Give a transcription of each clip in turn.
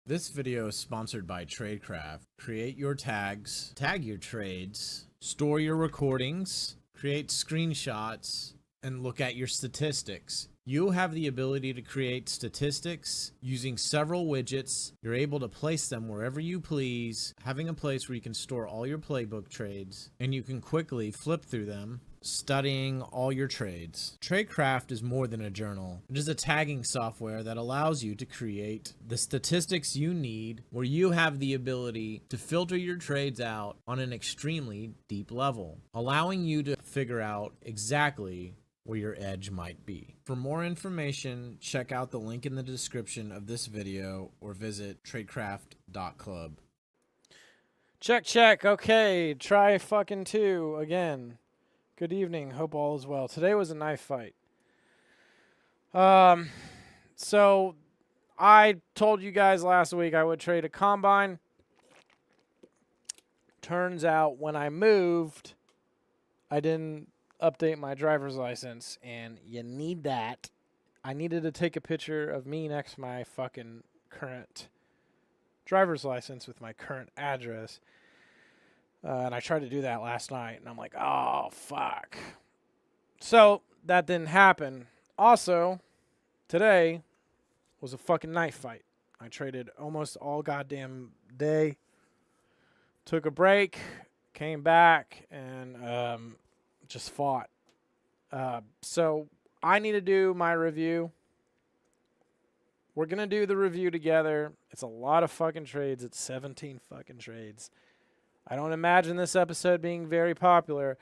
This video is sponsored by Tradecraft. Create your tags, tag your trades, store your recordings, create screenshots, and look at your statistics. You have the ability to create statistics using several widgets. You're able to place them wherever you please, having a place where you can store all your playbook trades, and you can quickly flip through them, studying all your trades. Tradecraft is more than a journal. It is a tagging software that allows you to create the statistics you need, where you have the ability to filter your trades out on an extremely deep level, allowing you to figure out exactly where your edge might be. For more information, check out the link in the description of this video or visit tradecraft.club. Check. Okay, try fucking 2 again. Good evening. Hope all is well. Today was a knife fight. So I told you guys last week I would trade a combine. Turns out when I moved, I didn't update my driver's license, and you need that. I needed to take a picture of me next to my fucking current driver's license with my current address. And I tried to do that last night, and I'm like, oh, fuck. So that didn't happen. Also, today was a fucking knife fight. I traded almost all goddamn day. Took a break, came back, and just fought. So I need to do my review. We're going to do the review together. It's a lot of fucking trades. It's 17 fucking trades. I don't imagine this episode being very popular.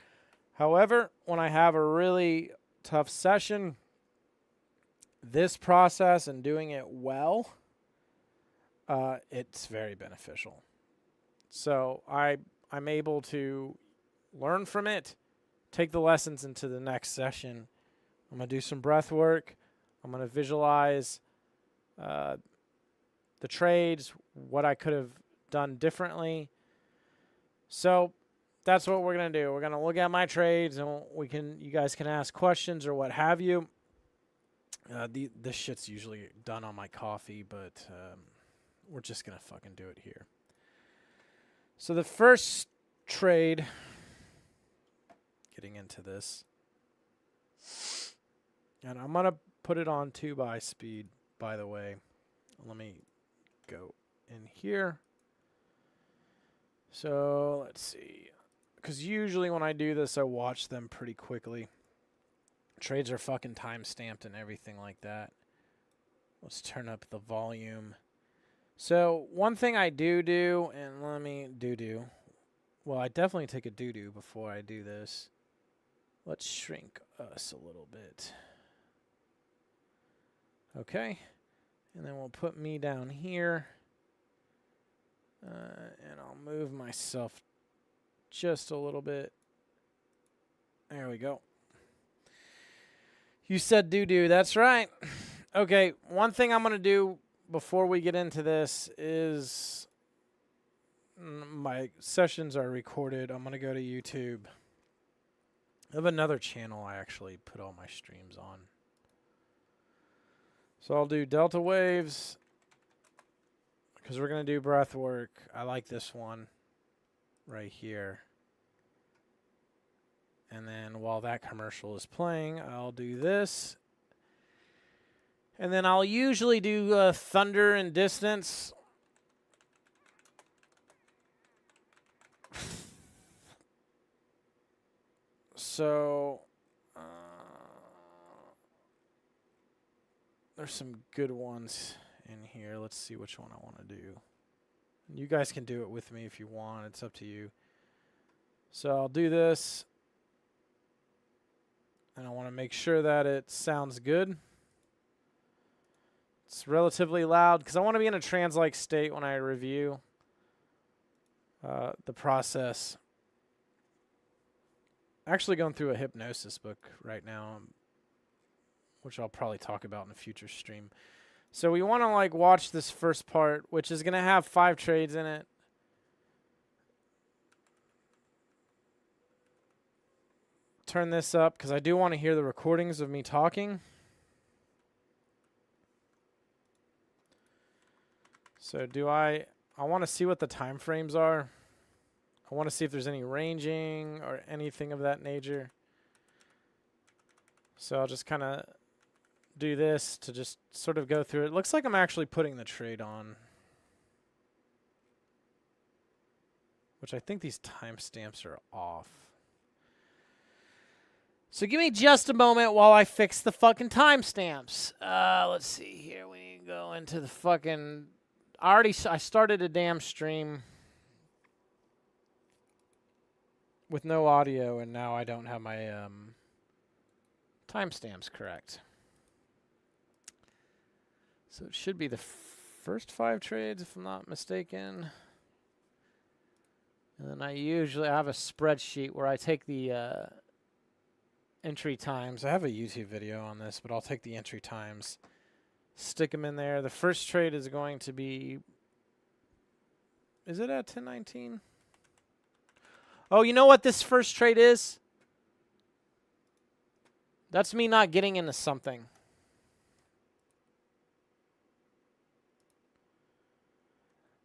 However, when I have a really tough session, this process and doing it well, it's very beneficial. So I'm able to learn from it, take the lessons into the next session. I'm going to do some breath work. I'm going to visualize the trades, what I could have done differently. So that's what we're going to do. We're going to look at my trades, and you guys can ask questions or what have you. This shit's usually done on my coffee, but we're just going to fucking do it here. So the first trade, getting into this, and I'm going to put it on 2x speed, by the way. Let me go in here. So let's see, because usually when I do this, I watch them pretty quickly. Trades are fucking time stamped and everything like that. Let's turn up the volume. So one thing I do, and let me do. Well, I definitely take a do before I do this. Let's shrink us a little bit. Okay. And then we'll put me down here. And I'll move myself just a little bit. There we go. You said do. That's right. Okay, one thing I'm going to do before we get into this is my sessions are recorded. I'm going to go to YouTube. I have another channel I actually put all my streams on. So I'll do delta waves, because we're going to do breath work. I like this one right here. And then while that commercial is playing, I'll do this. And then I'll usually do thunder and distance. So there's some good ones in here. Let's see which one I want to do. You guys can do it with me if you want. It's up to you. So I'll do this. And I want to make sure that it sounds good. It's relatively loud because I want to be in a trance-like state when I review the process. Actually going through a hypnosis book right now, which I'll probably talk about in a future stream. So we want to watch this first part, which is going to have 5 trades in it. Turn this up because I do want to hear the recordings of me talking. So I want to see what the time frames are. I want to see if there's any ranging or anything of that nature. So I'll just kind of do this to just sort of go through it. Looks like I'm actually putting the trade on, which I think these timestamps are off. So give me just a moment while I fix the fucking timestamps. Let's see here. We need to go into the fucking... I started a damn stream with no audio, and now I don't have my timestamps correct. So it should be the first 5 trades, if I'm not mistaken. And then I have a spreadsheet where I take the entry times. I have a YouTube video on this, but I'll take the entry times, stick them in there. The first trade is going to be... Is it at 1019? Oh, you know what this first trade is? That's me not getting into something.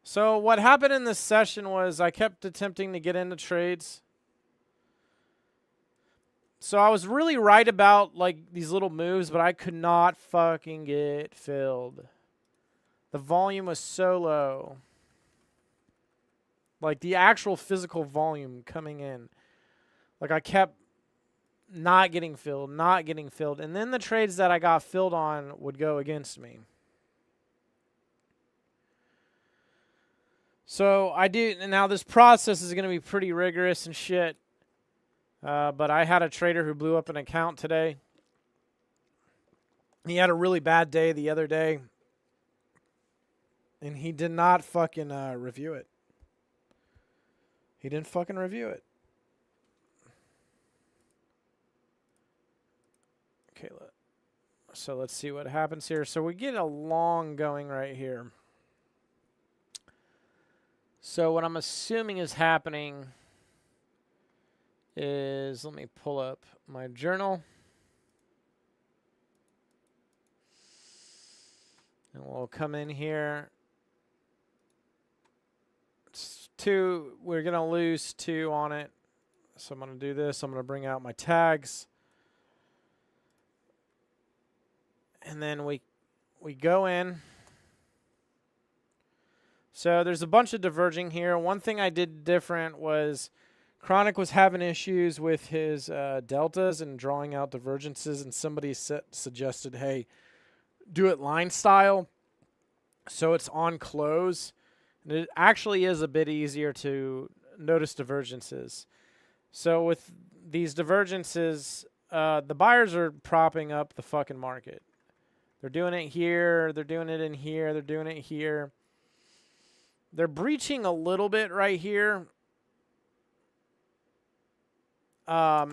So what happened in this session was I kept attempting to get into trades. So I was really right about like these little moves, but I could not fucking get filled. The volume was so low. Like the actual physical volume coming in. Like I kept not getting filled. And then the trades that I got filled on would go against me. So I do, now this process is going to be pretty rigorous and shit. But I had a trader who blew up an account today. He had a really bad day the other day. And he did not fucking review it. He didn't fucking review it. Okay, so let's see what happens here. So we get a long going right here. So what I'm assuming is happening is, let me pull up my journal. And we'll come in here. It's 2, we're going to lose 2 on it. So I'm going to do this. I'm going to bring out my tags. And then we go in. So there's a bunch of diverging here. One thing I did different was Chronic was having issues with his deltas and drawing out divergences, and somebody suggested, hey, do it line style so it's on close. And it actually is a bit easier to notice divergences. So with these divergences, the buyers are propping up the fucking market. They're doing it here, they're doing it in here, they're doing it here. They're breaching a little bit right here. But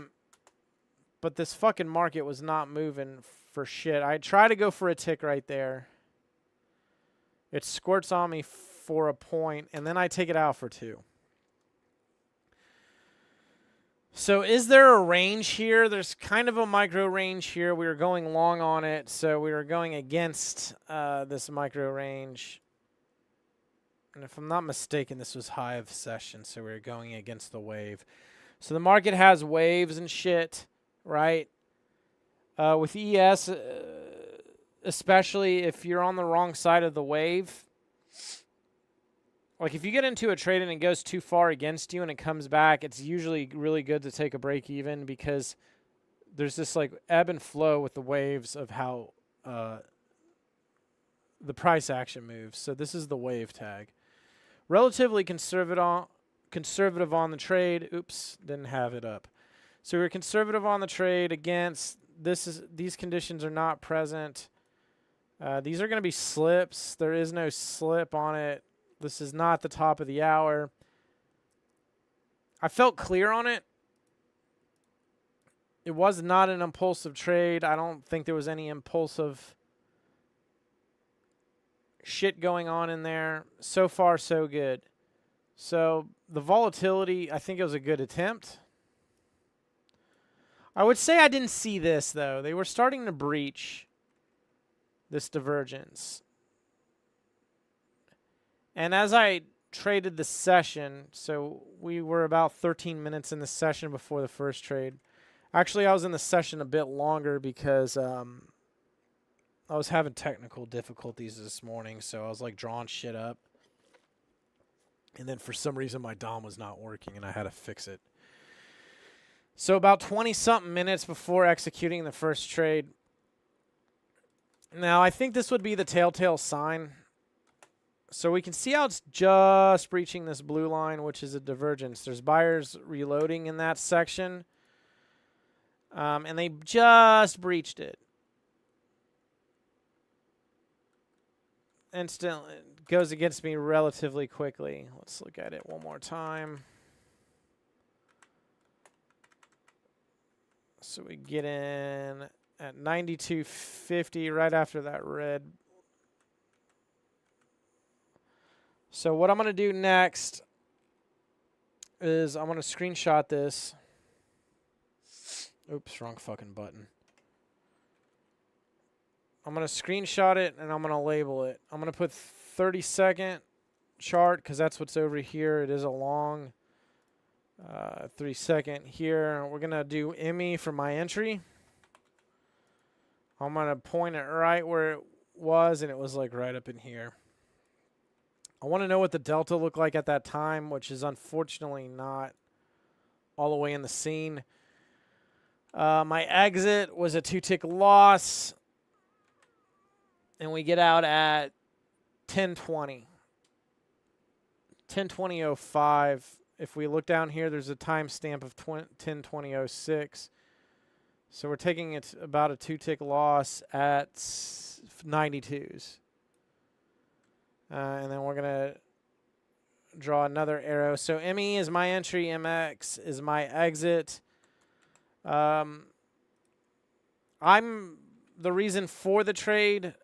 this fucking market was not moving for shit. I try to go for a tick right there. It squirts on me for a point, and then I take it out for 2. So is there a range here? There's kind of a micro range here. We were going long on it, so we were going against this micro range. And if I'm not mistaken, this was high of session, so we were going against the wave. So the market has waves and shit, right? With ES, especially if you're on the wrong side of the wave, like if you get into a trade and it goes too far against you and it comes back, it's usually really good to take a break even, because there's this like ebb and flow with the waves of how the price action moves. So this is the wave tag. Relatively conservative on the trade. Oops, didn't have it up. So we're conservative on the trade against these conditions are not present. These are going to be slips. There is no slip on it. This is not the top of the hour. I felt clear on it. It was not an impulsive trade. I don't think there was any impulsive shit going on in there. So far, so good. So the volatility, I think it was a good attempt. I would say I didn't see this, though. They were starting to breach this divergence. And as I traded the session, so we were about 13 minutes in the session before the first trade. Actually, I was in the session a bit longer because I was having technical difficulties this morning, so I was like drawing shit up. And then for some reason my DOM was not working and I had to fix it. So about 20-something minutes before executing the first trade. Now, I think this would be the telltale sign. So we can see how it's just breaching this blue line, which is a divergence. There's buyers reloading in that section. And they just breached it. Instantly, it goes against me relatively quickly. Let's look at it one more time. So we get in at 92.50 right after that red. So what I'm going to do next is I'm going to screenshot this. Oops, wrong fucking button. I'm going to screenshot it and I'm going to label it. I'm going to put 30-second chart because that's what's over here. It is a long 3-second here. We're going to do ME for my entry. I'm going to point it right where it was, and it was like right up in here. I want to know what the delta looked like at that time, which is unfortunately not all the way in the scene. My exit was a 2-tick loss, and we get out at 10:20. 10:20:05. If we look down here, there's a timestamp of 10:20:06. So we're taking it about a 2-tick loss at 92s. And then we're going to draw another arrow. So ME is my entry. MX is my exit. I'm the reason for the trade,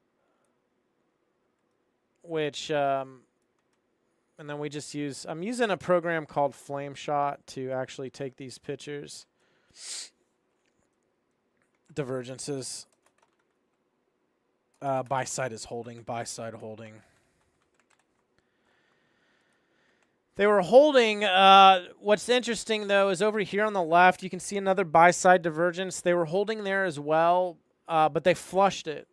which, and then we just use, I'm using a program called Flame Shot to actually take these pictures. Divergences. Buy side is holding, buy side holding. They were holding. What's interesting, though, is over here on the left, you can see another buy side divergence. They were holding there as well, but they flushed it.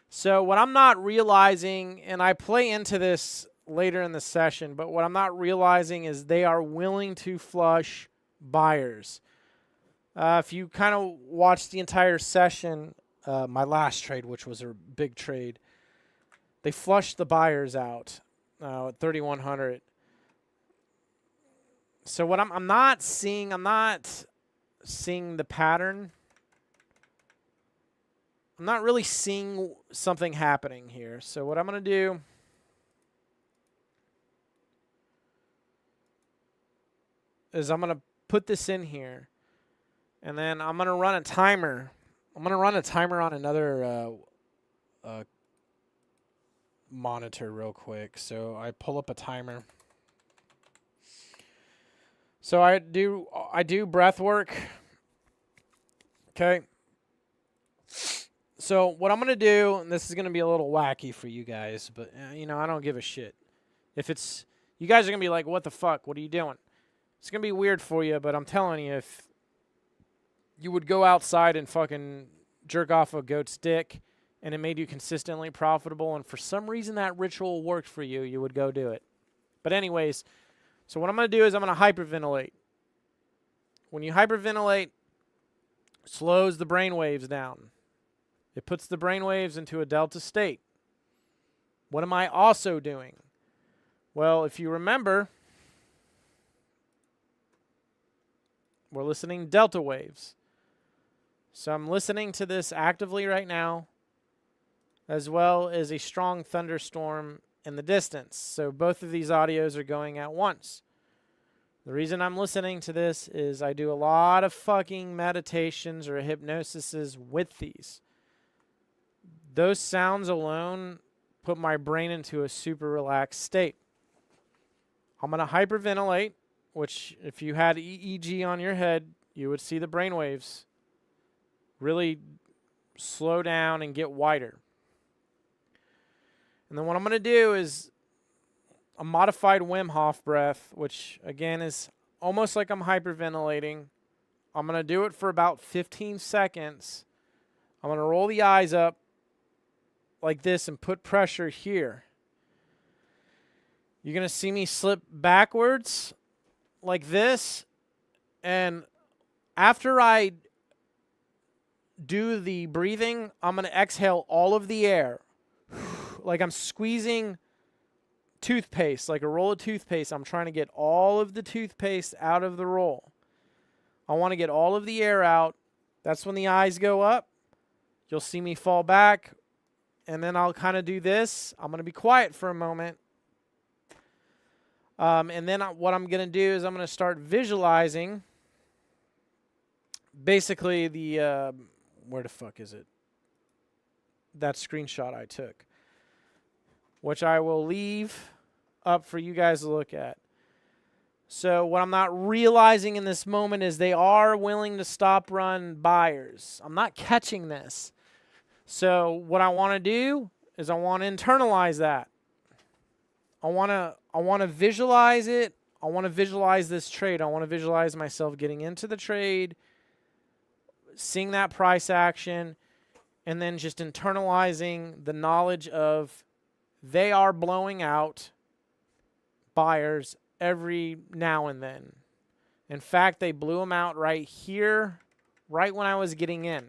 So what I'm not realizing, and I play into this later in the session, but what I'm not realizing is they are willing to flush buyers. If you kind of watch the entire session, my last trade, which was a big trade, they flushed the buyers out at 3,100. So what I'm not seeing the pattern. I'm not really seeing something happening here. So what I'm going to do is I'm going to put this in here. And then I'm going to run a timer. I'm going to run a timer on another monitor real quick. So I pull up a timer. So I do Breathwork. Okay. So what I'm going to do, and this is going to be a little wacky for you guys, but you know, I don't give a shit. If it's, you guys are going to be like, what the fuck? What are you doing? It's going to be weird for you, but I'm telling you, if you would go outside and fucking jerk off a goat's dick and it made you consistently profitable, and for some reason that ritual worked for you, you would go do it. But anyways, so what I'm going to do is I'm going to hyperventilate. When you hyperventilate, it slows the brain waves down. It puts the brain waves into a delta state. What am I also doing? Well, if you remember, we're listening delta waves. So I'm listening to this actively right now, as well as a strong thunderstorm in the distance. So both of these audios are going at once. The reason I'm listening to this is I do a lot of fucking meditations or hypnosises with these. Those sounds alone put my brain into a super relaxed state. I'm going to hyperventilate, which if you had EEG on your head, you would see the brain waves really slow down and get wider. And then what I'm going to do is a modified Wim Hof breath, which again is almost like I'm hyperventilating. I'm going to do it for about 15 seconds. I'm going to roll the eyes up like this and put pressure here. You're going to see me slip backwards like this. And after I do the breathing, I'm going to exhale all of the air. Like I'm squeezing toothpaste, like a roll of toothpaste. I'm trying to get all of the toothpaste out of the roll. I want to get all of the air out. That's when the eyes go up. You'll see me fall back. And then I'll kind of do this. I'm going to be quiet for a moment. And then what I'm going to do is I'm going to start visualizing basically the, where the fuck is it? That screenshot I took, which I will leave up for you guys to look at. So what I'm not realizing in this moment is they are willing to stop run buyers. I'm not catching this. So what I want to do is I want to internalize that. I want to visualize it. I want to visualize this trade. I want to visualize myself getting into the trade, seeing that price action, and then just internalizing the knowledge of they are blowing out buyers every now and then. In fact, they blew them out right here, right when I was getting in.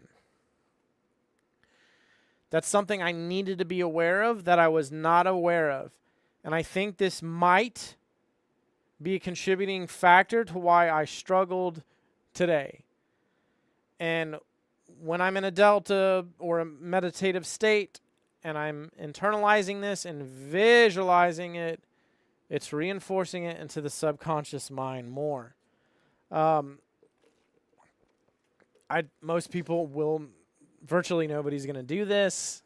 That's something I needed to be aware of that I was not aware of. And I think this might be a contributing factor to why I struggled today. And when I'm in a delta or a meditative state and I'm internalizing this and visualizing it, it's reinforcing it into the subconscious mind more. Most people will, virtually nobody's going to do this.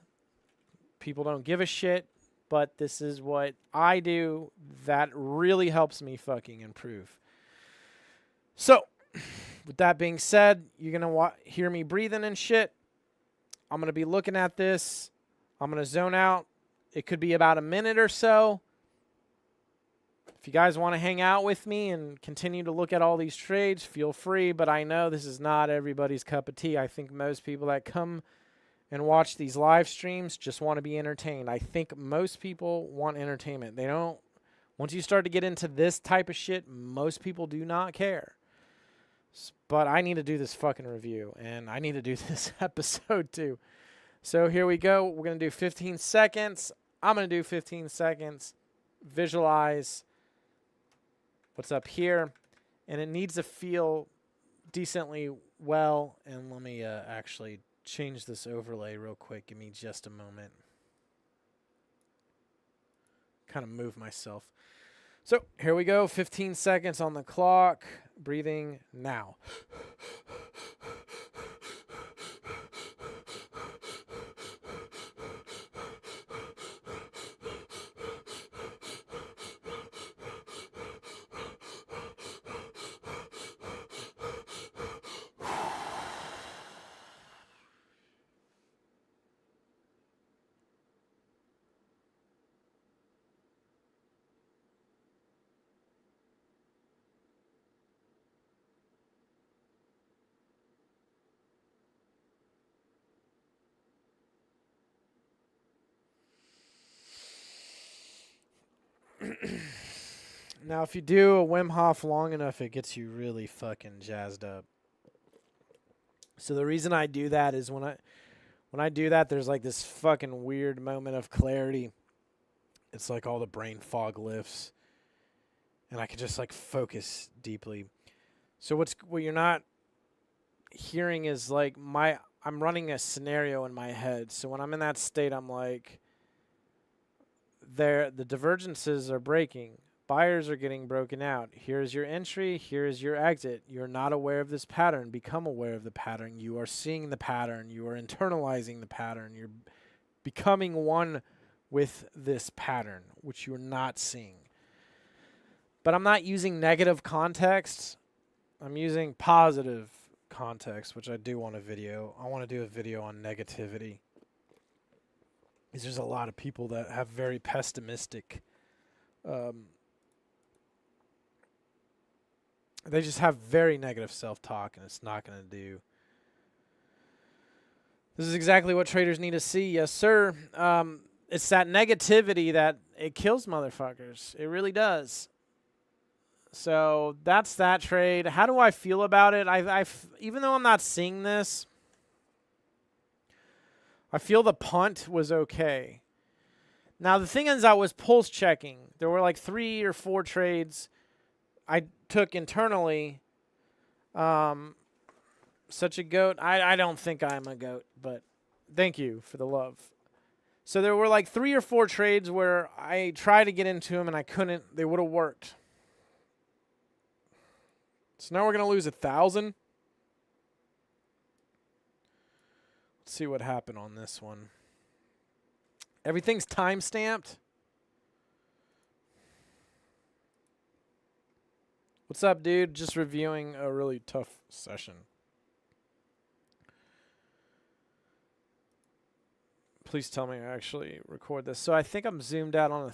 People don't give a shit, but this is what I do that really helps me fucking improve. So, with that being said, you're going to hear me breathing and shit. I'm going to be looking at this. I'm going to zone out. It could be about a minute or so. If you guys want to hang out with me and continue to look at all these trades, feel free. But I know this is not everybody's cup of tea. I think most people that come and watch these live streams just want to be entertained. I think most people want entertainment. They don't. Once you start to get into this type of shit, most people do not care. But I need to do this fucking review, and I need to do this episode too. So here we go. We're going to do 15 seconds. I'm going to do 15 seconds. Visualize what's up here. And it needs to feel decently well. And let me actually change this overlay real quick. Give me just a moment. Kind of move myself. So here we go. 15 seconds on the clock. Breathing now. Now, if you do a Wim Hof long enough, it gets you really fucking jazzed up. So the reason I do that is when I do that, there's like this fucking weird moment of clarity. It's like all the brain fog lifts, and I can just like focus deeply. So what you're not hearing is like I'm running a scenario in my head. So when I'm in that state, I'm like, the divergences are breaking. Buyers are getting broken out. Here's your entry. Here's your exit. You're not aware of this pattern. Become aware of the pattern. You are seeing the pattern. You are internalizing the pattern. You're becoming one with this pattern, which you're not seeing. But I'm not using negative context. I'm using positive context, which I do want a video. I want to do a video on negativity. Because there's a lot of people that have very pessimistic They just have very negative self-talk, and it's not going to do. This is exactly what traders need to see. Yes, sir. It's that negativity that it kills motherfuckers. It really does. So that's that trade. How do I feel about it? Even though I'm not seeing this, I feel the punt was okay. Now, the thing is, I was pulse checking. There were like 3 or 4 trades I took internally. Such a goat. I don't think I'm a goat, but thank you for the love. So there were like 3 or 4 trades where I tried to get into them and I couldn't. They would have worked. So now we're going to lose 1,000. Let's see what happened on this one. Everything's time stamped. What's up, dude? Just reviewing a really tough session. Please tell me I actually record this. So I think I'm zoomed out on a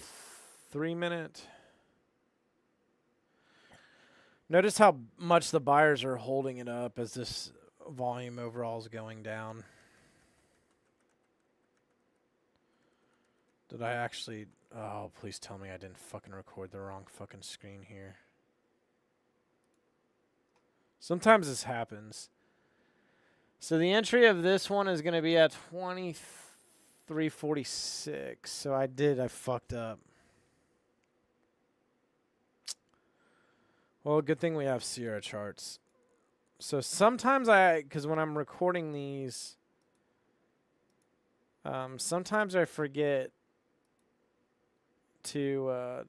3-minute. Notice how much the buyers are holding it up as this volume overall is going down. Did I actually... Oh, please tell me I didn't fucking record the wrong fucking screen here. Sometimes this happens. So the entry of this one is going to be at 23.46. So I fucked up. Well, good thing we have Sierra charts. So sometimes because when I'm recording these, sometimes I forget to,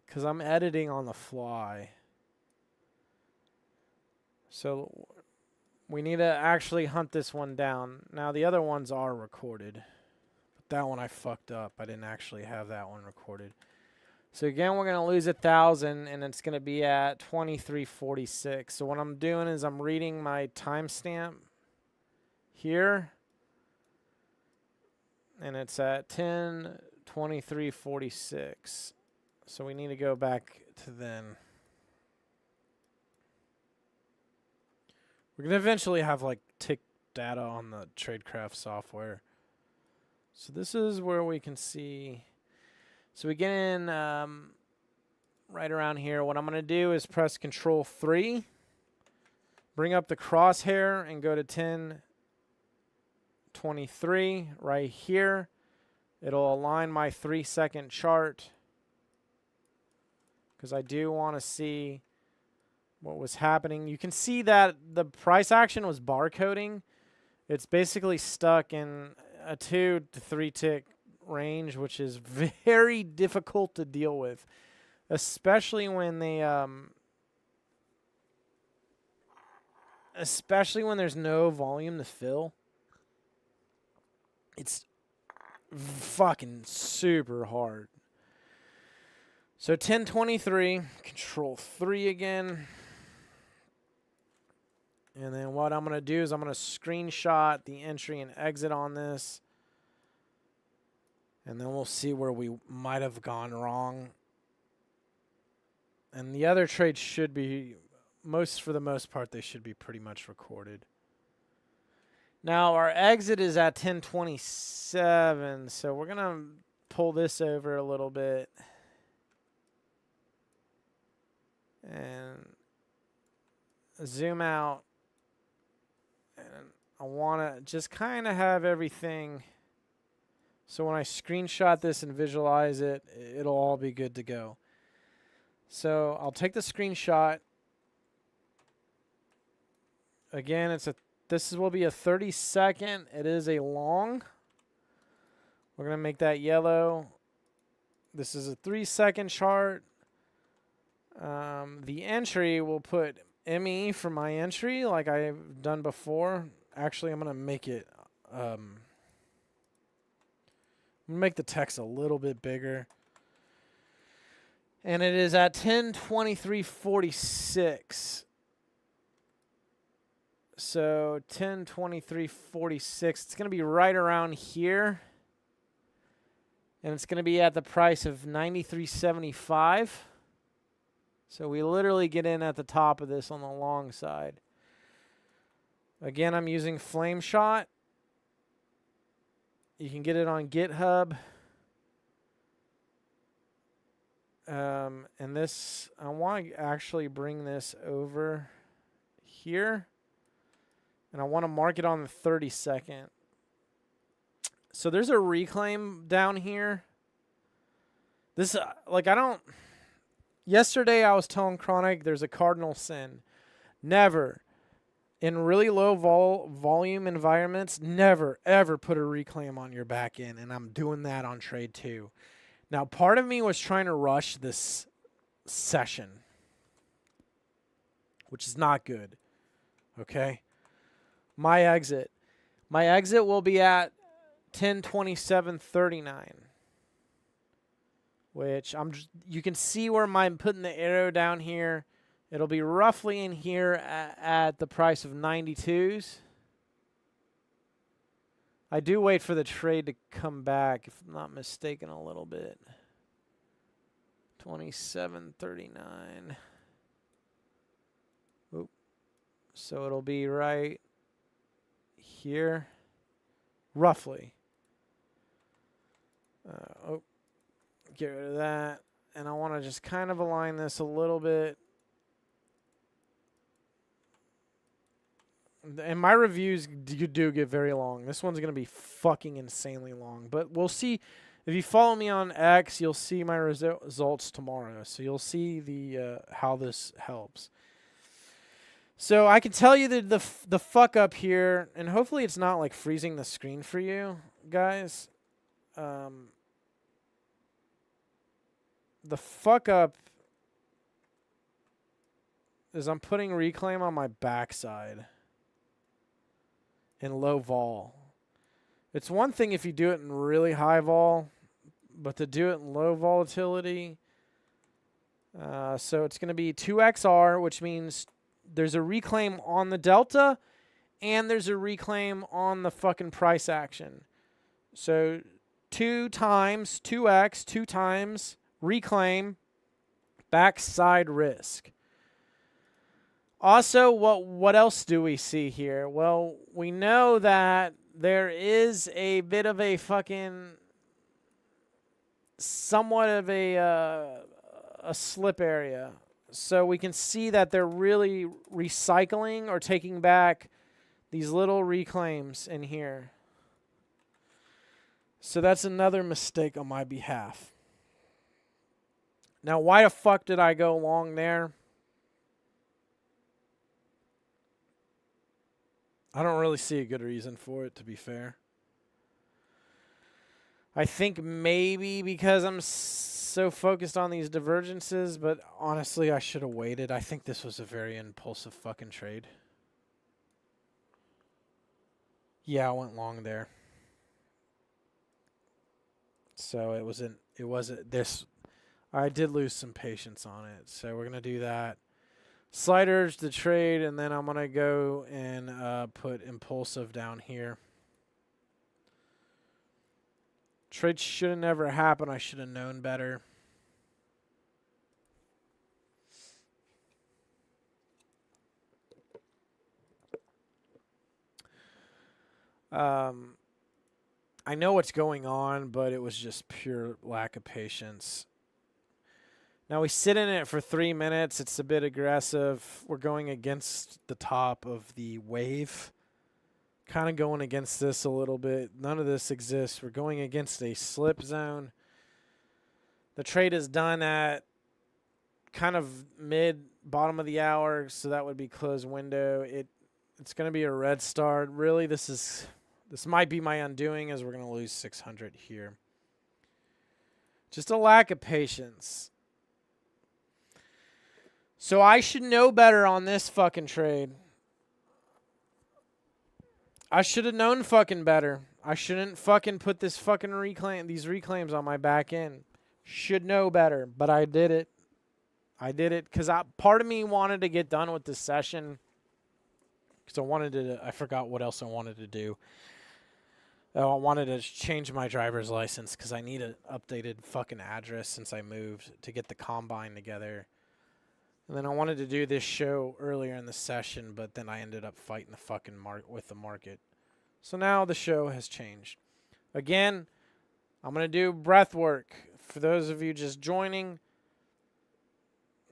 because I'm editing on the fly. So we need to actually hunt this one down. Now, the other ones are recorded. But that one I fucked up. I didn't actually have that one recorded. So again, we're going to lose 1,000, and it's going to be at 23.46. So what I'm doing is I'm reading my timestamp here, and it's at 10:23:46. So we need to go back to then. We're going to eventually have like tick data on the Tradecraft software. So this is where we can see. So we get in right around here. What I'm going to do is press Control 3, bring up the crosshair, and go to 10:23 right here. It'll align my 3-second chart because I do want to see what was happening. You can see that the price action was barcoding. It's basically stuck in a 2 to 3 tick range, which is very difficult to deal with, especially when they especially when there's no volume to fill. It's fucking super hard. So 10:23, Control 3 again. And then what I'm going to do is I'm going to screenshot the entry and exit on this. And then we'll see where we might have gone wrong. And the other trades should be, for the most part, they should be pretty much recorded. Now, our exit is at 10:27, so we're going to pull this over a little bit. And zoom out. And I want to just kind of have everything... So when I screenshot this and visualize it, it'll all be good to go. So I'll take the screenshot. Again, this will be a 30-second. It is a long. We're going to make that yellow. This is a 3-second chart. The entry, we'll put ME for my entry like I've done before. Actually, I'm going to make it... make the text a little bit bigger. And it is at 10:23:46. So 10:23:46. It's going to be right around here. And it's going to be at the price of $93.75. So we literally get in at the top of this on the long side. Again, I'm using Flame Shot. You can get it on GitHub. And this, I want to actually bring this over here. And I want to mark it on the 32nd. So there's a reclaim down here. This, yesterday I was telling Chronic there's a cardinal sin. Never, in really low volume environments, never, ever put a reclaim on your back end. And I'm doing that on trade 2. Now, part of me was trying to rush this session, which is not good. Okay? My exit will be at 10:27:39, which you can see where I'm putting the arrow down here. It'll be roughly in here at the price of 92s. I do wait for the trade to come back, if I'm not mistaken, a little bit. 27.39. Oop. So it'll be right here, roughly. Get rid of that. And I want to just kind of align this a little bit. And my reviews do get very long. This one's going to be fucking insanely long. But we'll see. If you follow me on X, you'll see my results tomorrow. So you'll see the how this helps. So I can tell you that the fuck up here, and hopefully it's not like freezing the screen for you guys. The fuck up is I'm putting reclaim on my backside in low vol. It's one thing if you do it in really high vol, but to do it in low volatility, so it's going to be 2XR, which means there's a reclaim on the delta and there's a reclaim on the fucking price action. So 2x, 2x, 2 times reclaim, backside risk. Also, what else do we see here? Well, we know that there is a bit of a fucking somewhat of a slip area. So we can see that they're really recycling or taking back these little reclaims in here. So that's another mistake on my behalf. Now, why the fuck did I go long there? I don't really see a good reason for it, to be fair. I think maybe because I'm so focused on these divergences, but honestly, I should have waited. I think this was a very impulsive fucking trade. Yeah, I went long there. So it wasn't this. I did lose some patience on it, so we're going to do that. Sliders, the trade, and then I'm going to go and put impulsive down here. Trade should have never happened. I should have known better. I know what's going on, but it was just pure lack of patience. Now we sit in it for 3 minutes. It's a bit aggressive. We're going against the top of the wave. Kind of going against this a little bit. None of this exists. We're going against a slip zone. The trade is done at kind of bottom of the hour, so that would be close window. It's going to be a red start. Really, this might be my undoing, as we're going to lose 600 here. Just a lack of patience. So I should know better on this fucking trade. I should have known fucking better. I shouldn't fucking put these reclaims on my back end. Should know better, but I did it. I did it because part of me wanted to get done with this session because I forgot what else I wanted to do. Oh, I wanted to change my driver's license because I need an updated fucking address since I moved to get the combine together. And then I wanted to do this show earlier in the session, but then I ended up fighting the fucking with the market. So now the show has changed. Again, I'm going to do breath work. For those of you just joining,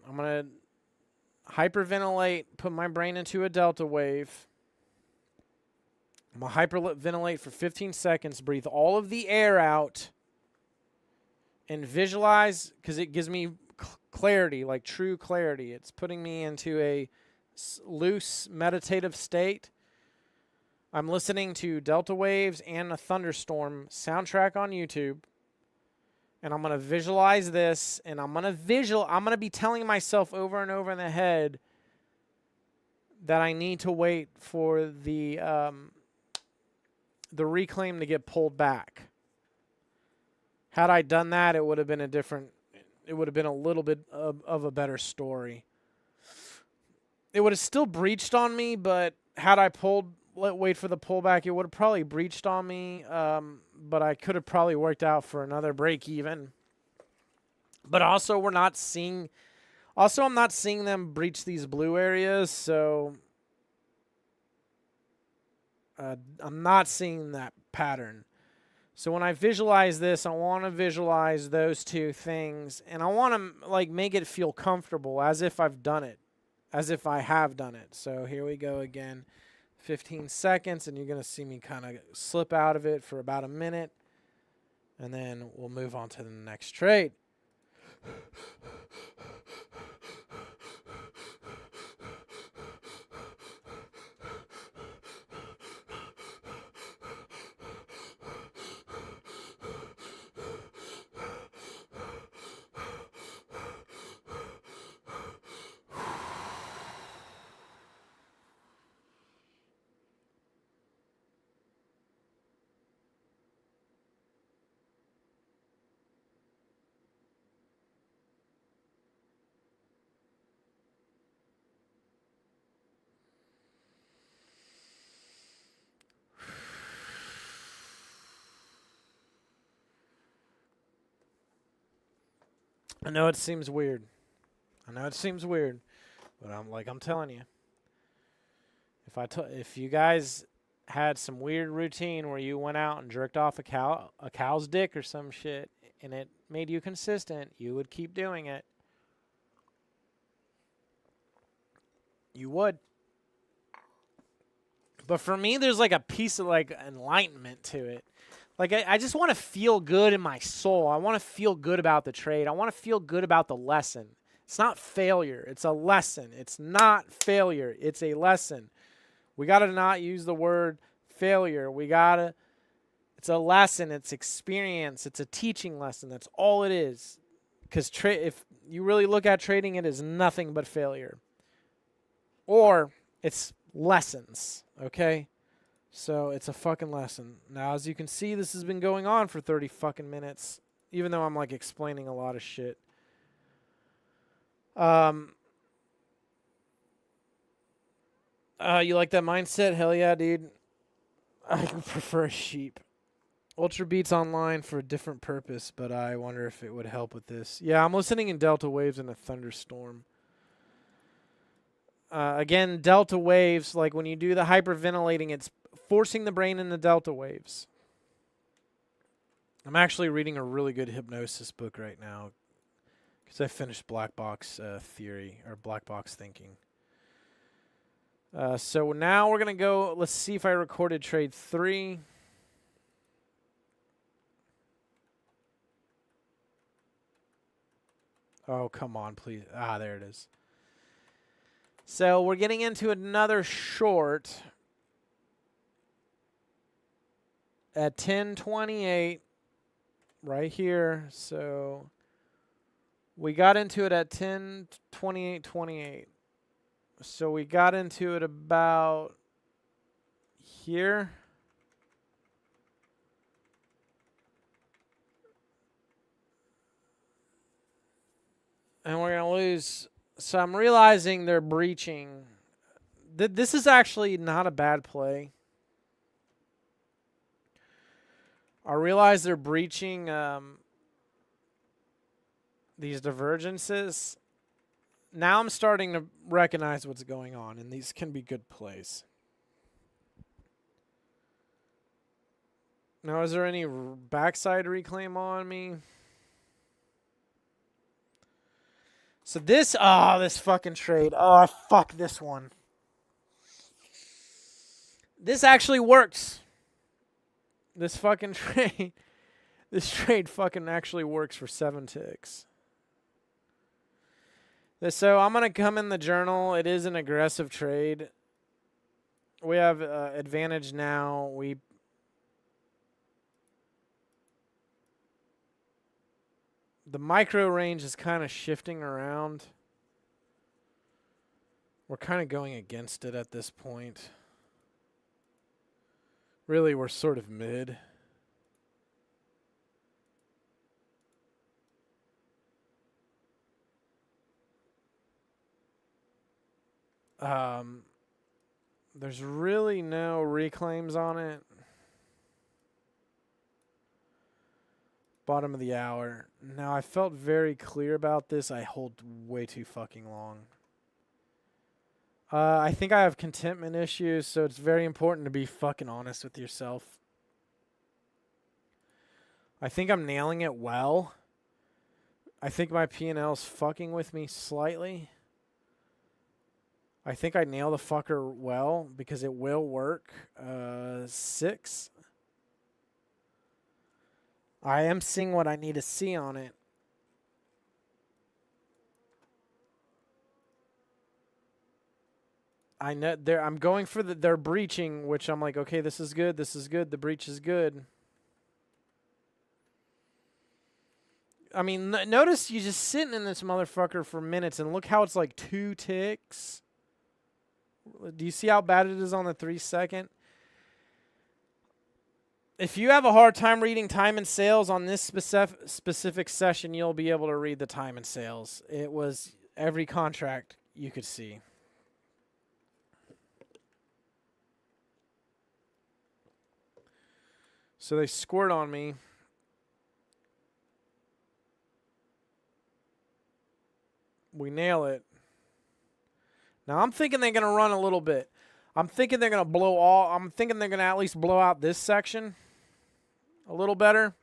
I'm going to hyperventilate, put my brain into a delta wave. I'm going to hyperventilate for 15 seconds, breathe all of the air out, and visualize, because it gives me clarity, like true clarity. It's putting me into a loose meditative state. I'm listening to Delta Waves and a Thunderstorm soundtrack on YouTube. And I'm going to visualize this, and I'm going to be telling myself over and over in the head that I need to wait for the reclaim to get pulled back. Had I done that, it would have been a little bit of a better story. It would have still breached on me, but had I wait for the pullback, it would have probably breached on me, but I could have probably worked out for another break even. But also, I'm not seeing them breach these blue areas, so I'm not seeing that pattern. So when I visualize this, I want to visualize those two things, and I want to like make it feel comfortable, as if I've done it, as if I have done it. So here we go again, 15 seconds, and you're going to see me kind of slip out of it for about a minute, and then we'll move on to the next trade. I know it seems weird. But I'm telling you. If you guys had some weird routine where you went out and jerked off a cow's dick or some shit, and it made you consistent, you would keep doing it. You would. But for me, there's like a piece of like enlightenment to it. Like, I just want to feel good in my soul. I want to feel good about the trade. I want to feel good about the lesson. It's not failure. It's a lesson. It's not failure. It's a lesson. We got to not use the word failure. It's a lesson. It's experience. It's a teaching lesson. That's all it is. Because if you really look at trading, it is nothing but failure. Or it's lessons, okay? So it's a fucking lesson. Now, as you can see, this has been going on for 30 fucking minutes, even though I'm like explaining a lot of shit. You like that mindset? Hell yeah, dude. I prefer sheep. Ultra Beats online for a different purpose, but I wonder if it would help with this. Yeah, I'm listening in Delta Waves in a thunderstorm. Again, Delta Waves, like when you do the hyperventilating, it's forcing the brain into Delta Waves. I'm actually reading a really good hypnosis book right now because I finished Black Box Theory, or Black Box Thinking. So now we're going to go, let's see if I recorded trade 3. Oh, come on, please. There it is. So we're getting into another short at 10:28 right here. So we got into it at 10:28:28. So we got into it about here. And we're going to lose. So I'm realizing they're breaching. This is actually not a bad play. I realize they're breaching these divergences. Now I'm starting to recognize what's going on, and these can be good plays. Now, is there any backside reclaim on me? So this fucking trade. Oh, fuck this one. This actually works. This fucking trade. This trade fucking actually works for 7 ticks. So I'm going to come in the journal. It is an aggressive trade. We have advantage now. The micro range is kind of shifting around. We're kind of going against it at this point. Really, we're sort of mid. There's really no reclaims on it. Bottom of the hour. Now, I felt very clear about this. I hold way too fucking long. I think I have contentment issues, so it's very important to be fucking honest with yourself. I think I'm nailing it well. I think my P&L's fucking with me slightly. I think I nail the fucker well because it will work. 6. I am seeing what I need to see on it. I know I'm going for they're breaching, which I'm like, okay, this is good. This is good. The breach is good. I mean, notice you just sitting in this motherfucker for minutes, and look how it's like 2 ticks. Do you see how bad it is on the 3 second? If you have a hard time reading time and sales on this specific session, you'll be able to read the time and sales. It was every contract you could see. So they squirt on me. We nail it. Now I'm thinking they're going to run a little bit. I'm thinking they're going to I'm thinking they're going to at least blow out this section a little better.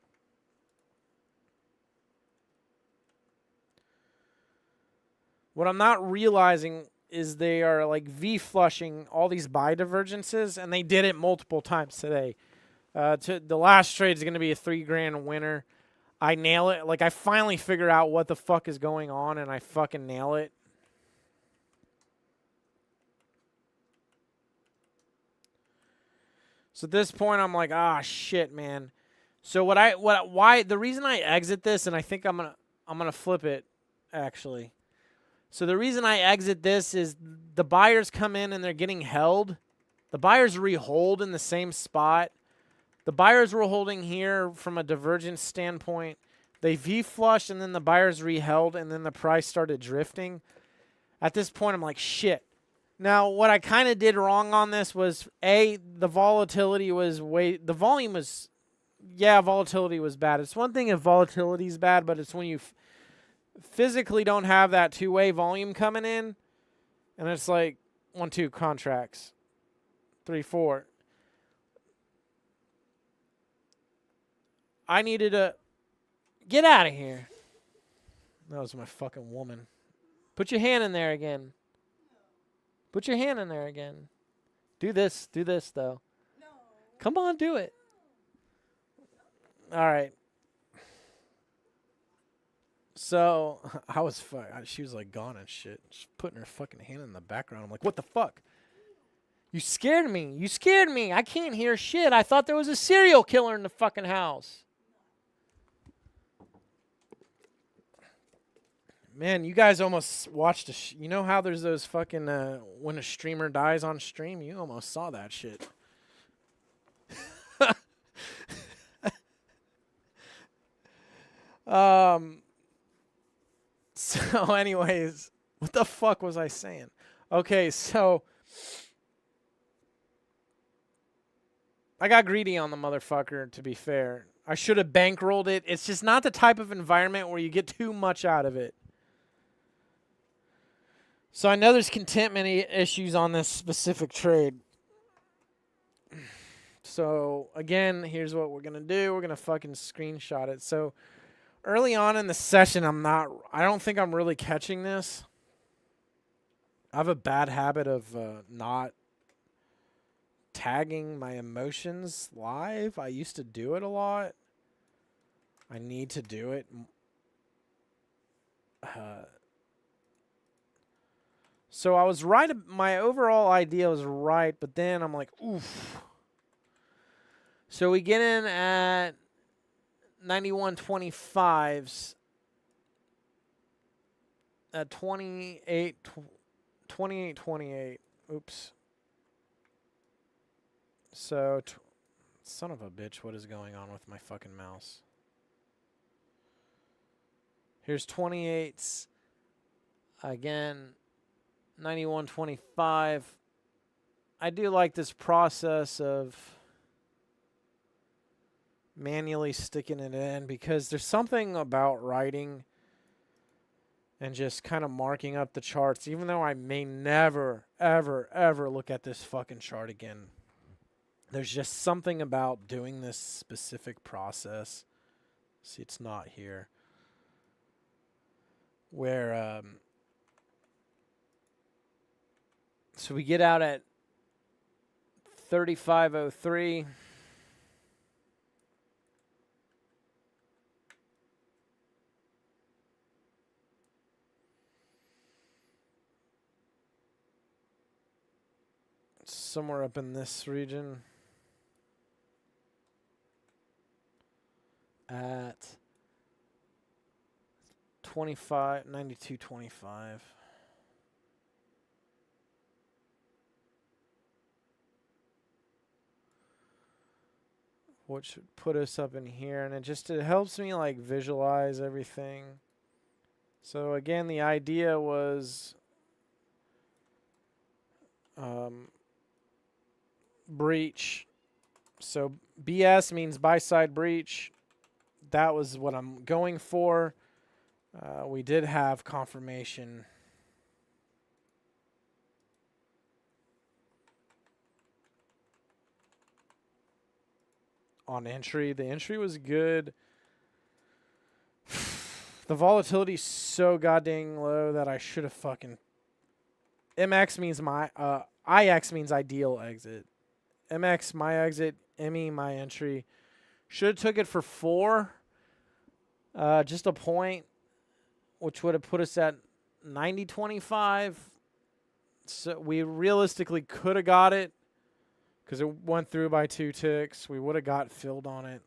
What I'm not realizing is they are like V-flushing all these buy divergences, and they did it multiple times today. The last trade is going to be a $3,000 winner. I nail it. Like, I finally figure out what the fuck is going on, and I fucking nail it. So at this point, I'm like, shit, man. So why the reason I exit this, and I think I'm gonna flip it, actually. So the reason I exit this is the buyers come in and they're getting held. The buyers rehold in the same spot. The buyers were holding here from a divergence standpoint. They V-flushed, and then the buyers reheld, and then the price started drifting. At this point, I'm like, shit. Now, what I kind of did wrong on this was, the volatility was volatility was bad. It's one thing if volatility is bad, but it's when you physically don't have that two-way volume coming in, and it's like 1, 2 contracts, 3, 4. I needed to get out of here. That was my fucking woman. Put your hand in there again. Put your hand in there again. Do this, though. No. Come on, do it. All right. So, she was like gone and shit. She's putting her fucking hand in the background. I'm like, what the fuck? You scared me. You scared me. I can't hear shit. I thought there was a serial killer in the fucking house. Man, you guys almost watched you know how there's those fucking, when a streamer dies on stream? You almost saw that shit. So anyways, what the fuck was I saying? Okay, so I got greedy on the motherfucker, to be fair. I should have bankrolled it. It's just not the type of environment where you get too much out of it. So I know there's contentment issues on this specific trade. So again, here's what we're going to do. We're going to fucking screenshot it. So early on in the session, I don't think I'm really catching this. I have a bad habit of not tagging my emotions live. I used to do it a lot. I need to do it. So I was right. My overall idea was right, but then I'm like, oof. So we get in at 91.25s at 28.28. Oops. So, son of a bitch, what is going on with my fucking mouse? Here's 28s. Again, 91.25. I do like this process of manually sticking it in because there's something about writing and just kind of marking up the charts, even though I may never, ever, ever look at this fucking chart again. There's just something about doing this specific process. See, it's not here. Where, so we get out at 35.03. Somewhere up in this region. At 92.25. What should put us up in here, and it helps me like visualize everything. So again, the idea was breach. So BS means buy side breach. That was what I'm going for. We did have confirmation. On entry. The entry was good. The volatility's so goddamn low that I should have fucking... MX means IX means ideal exit. MX, my exit. ME, my entry. Should have took it for 4. Just a point, which would have put us at 90.25. So we realistically could have got it because it went through by 2 ticks. We would have got filled on it.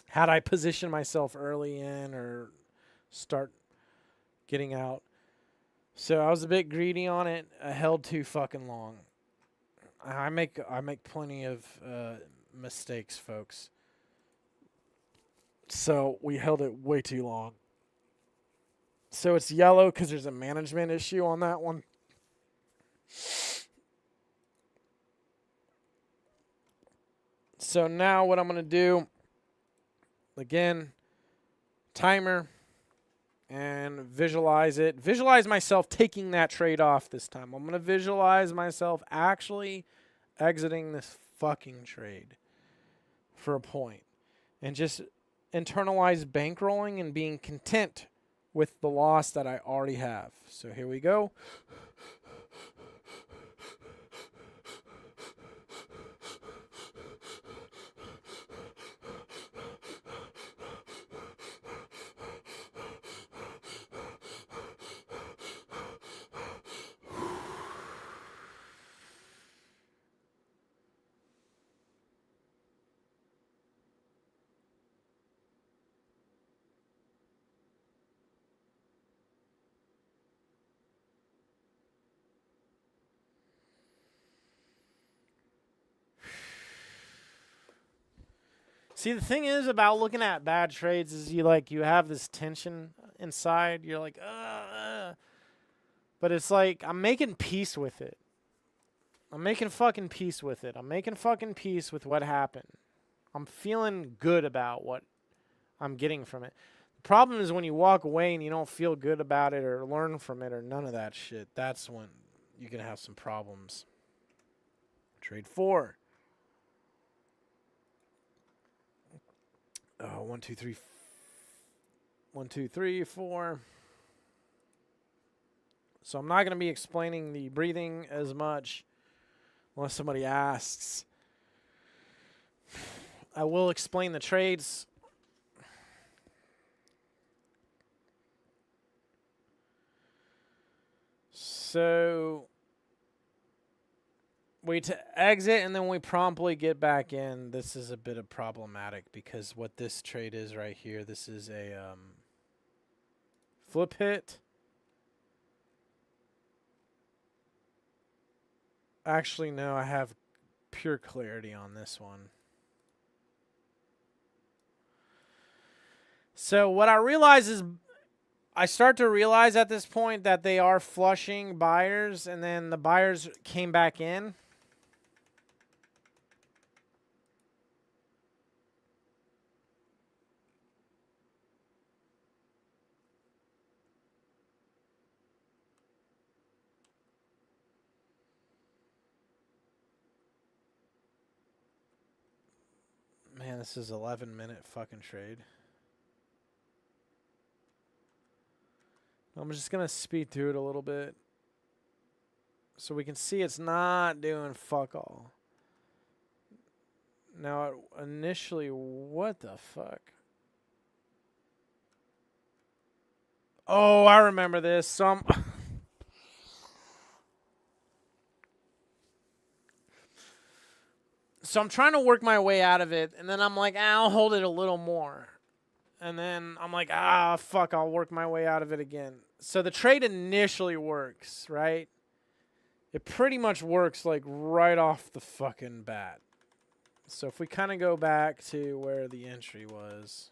Had I positioned myself early in or start getting out. So I was a bit greedy on it. I held too fucking long. I make plenty of mistakes, folks. So we held it way too long. So it's yellow because there's a management issue on that one. So now what I'm going to do, again, timer, and visualize it. Visualize myself taking that trade off this time. I'm going to visualize myself actually exiting this fucking trade for a point. And just internalize bankrolling and being content with the loss that I already have. So here we go. See, the thing is about looking at bad trades is you have this tension inside. You're like, but it's like I'm making peace with it. I'm making fucking peace with it. I'm making fucking peace with what happened. I'm feeling good about what I'm getting from it. The problem is when you walk away and you don't feel good about it or learn from it or none of that shit. That's when you're going to have some problems. Trade 4. Oh, 1, 2, 3. 1, 2, 3, 4. So I'm not going to be explaining the breathing as much unless somebody asks. I will explain the trades. So we to exit and then we promptly get back in. This is a bit of problematic because what this trade is right here, this is a flip hit. Actually, no, I have pure clarity on this one. So what I realize is I start to realize at this point that they are flushing buyers, and then the buyers came back in. Man, this is 11-minute fucking trade. I'm just going to speed through it a little bit so we can see it's not doing fuck all. Now, initially, what the fuck? Oh, I remember this. So I'm trying to work my way out of it, and then I'm like, I'll hold it a little more. And then I'm like, fuck, I'll work my way out of it again. So the trade initially works, right? It pretty much works like right off the fucking bat. So if we kind of go back to where the entry was.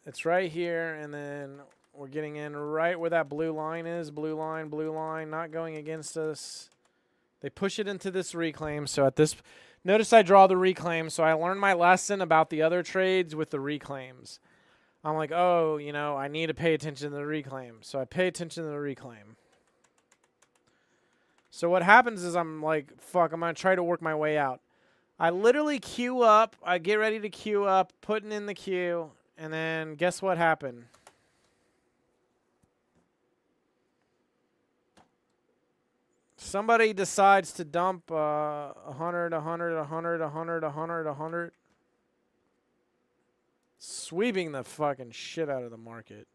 It's right here, and then we're getting in right where that blue line is. Blue line, not going against us. They push it into this reclaim. So at this... Notice I draw the reclaim, so I learned my lesson about the other trades with the reclaims. I'm like, oh, you know, I need to pay attention to the reclaim. So I pay attention to the reclaim. So what happens is I'm like, fuck, I'm going to try to work my way out. I literally queue up. I get ready to queue up, putting in the queue, and then guess what happened? Somebody decides to dump 100, 100, 100, 100, 100, 100. Sweeping the fucking shit out of the market.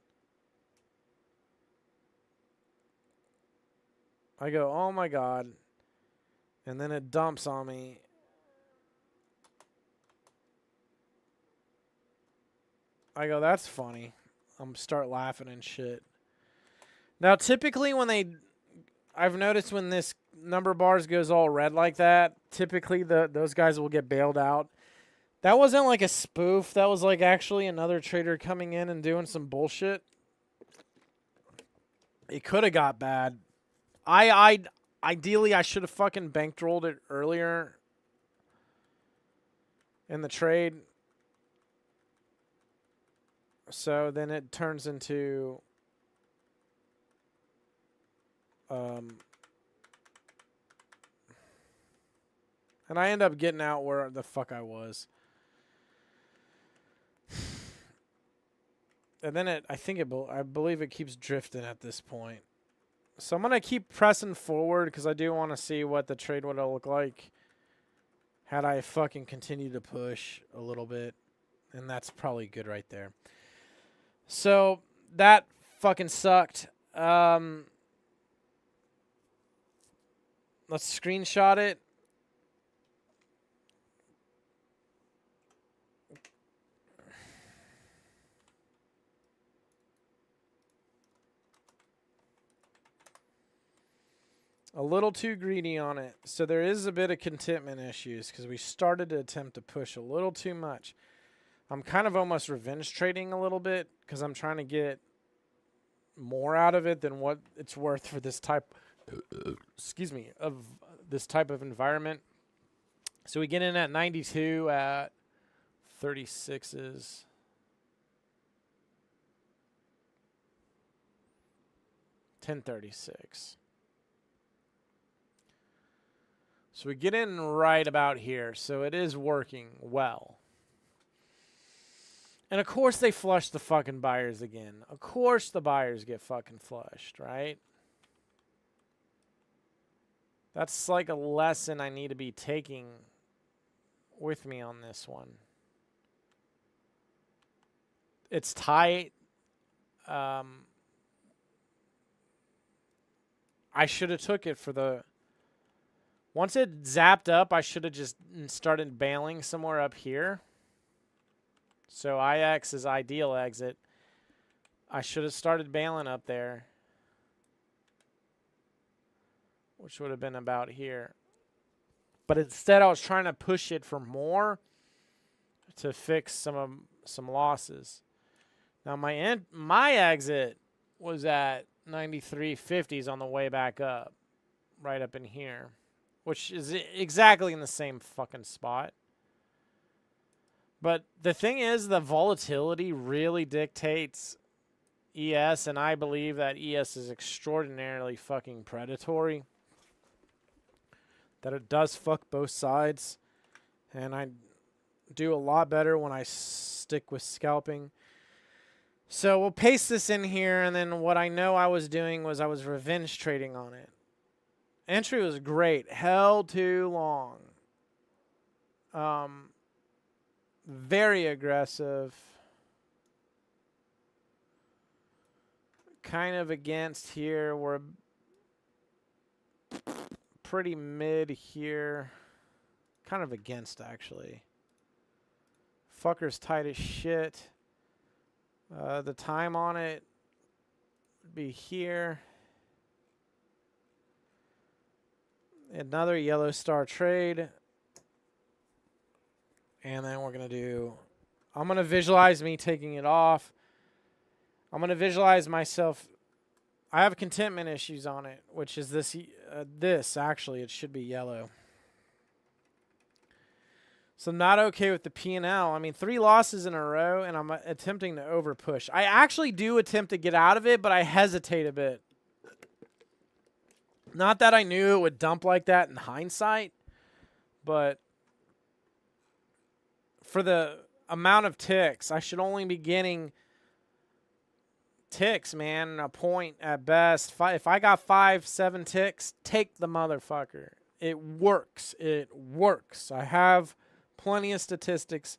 I go, oh my God. And then it dumps on me. I go, that's funny. I'm start laughing and shit. Now, typically when I've noticed when this number bars goes all red like that, typically those guys will get bailed out. That wasn't like a spoof. That was like actually another trader coming in and doing some bullshit. It could have got bad. Ideally, I should have fucking bankrolled it earlier in the trade. So then it turns into... and I end up getting out where the fuck I was. And then I believe it keeps drifting at this point. So I'm going to keep pressing forward because I do want to see what the trade would look like had I fucking continued to push a little bit. And that's probably good right there. So that fucking sucked. Let's screenshot it. A little too greedy on it. So there is a bit of contentment issues because we started to attempt to push a little too much. I'm kind of almost revenge trading a little bit because I'm trying to get more out of it than what it's worth for this type excuse me, of this type of environment. So we get in at 92 at 36s. $10.36. So we get in right about here. So it is working well. And of course they flush the fucking buyers again. Of course the buyers get fucking flushed, right? That's like a lesson I need to be taking with me on this one. It's tight. I should have took it for the... Once it zapped up, I should have just started bailing somewhere up here. So IX is ideal exit. I should have started bailing up there, which would have been about here. But instead, I was trying to push it for more to fix some losses. Now my exit was at 93.50s on the way back up, right up in here, which is exactly in the same fucking spot. But the thing is, the volatility really dictates ES, and I believe that ES is extraordinarily fucking predatory. That it does fuck both sides, and I do a lot better when I stick with scalping. So we'll paste this in here, and then what I know I was doing was I was revenge trading on it. Entry was great. Held too long. Very aggressive. Kind of against here. We're pretty mid here. Kind of against, actually. Fucker's tight as shit. The time on it would be here. Another yellow star trade. And then we're going to do... I'm going to visualize me taking it off. I'm going to visualize myself... I have contentment issues on it, which is this. Actually, it should be yellow. So I'm not okay with the P&L. I mean, 3 losses in a row, and I'm attempting to overpush. I actually do attempt to get out of it, but I hesitate a bit. Not that I knew it would dump like that in hindsight, but for the amount of ticks, I should only be getting ticks, man. A point at best. If I got 5, 7 ticks, take the motherfucker. It works. It works. I have plenty of statistics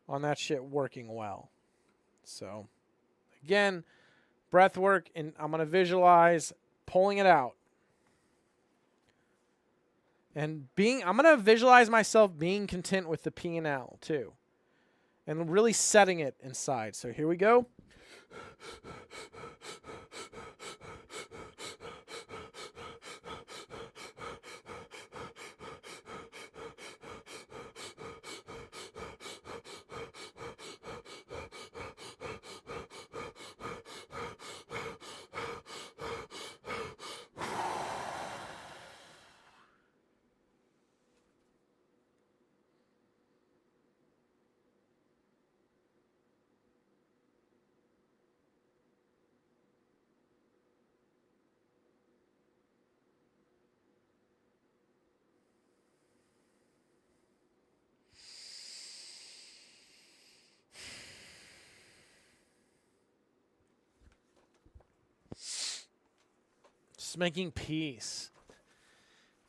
on that shit working well. So, again, breath work, and I'm going to visualize pulling it out. And I'm going to visualize myself being content with the P&L too. And really setting it inside. So here we go. Just making peace.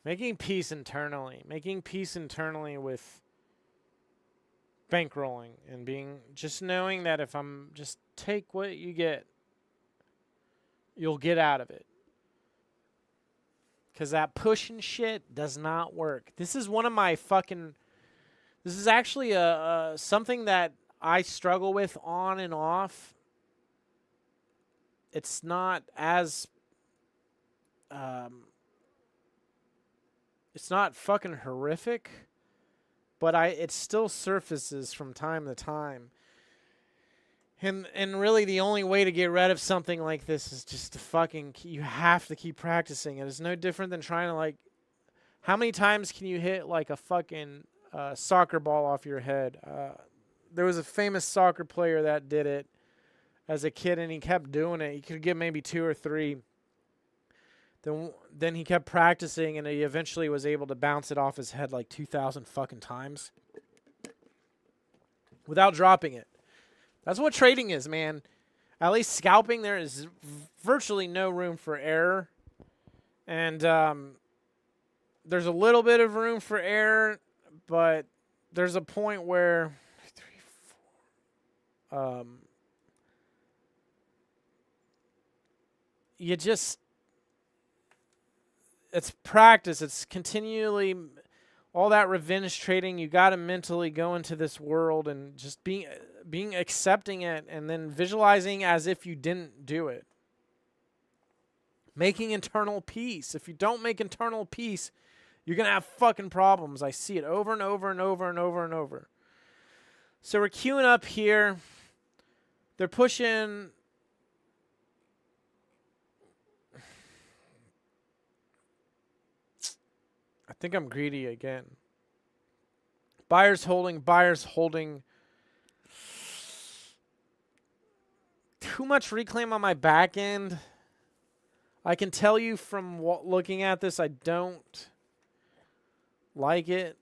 Making peace internally. Making peace internally with bankrolling and just knowing that if I'm just take what you get, you'll get out of it. Because that pushing shit does not work. This is one of my this is actually something that I struggle with on and off. It's not as... it's not fucking horrific, but it still surfaces from time to time. And really the only way to get rid of something like this is just to fucking, you have to keep practicing it. It's no different than trying to like, how many times can you hit like a fucking soccer ball off your head? There was a famous soccer player that did it as a kid, and he kept doing it. He could get maybe 2 or 3. Then he kept practicing, and he eventually was able to bounce it off his head like 2,000 fucking times without dropping it. That's what trading is, man. At least scalping, there is virtually no room for error. And there's a little bit of room for error, but there's a point where you just, it's practice. It's continually all that revenge trading. You got to mentally go into this world and just being accepting it, and then visualizing as if you didn't do it. Making internal peace. If you don't make internal peace, you're going to have fucking problems. I see it over and over and over and over and over. So we're queuing up here. They're pushing. I think I'm greedy again. Buyers holding, buyers holding. Too much reclaim on my back end. I can tell you from looking at this, I don't like it.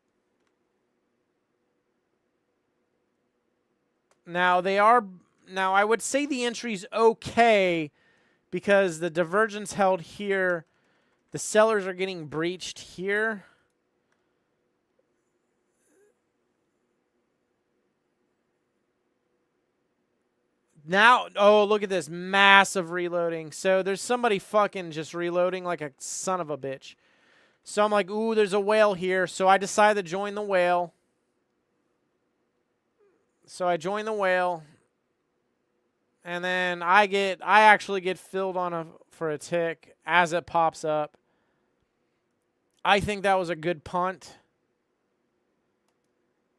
Now I would say the entry's okay because the divergence held here. The sellers are getting breached here. Now, oh, look at this. Massive reloading. So there's somebody fucking just reloading like a son of a bitch. So I'm like, ooh, there's a whale here. So I decide to join the whale. So I join the whale. And then I actually get filled on for a tick as it pops up. I think that was a good punt.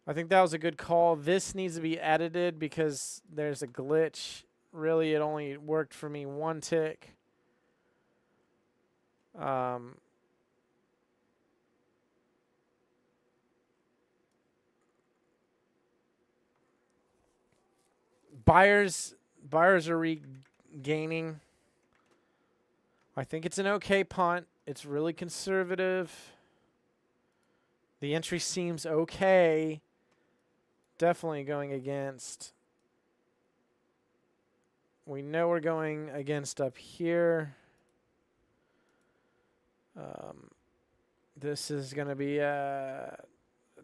I think that was a good call. This needs to be edited because there's a glitch. Really, it only worked for me 1 tick. Buyers are regaining. I think it's an okay punt. It's really conservative. The entry seems okay. Definitely going against. We know we're going against up here. This is going to be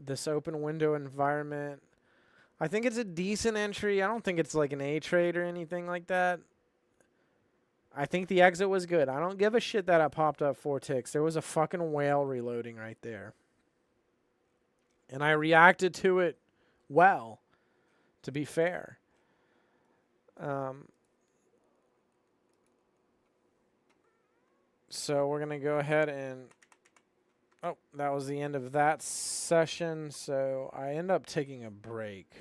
this open window environment. I think it's a decent entry. I don't think it's like an A trade or anything like that. I think the exit was good. I don't give a shit that I popped up 4 ticks. There was a fucking whale reloading right there. And I reacted to it well, to be fair. So we're going to go ahead and... Oh, that was the end of that session. So I end up taking a break.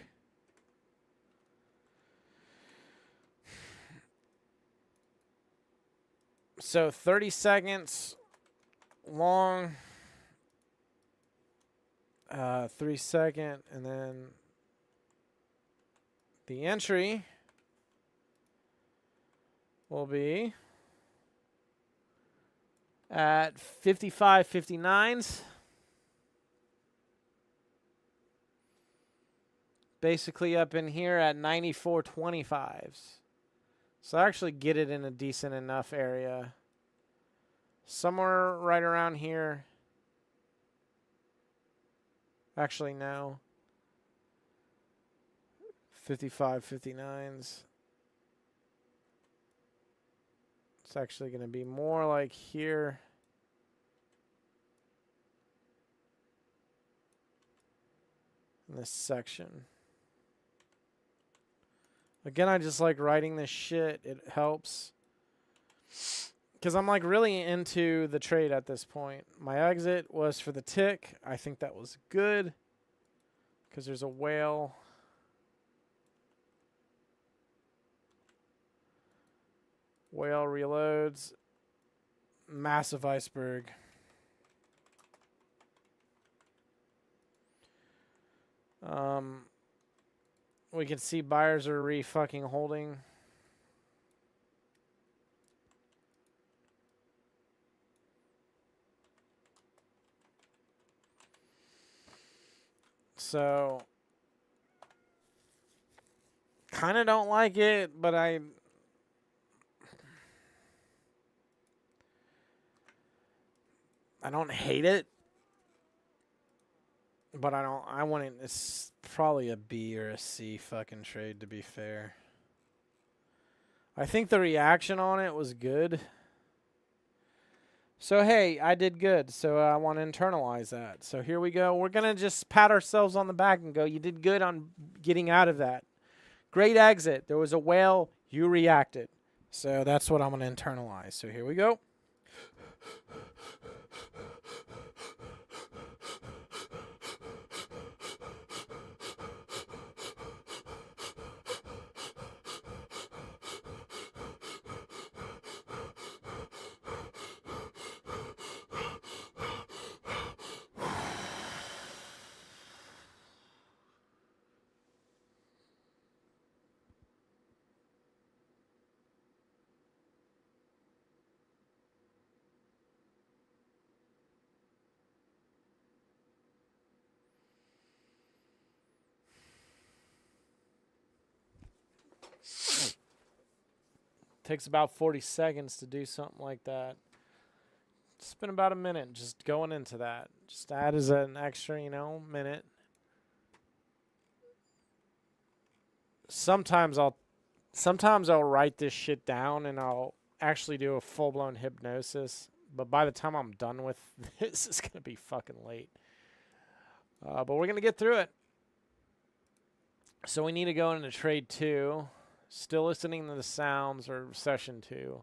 So 30 seconds long. 3 second, and then the entry will be at 55.59s. Basically up in here at 94.25s. So I actually get it in a decent enough area. Somewhere right around here. Actually, no. 55.59s. It's actually going to be more like here. In this section. Again, I just like writing this shit. It helps. Because I'm like really into the trade at this point. My exit was for the tick. I think that was good. Because there's a whale. Whale reloads. Massive iceberg. We can see buyers are re-fucking holding. So, kind of don't like it, but I don't hate it. But I want it, it's probably a B or a C fucking trade, to be fair. I think the reaction on it was good. So, hey, I did good. So, I want to internalize that. So, here we go. We're going to just pat ourselves on the back and go, you did good on getting out of that. Great exit. There was a whale. You reacted. So, that's what I'm going to internalize. So, here we go. Takes about 40 seconds to do something like that. It's been about a minute just going into that. Just add as an extra, minute. Sometimes I'll write this shit down and I'll actually do a full-blown hypnosis. But by the time I'm done with this, it's going to be fucking late. But we're going to get through it. So we need to go into trade 2. Still listening to the sounds, or session 2.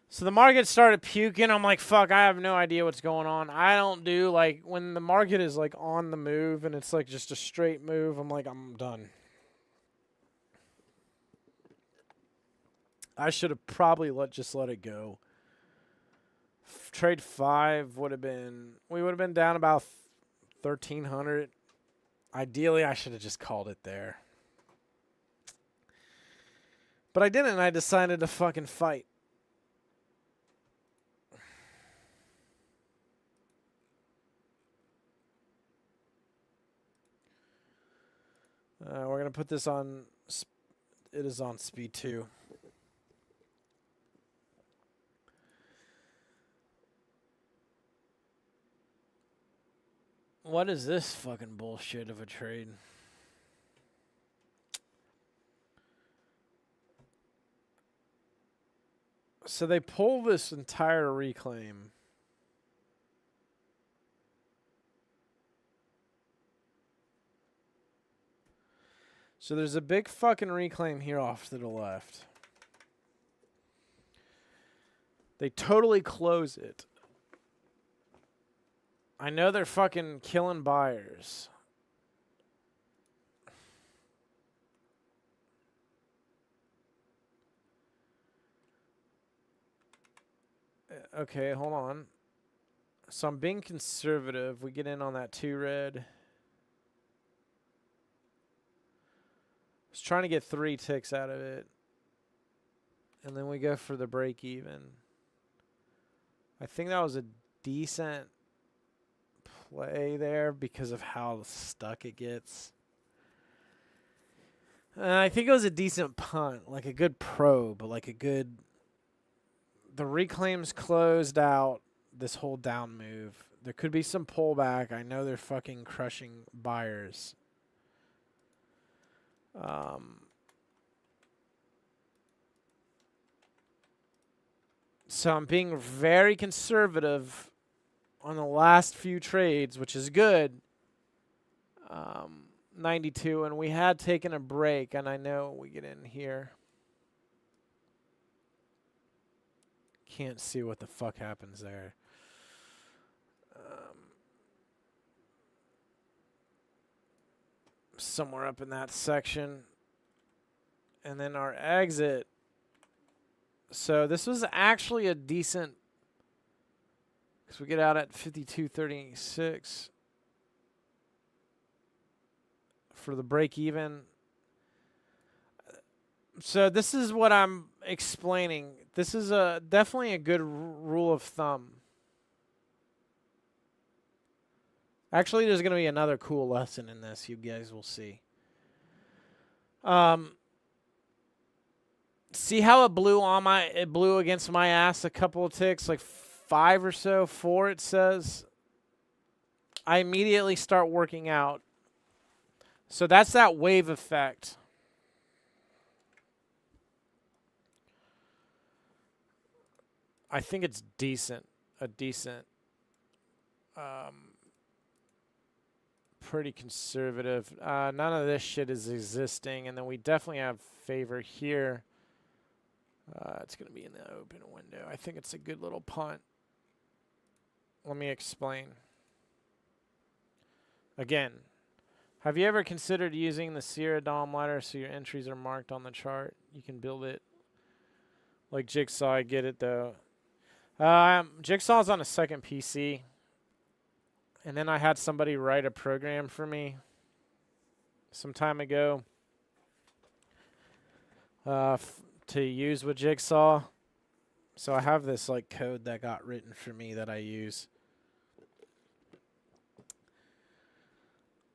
So the market started puking. I'm like, fuck, I have no idea what's going on. I don't do, like, when the market is, like, on the move and it's, like, just a straight move, I'm like, I'm done. I should have probably just let it go. Trade 5 would have been, we would have been down about 1,300. Ideally, I should have just called it there. But I didn't, and I decided to fucking fight. We're going to put this on, it is on speed 2. What is this fucking bullshit of a trade? So they pull this entire reclaim. So there's a big fucking reclaim here off to the left. They totally close it. I know they're fucking killing buyers. Okay, hold on. So I'm being conservative. We get in on that 2 red. I was trying to get 3 ticks out of it. And then we go for the break even. I think that was a decent play there because of how stuck it gets. I think it was a decent punt, like a good probe, like a good... The reclaims closed out this whole down move. There could be some pullback. I know they're fucking crushing buyers. So I'm being very conservative on the last few trades, which is good. 92, and we had taken a break, and I know we get in here. Can't see what the fuck happens there. somewhere up in that section. And then our exit. So this was actually a decent, because we get out at 52.36 for the break even. So this is what I'm explaining. This is definitely a good rule of thumb. Actually, there's going to be another cool lesson in this. You guys will see. See how it blew against my ass a couple of ticks, like 5 or so, 4 it says. I immediately start working out. So that's that wave effect. I think it's decent. Pretty conservative. None of this shit is existing. And then we definitely have favor here. It's going to be in the open window. I think it's a good little punt. Let me explain. Again, have you ever considered using the Sierra DOM ladder so your entries are marked on the chart? You can build it like Jigsaw. I get it, though. Jigsaw's on a second PC. And then I had somebody write a program for me some time ago to use with Jigsaw. So I have this like code that got written for me that I use.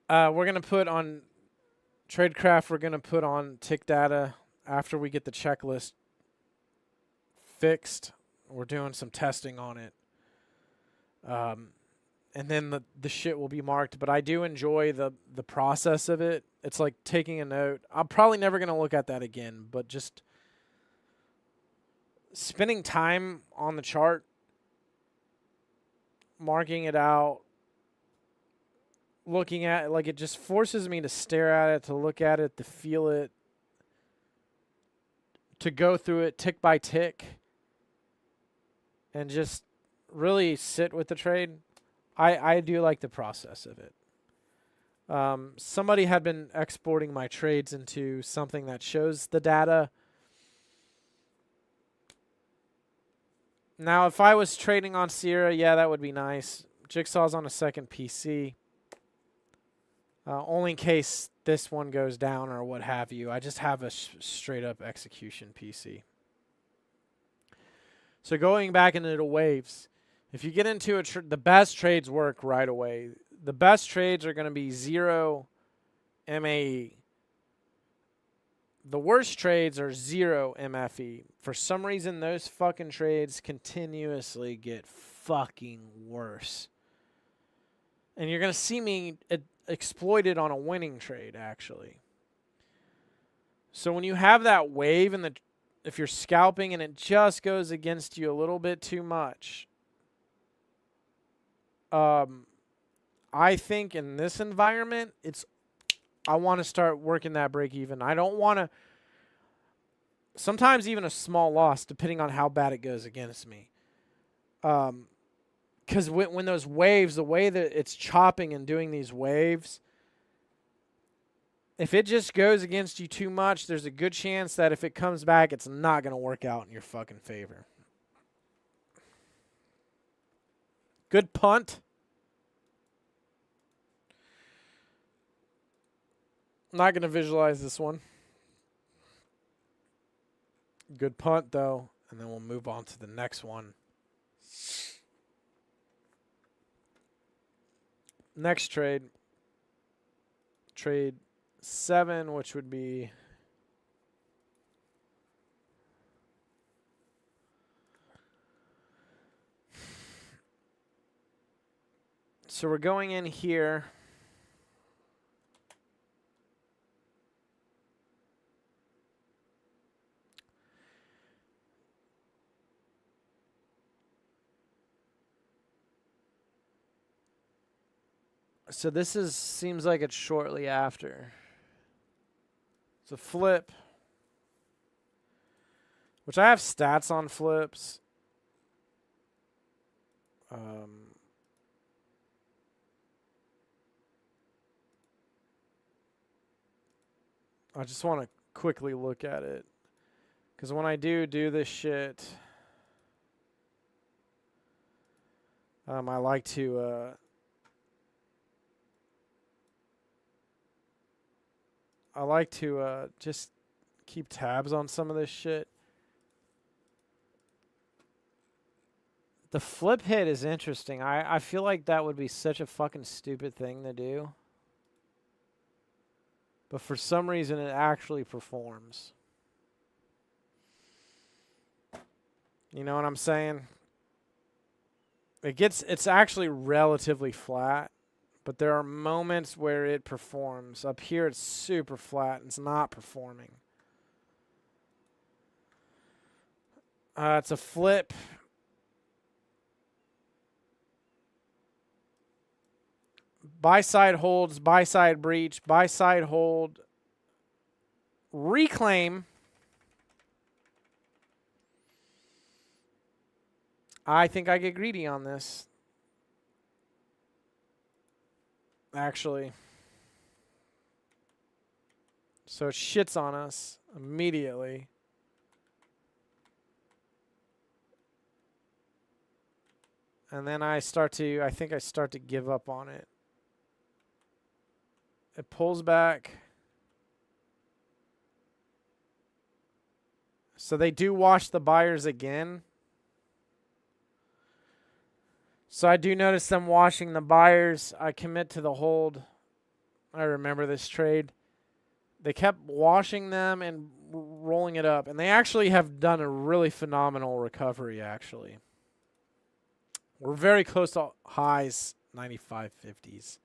We're going to put on Tradecraft, we're going to put on tick data after we get the checklist fixed. We're doing some testing on it. And then the shit will be marked. But I do enjoy the process of it. It's like taking a note. I'm probably never going to look at that again, but just spending time on the chart, marking it out, looking at it, like it just forces me to stare at it, to look at it, to feel it, to go through it tick by tick, and just really sit with the trade. I do like the process of it. Somebody had been exporting my trades into something that shows the data. Now, if I was trading on Sierra, yeah, that would be nice. Jigsaw's on a second PC. Only in case this one goes down or what have you. I just have a straight up execution PC. So going back into the waves, if you get into the best trades work right away. The best trades are going to be 0 MAE. The worst trades are 0 MFE. For some reason, those fucking trades continuously get fucking worse. And you're going to see me exploit it on a winning trade, actually. So when you have that wave, and if you're scalping and it just goes against you a little bit too much, I think in this environment, I want to start working that break even. I don't want to, sometimes even a small loss, depending on how bad it goes against me. Because when those waves, the way that it's chopping and doing these waves, if it just goes against you too much, there's a good chance that if it comes back, it's not going to work out in your fucking favor. Good punt. Not going to visualize this one. Good punt, though. And then we'll move on to the next one. Next trade. Trade 7, which would be... So we're going in here. So this seems like it's shortly after. It's a flip, which I have stats on flips. I just want to quickly look at it. Because when I do this shit, I like to just keep tabs on some of this shit. The flip hit is interesting. I feel like that would be such a fucking stupid thing to do. But for some reason, it actually performs. You know what I'm saying? It's actually relatively flat, but there are moments where it performs. Up here, it's super flat and it's not performing. It's a flip. Buy-side holds, buy-side breach, buy-side hold, reclaim. I think I get greedy on this. Actually. So it shits on us immediately. And then I think I start to give up on it. It pulls back. So they do wash the buyers again. So I do notice them washing the buyers. I commit to the hold. I remember this trade. They kept washing them and rolling it up. And they actually have done a really phenomenal recovery, actually. We're very close to highs, 95.50s.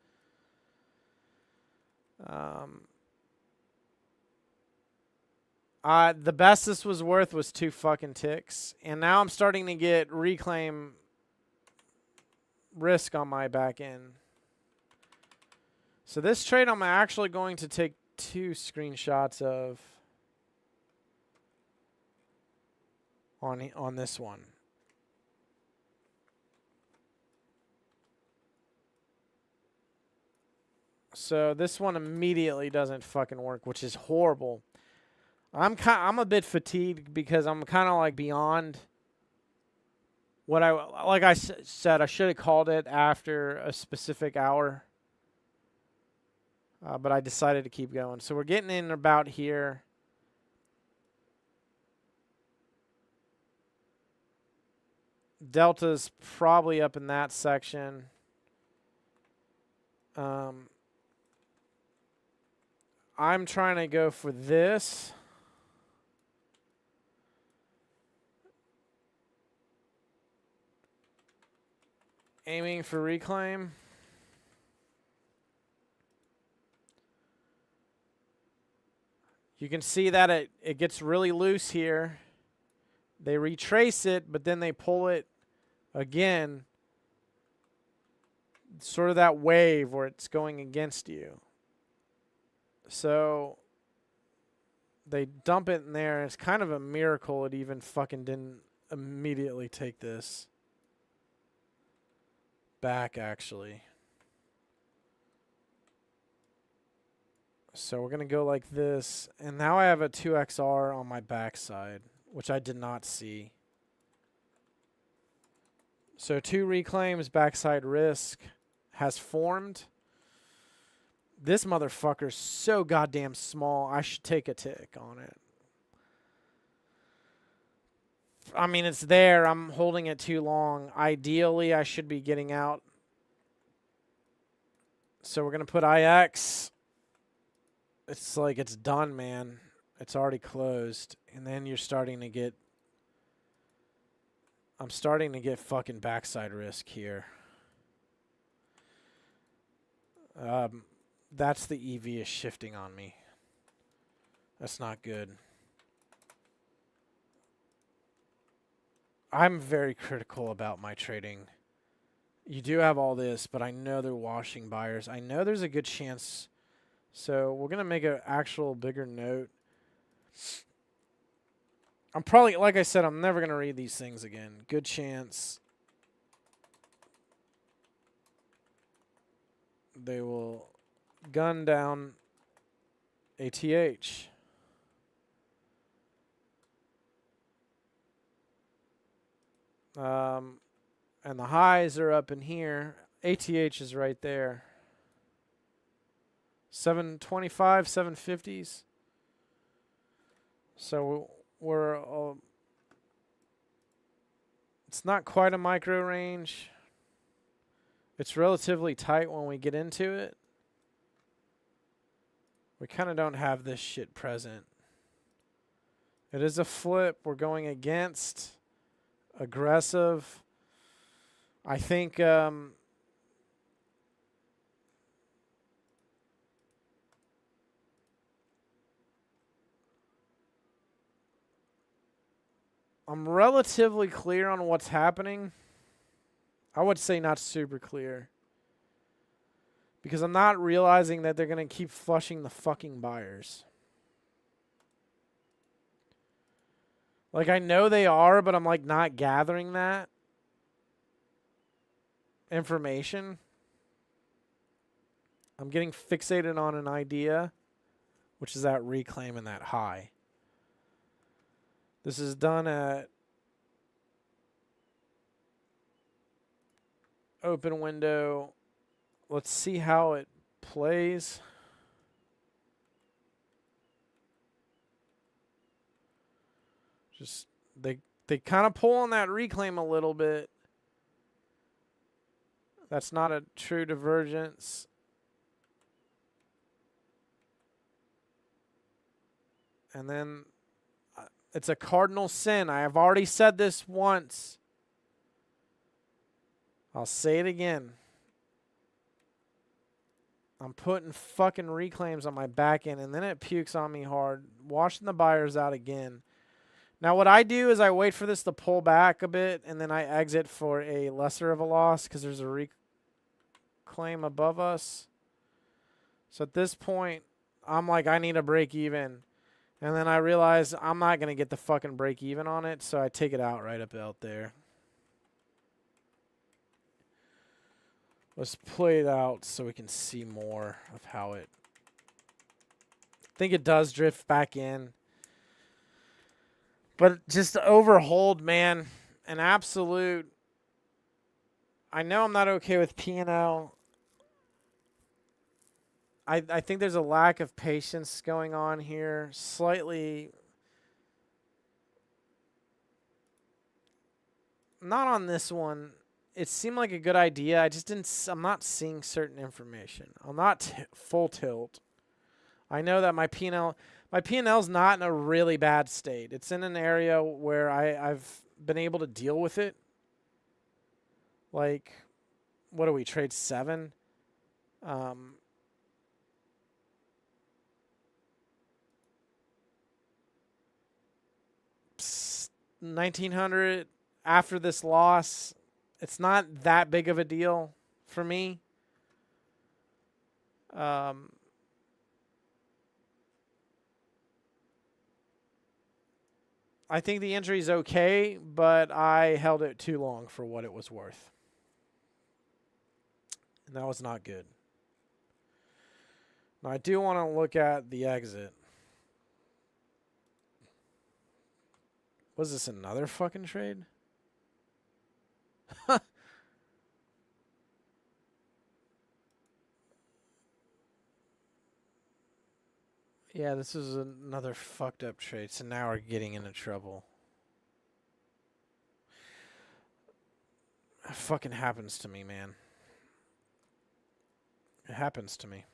The best this was worth was 2 fucking ticks. And now I'm starting to get reclaim risk on my back end. So this trade I'm actually going to take 2 screenshots of on this one. So this one immediately doesn't fucking work, which is horrible. I'm a bit fatigued because I'm kind of like beyond what I said. I should have called it after a specific hour, but I decided to keep going. So we're getting in about here. Delta's probably up in that section. I'm trying to go for this. Aiming for reclaim. You can see that it gets really loose here. They retrace it, but then they pull it again. Sort of that wave where it's going against you. So they dump it in there. It's kind of a miracle it even fucking didn't immediately take this back, actually. So we're going to go like this. And now I have a 2XR on my backside, which I did not see. So 2 reclaims, backside risk has formed. This motherfucker's so goddamn small, I should take a tick on it. I mean, it's there. I'm holding it too long. Ideally, I should be getting out. So we're going to put IX. It's like it's done, man. It's already closed. And then you're starting to get... I'm starting to get fucking backside risk here. That's the EV is shifting on me. That's not good. I'm very critical about my trading. You do have all this, but I know they're washing buyers. I know there's a good chance. So we're going to make an actual bigger note. I'm probably, like I said, I'm never going to read these things again. Good chance they will gun down ATH. And the highs are up in here. ATH is right there. 725, 750s. So we're it's not quite a micro range. It's relatively tight when we get into it. We kind of don't have this shit present. It is a flip. We're going against aggressive. I think I'm relatively clear on what's happening. I would say not super clear. Because I'm not realizing that they're going to keep flushing the fucking buyers. Like, I know they are, but I'm, like, not gathering that information. I'm getting fixated on an idea, which is that reclaim and that high. This is done at open window. Let's see how it plays. Just they kind of pull on that reclaim a little bit. That's not a true divergence. And then it's a cardinal sin. I have already said this once. I'll say it again. I'm putting fucking reclaims on my back end, and then it pukes on me hard, washing the buyers out again. Now, what I do is I wait for this to pull back a bit, and then I exit for a lesser of a loss because there's a reclaim above us. So at this point, I'm like, I need a break even. And then I realize I'm not going to get the fucking break even on it, so I take it out right up out there. Let's play it out so we can see more of how it... I think it does drift back in. But just to overhold, man, an absolute... I know I'm not okay with P&L. I think there's a lack of patience going on here. Slightly... Not on this one. It seemed like a good idea. I just didn't. I'm not seeing certain information. I'm not full tilt. I know that my P&L's not in a really bad state. It's in an area where I've been able to deal with it. Like, what do we trade 7? 1900 after this loss. It's not that big of a deal for me. I think the injury is okay, but I held it too long for what it was worth. And that was not good. Now, I do want to look at the exit. Was this another fucking trade? Yeah, this is another fucked up trade. So now we're getting into trouble. It fucking happens to me, man. It happens to me.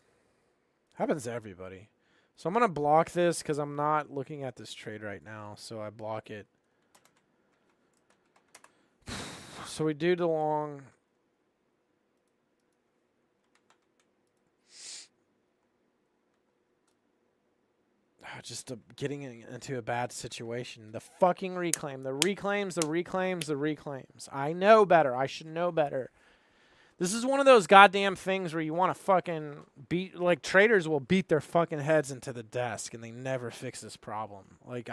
Happens to everybody. So I'm going to block this because I'm not looking at this trade right now. So I block it. So we do the long. Just getting into a bad situation. The fucking reclaim. The reclaims, the reclaims, the reclaims. I know better. I should know better. This is one of those goddamn things where you want to fucking beat... Like, traders will beat their fucking heads into the desk and they never fix this problem. Like,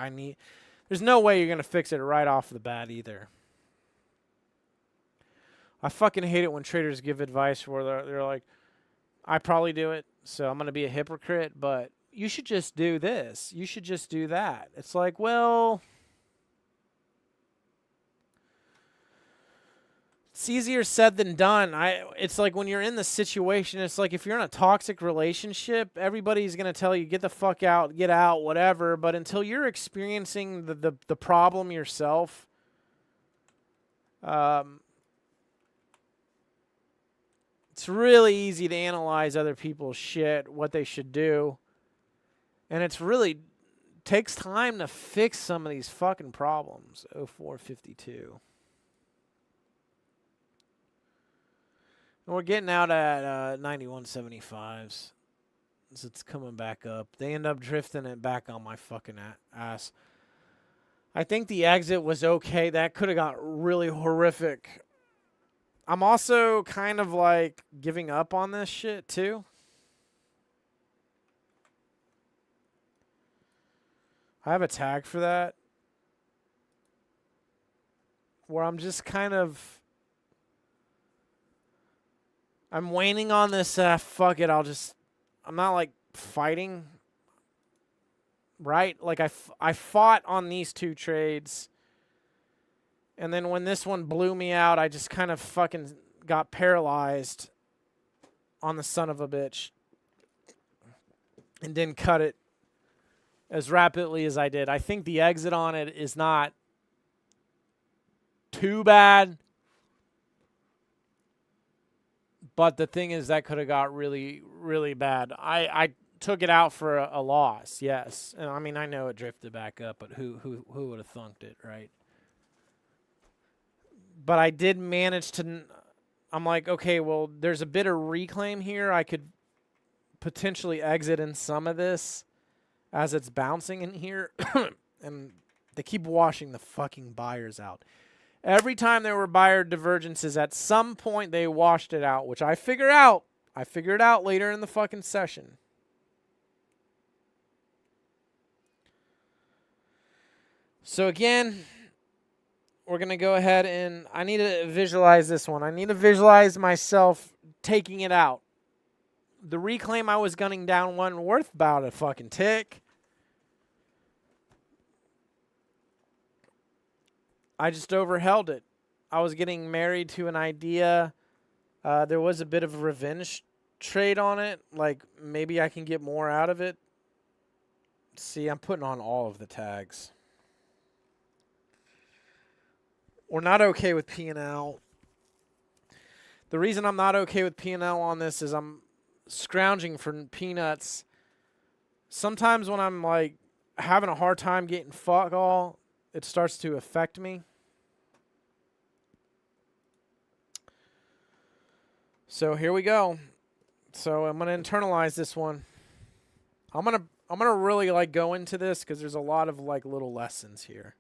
there's no way you're going to fix it right off the bat either. I fucking hate it when traders give advice where they're like, I probably do it, so I'm going to be a hypocrite, but you should just do this. You should just do that. It's like, well, it's easier said than done. It's like when you're in the situation, it's like if you're in a toxic relationship, everybody's going to tell you, get the fuck out, get out, whatever. But until you're experiencing the problem yourself, it's really easy to analyze other people's shit, what they should do. And it's really takes time to fix some of these fucking problems. 0452. And we're getting out at 9175s. So it's coming back up. They end up drifting it back on my fucking ass. I think the exit was okay. That could have got really horrific. I'm also kind of like giving up on this shit too. I have a tag for that where I'm just kind of, I'm waning on this, fuck it, I'm not like fighting, right? Like I fought on these two trades, and then when this one blew me out, I just kind of fucking got paralyzed on the son of a bitch and didn't cut it as rapidly as I did. I think the exit on it is not too bad. But the thing is, that could have got really, really bad. I took it out for a loss, yes. And I mean, I know it drifted back up, but who would have thunked it, right? But I did manage to, I'm like, okay, well, there's a bit of reclaim here. I could potentially exit in some of this as it's bouncing in here. And they keep washing the fucking buyers out. Every time there were buyer divergences, at some point they washed it out, which I figured out. I figured out later in the fucking session. So again, we're going to go ahead and I need to visualize this one. I need to visualize myself taking it out. The reclaim I was gunning down wasn't worth about a fucking tick. I just overheld it. I was getting married to an idea. There was a bit of a revenge trade on it. Like, maybe I can get more out of it. See, I'm putting on all of the tags. We're not okay with P&L. The reason I'm not okay with P&L on this is I'm scrounging for peanuts. Sometimes when I'm, like, having a hard time getting fuck all, it starts to affect me. So here we go. So I'm gonna internalize this one. I'm gonna really like go into this because there's a lot of like little lessons here.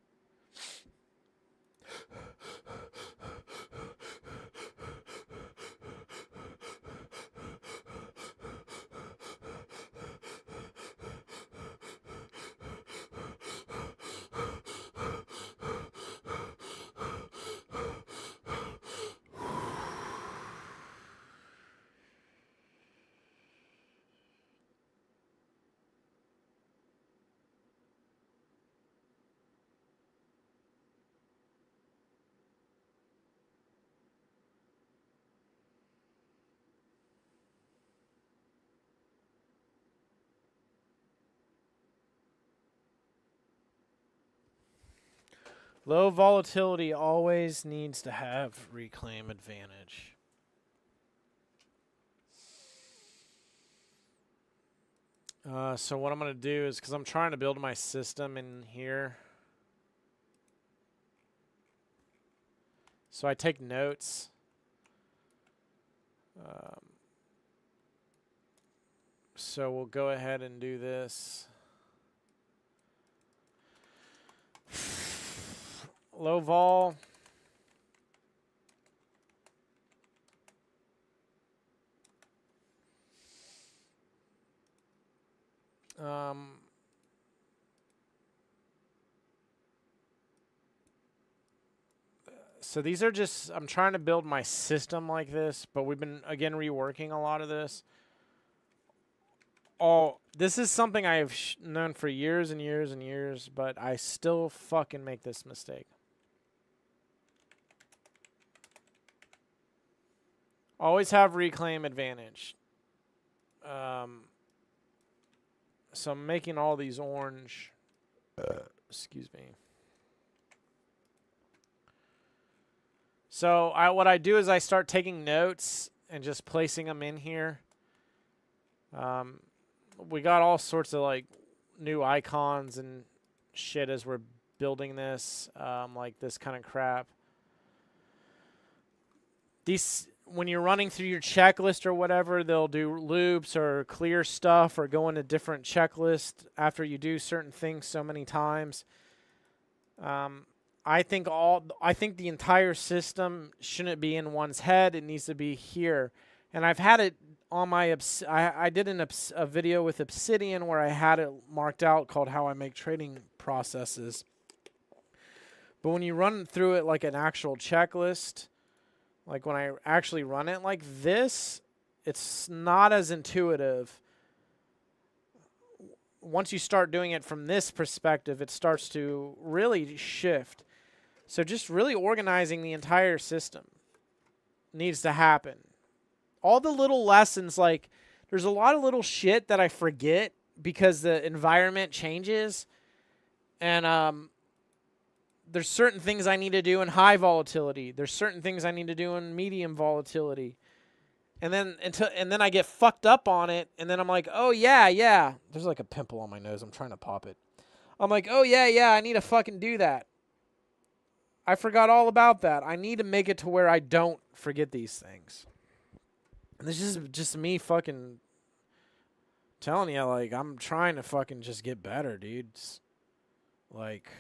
Low volatility always needs to have reclaim advantage. So what I'm going to do is, because I'm trying to build my system in here. So I take notes. So we'll go ahead and do this. Low vol. So these are just, I'm trying to build my system like this, but we've been, again, reworking a lot of this. this is something I have known for years and years and years, but I still fucking make this mistake. Always have reclaim advantage. So I'm making all these orange. Excuse me. So what I do is I start taking notes and just placing them in here. We got all sorts of like new icons and shit as we're building this, like this kind of crap. These, when you're running through your checklist or whatever, they'll do loops or clear stuff or go into different checklists after you do certain things so many times. I think the entire system shouldn't be in one's head. It needs to be here. And I've had it on my, I did a video with Obsidian where I had it marked out called How I Make Trading Processes. But when you run through it like an actual checklist, like when I actually run it like this, it's not as intuitive. Once you start doing it from this perspective, it starts to really shift. So just really organizing the entire system needs to happen. All the little lessons, like there's a lot of little shit that I forget because the environment changes. And there's certain things I need to do in high volatility. There's certain things I need to do in medium volatility. And then I get fucked up on it, and then I'm like, oh yeah. There's like a pimple on my nose. I'm trying to pop it. I'm like, oh yeah, I need to fucking do that. I forgot all about that. I need to make it to where I don't forget these things. And this is just me fucking telling you, like, I'm trying to fucking just get better, dudes. Like,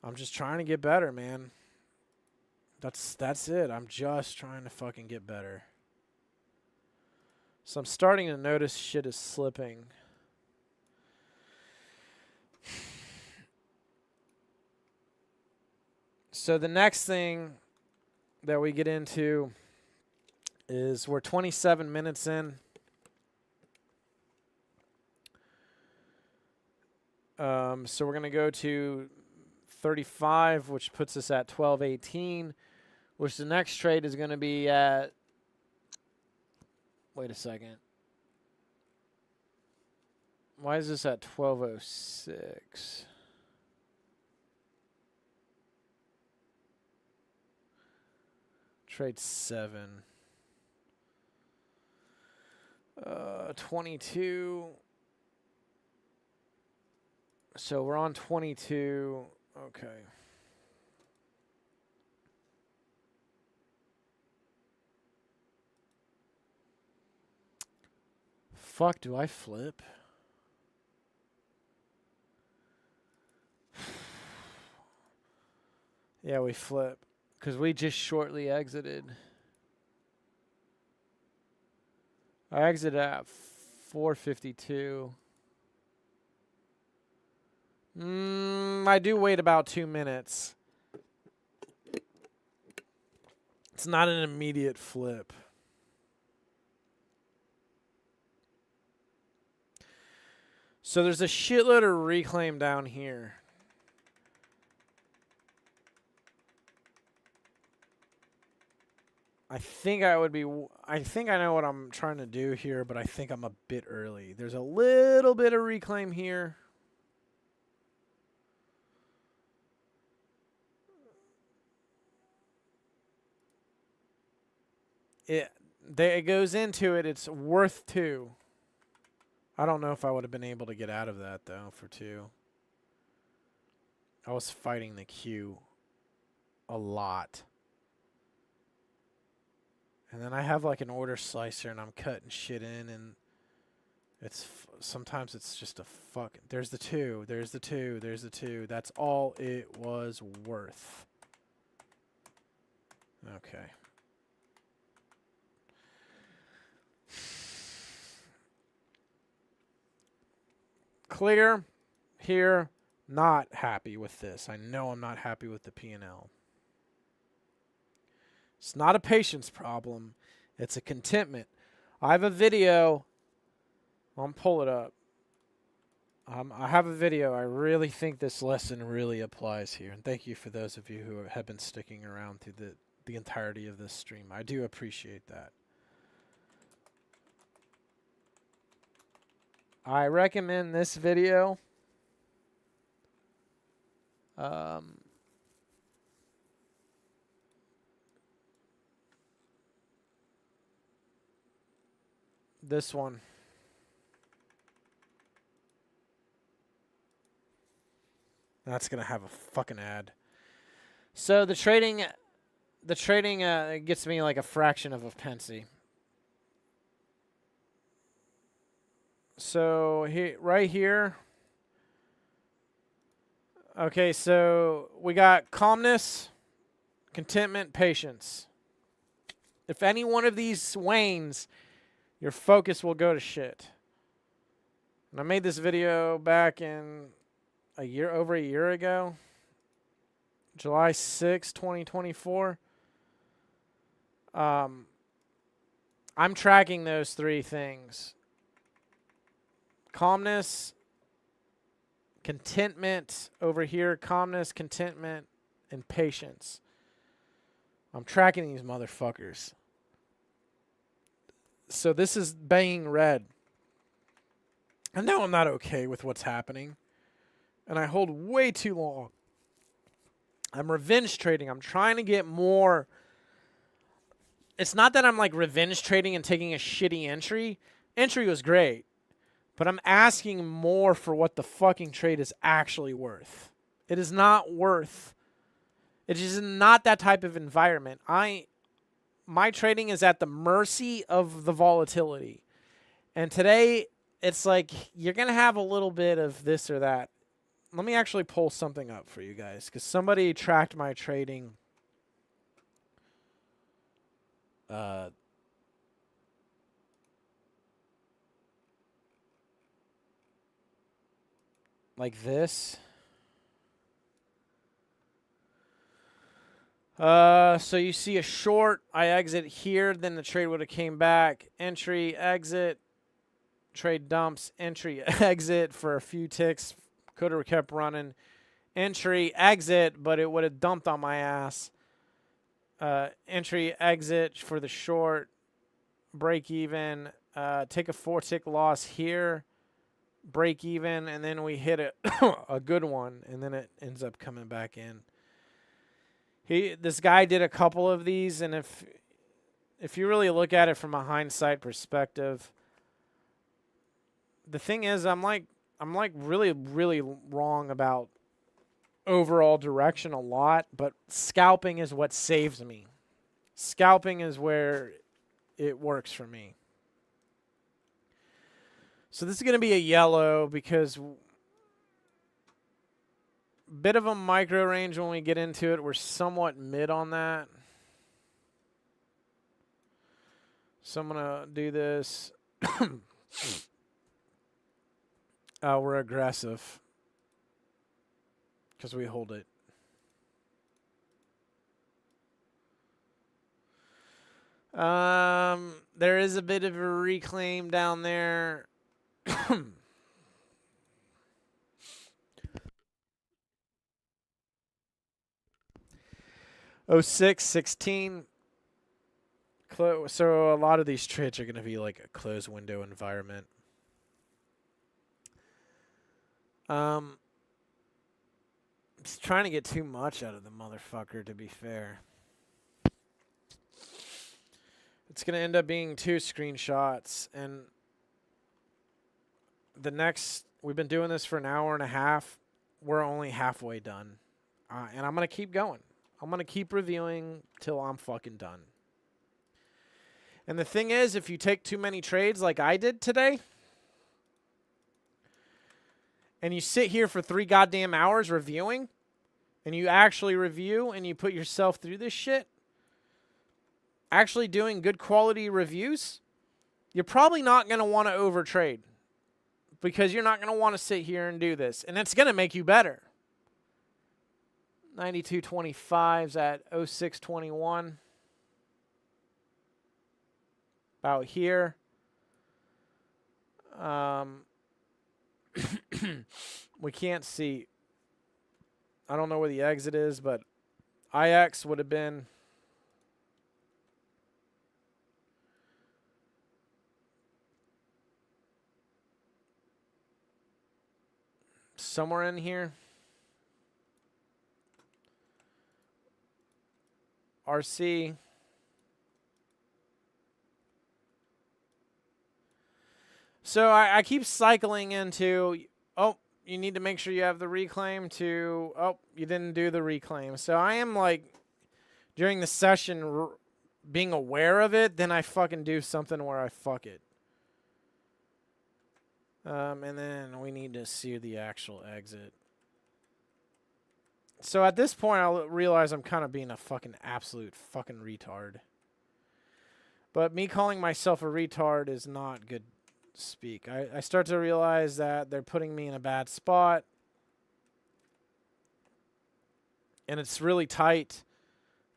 I'm just trying to get better, man. That's it. I'm just trying to fucking get better. So I'm starting to notice shit is slipping. So the next thing that we get into is we're 27 minutes in. So we're going to go to 35, which puts us at 12.18, which the next trade is going to be at, wait a second. Why is this at 12.06? Trade 7. 22. So we're on 22. Okay. Fuck, do I flip? Yeah, we flip. Because we just shortly exited. I exited at 4:52. I do wait about 2 minutes. It's not an immediate flip. So there's a shitload of reclaim down here. I think I know what I'm trying to do here, but I think I'm a bit early. There's a little bit of reclaim here. It goes into it. It's worth 2. I don't know if I would have been able to get out of that, though, for 2. I was fighting the queue a lot. And then I have like an order slicer and I'm cutting shit in, and it's sometimes it's just a fucking, there's the 2, there's the 2, there's the 2. That's all it was worth. Okay. Clear here. Not happy with this. I know I'm not happy with the P&L. It's not a patience problem. It's a contentment. I have a video I'll pull it up. I have a video. I really think this lesson really applies here. And thank you for those of you who have been sticking around through the entirety of this stream. I do appreciate that. I recommend this video. This one. That's going to have a fucking ad. So the trading gets me like a fraction of a pensy. So right here. Okay, so we got calmness, contentment, patience. If any one of these wanes, your focus will go to shit. And I made this video back in over a year ago. July 6, 2024. I'm tracking those three things. Calmness, contentment over here, calmness, contentment, and patience. I'm tracking these motherfuckers. So this is banging red. I know I'm not okay with what's happening. And I hold way too long. I'm revenge trading. I'm trying to get more. It's not that I'm like revenge trading and taking a shitty entry. Entry was great. But I'm asking more for what the fucking trade is actually worth. It is not worth. It is not that type of environment. My trading is at the mercy of the volatility. And today, it's like you're going to have a little bit of this or that. Let me actually pull something up for you guys, because somebody tracked my trading. Like this. So you see a short, I exit here, then the trade would have came back. Entry, exit, trade dumps, entry, exit for a few ticks. Could have kept running. Entry, exit, but it would have dumped on my ass. Entry, exit for the short. Break even. Take a 4-tick loss here. Break even, and then we hit a good one, and then it ends up coming back in. This guy did a couple of these, and if you really look at it from a hindsight perspective, the thing is, I'm like really, really wrong about overall direction a lot, but scalping is what saves me. Scalping is where it works for me. So this is going to be a yellow because bit of a micro range when we get into it. We're somewhat mid on that. So I'm going to do this. We're aggressive because we hold it. There is a bit of a reclaim down there. 0616. So a lot of these trades are going to be like a closed window environment. Just trying to get too much out of the motherfucker, to be fair. It's going to end up being 2 screenshots, and we've been doing this for an hour and a half. We're only halfway done. And I'm going to keep going. I'm going to keep reviewing till I'm fucking done. And the thing is, if you take too many trades like I did today, and you sit here for 3 goddamn hours reviewing, and you actually review and you put yourself through this shit, actually doing good quality reviews, you're probably not going to want to overtrade because you're not going to want to sit here and do this. And it's going to make you better. 92.25's at 0621. About here. We can't see. I don't know where the exit is, but IX would have been somewhere in here. RC. So I keep cycling into, oh, you need to make sure you have the reclaim, to, oh, you didn't do the reclaim. So I am like, during the session, being aware of it, then I fucking do something where I fuck it. And then we need to see the actual exit. So at this point, I'll realize I'm kind of being a fucking absolute fucking retard. But me calling myself a retard is not good speak. I start to realize that they're putting me in a bad spot. And it's really tight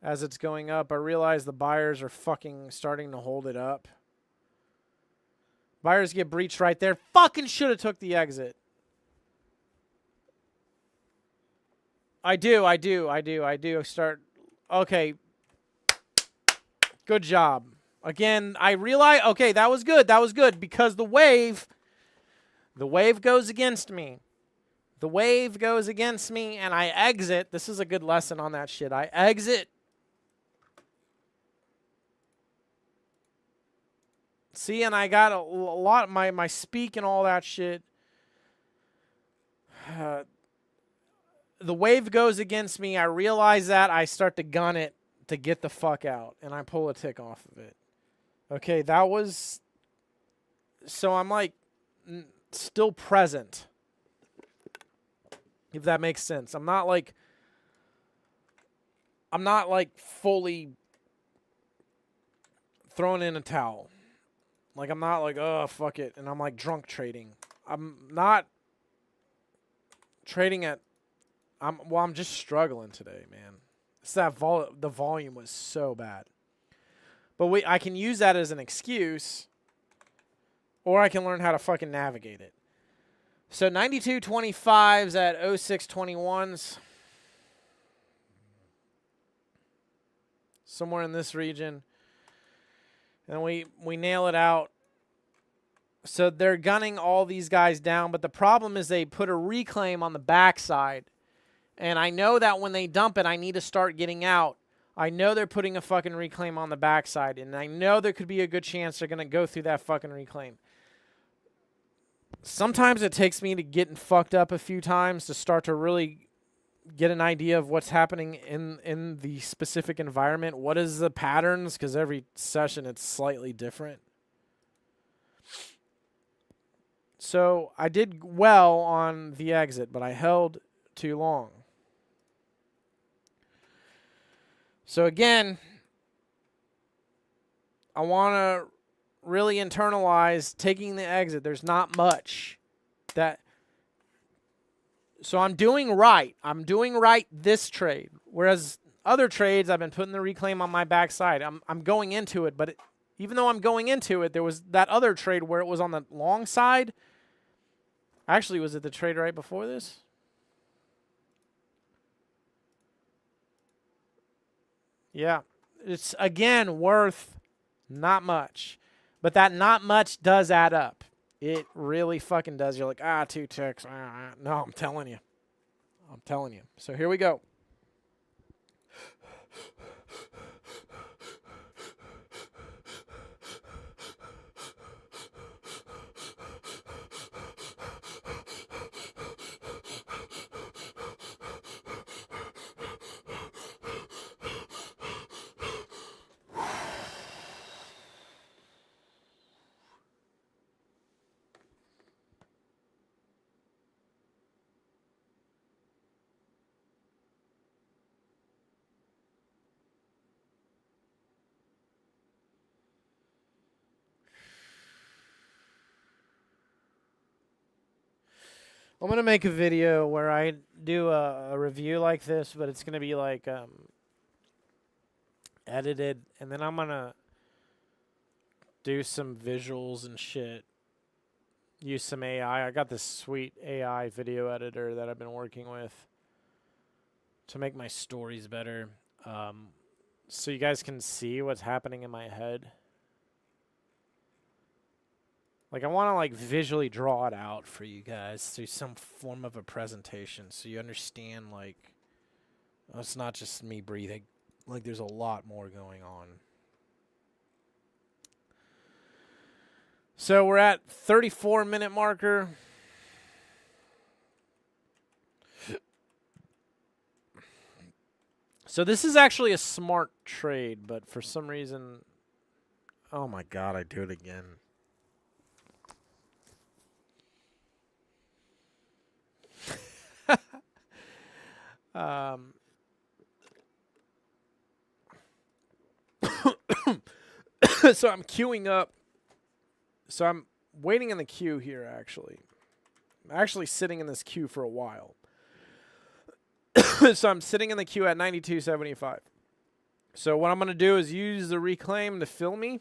as it's going up. I realize the buyers are fucking starting to hold it up. Buyers get breached right there. Fucking should have took the exit. I do. Start. Okay. Good job. Again, I realize, okay, that was good because the wave goes against me. The wave goes against me and I exit. This is a good lesson on that shit. I exit. See, and I got a lot, my speak and all that shit. The wave goes against me. I realize that. I start to gun it to get the fuck out. And I pull a tick off of it. Okay, that was... So I'm like still present. If that makes sense. I'm not like fully throwing in a towel. Like I'm not like, oh, fuck it. And I'm like drunk trading. I'm not trading at... I'm just struggling today, man. It's that the volume was so bad. But I can use that as an excuse, or I can learn how to fucking navigate it. So 92.25s at 06.21s. Somewhere in this region. And we nail it out. So they're gunning all these guys down, but the problem is they put a reclaim on the backside. And I know that when they dump it, I need to start getting out. I know they're putting a fucking reclaim on the backside, and I know there could be a good chance they're going to go through that fucking reclaim. Sometimes it takes me to getting fucked up a few times to start to really get an idea of what's happening in the specific environment. What is the patterns? Because every session it's slightly different. So I did well on the exit, but I held too long. So again, I want to really internalize taking the exit. There's not much that... So I'm doing right. I'm doing right this trade. Whereas other trades, I've been putting the reclaim on my backside. I'm going into it, but even though I'm going into it, there was that other trade where it was on the long side. Actually, was it the trade right before this? Yeah. It's, again, worth not much. But that not much does add up. It really fucking does. You're like, 2 ticks. No, I'm telling you. I'm telling you. So here we go. I'm going to make a video where I do a review like this, but it's going to be like edited, and then I'm going to do some visuals and shit. use some AI. I got this sweet AI video editor that I've been working with to make my stories better. So you guys can see what's happening in my head. Like, I want to, like, visually draw it out for you guys through some form of a presentation so you understand, like, oh, it's not just me breathing. Like, there's a lot more going on. So we're at 34-minute marker. So this is actually a smart trade, but for some reason... Oh, my God, I do it again. So I'm queuing up. So I'm waiting in the queue here, actually. I'm actually sitting in this queue for a while. So I'm sitting in the queue at 92.75. So what I'm going to do is use the reclaim to fill me,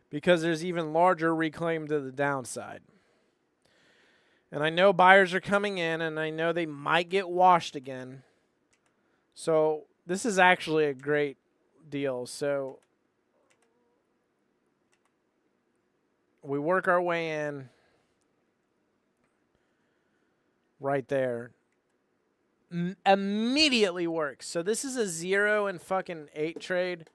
because there's even larger reclaim to the downside. And I know buyers are coming in, and I know they might get washed again. So this is actually a great deal. So we work our way in right there. Immediately works. So this is a 0 and fucking 8 trade.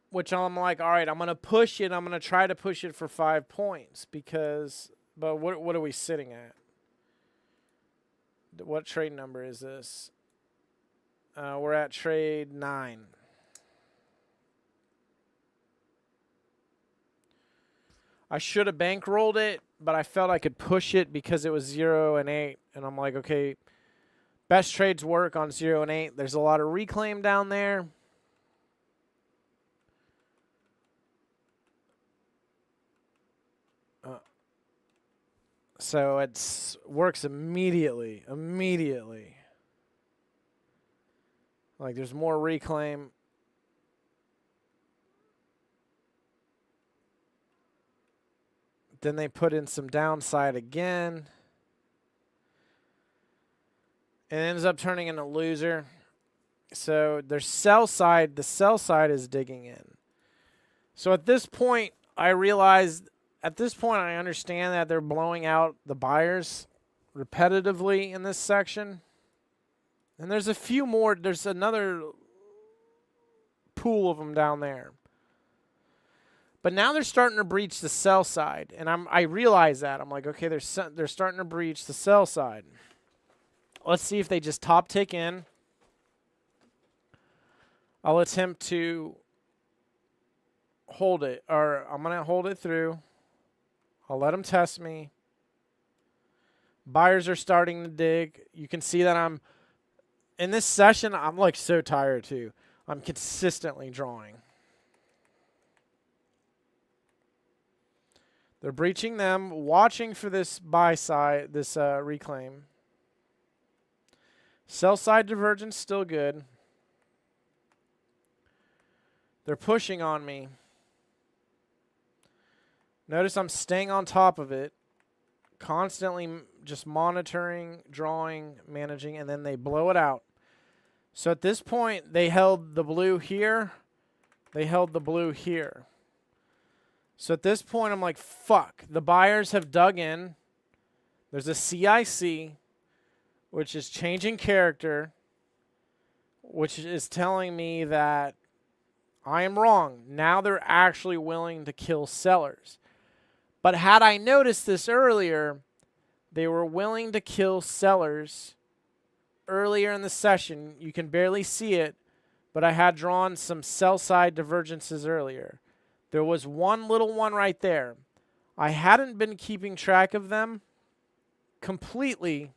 Which I'm like, all right, I'm going to push it. I'm going to try to push it for 5 points because, but what are we sitting at? What trade number is this? We're at trade 9. I should have bankrolled it, but I felt I could push it because it was 0 and 8. And I'm like, okay, best trades work on 0 and 8. There's a lot of reclaim down there. So it works immediately. Like, there's more reclaim. Then they put in some downside again. And it ends up turning into a loser. So their sell side, the sell side is digging in. So at this point, I realized, I understand that they're blowing out the buyers repetitively in this section. And there's a few more. There's another pool of them down there. But now they're starting to breach the sell side. And I realize that. I'm like, okay, they're starting to breach the sell side. Let's see if they just top tick in. I'll attempt to hold it. Or I'm going to hold it through. I'll let them test me. Buyers are starting to dig. You can see that I'm, in this session, I'm like so tired too. I'm consistently drawing. They're breaching them, watching for this buy side, this reclaim. Sell side divergence still good. They're pushing on me. Notice I'm staying on top of it, constantly just monitoring, drawing, managing, and then they blow it out. So at this point, they held the blue here. They held the blue here. So at this point, I'm like, fuck. The buyers have dug in. There's a CIC, which is changing character, which is telling me that I am wrong. Now they're actually willing to kill sellers. But had I noticed this earlier, they were willing to kill sellers earlier in the session. You can barely see it, but I had drawn some sell-side divergences earlier. There was one little one right there. I hadn't been keeping track of them completely.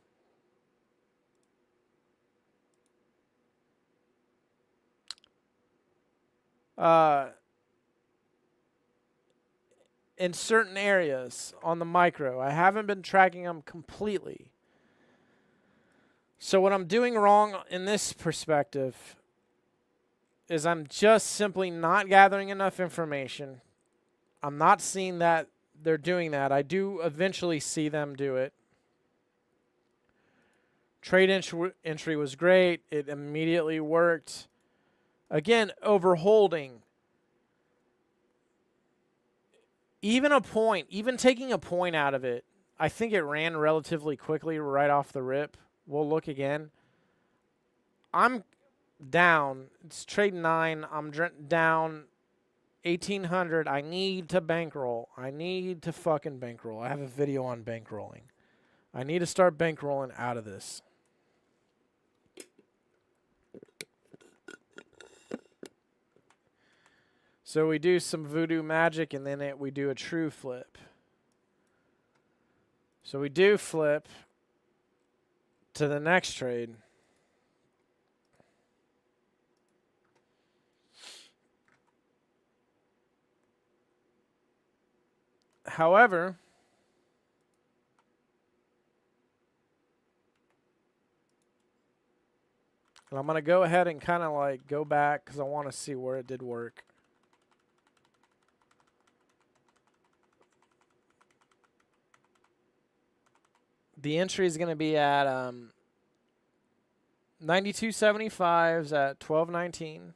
In certain areas on the micro. I haven't been tracking them completely. So what I'm doing wrong in this perspective is I'm just simply not gathering enough information. I'm not seeing that they're doing that. I do eventually see them do it. Trade entry was great. It immediately worked. Again, overholding. Even a point, even taking a point out of it, I think it ran relatively quickly right off the rip. We'll look again. I'm down. It's trade 9. I'm down 1,800. I need to bankroll. I need to fucking bankroll. I have a video on bankrolling. I need to start bankrolling out of this. So we do some voodoo magic, and then we do a true flip. So we do flip to the next trade. However, I'm going to go ahead and kind of like go back because I want to see where it did work. The entry is going to be at 92.75s at 12.19.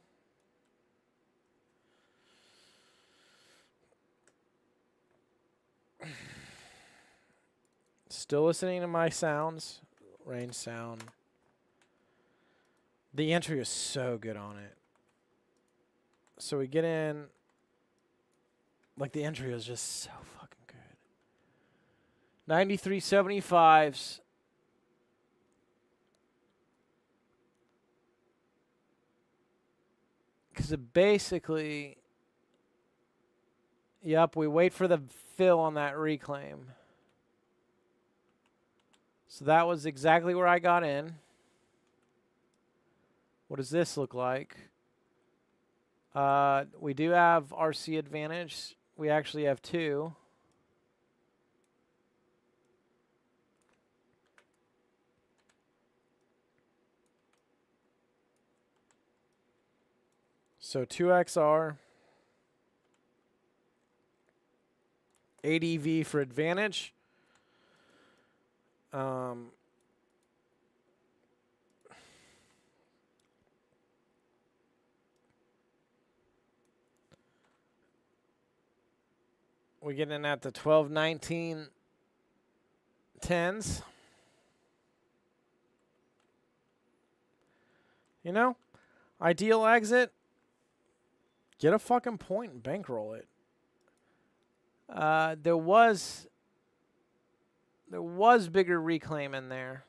Still listening to my sounds. Range sound. The entry is so good on it. So we get in. Like the entry is just so fucking good. 93.75s. Because it basically, yep, we wait for the fill on that reclaim. So that was exactly where I got in. What does this look like? We do have RC advantage. We actually have 2. So 2XR. ADV for advantage. We get in at the 12.19 10s. You know, ideal exit. Get a fucking point and bankroll it. There was bigger reclaim in there.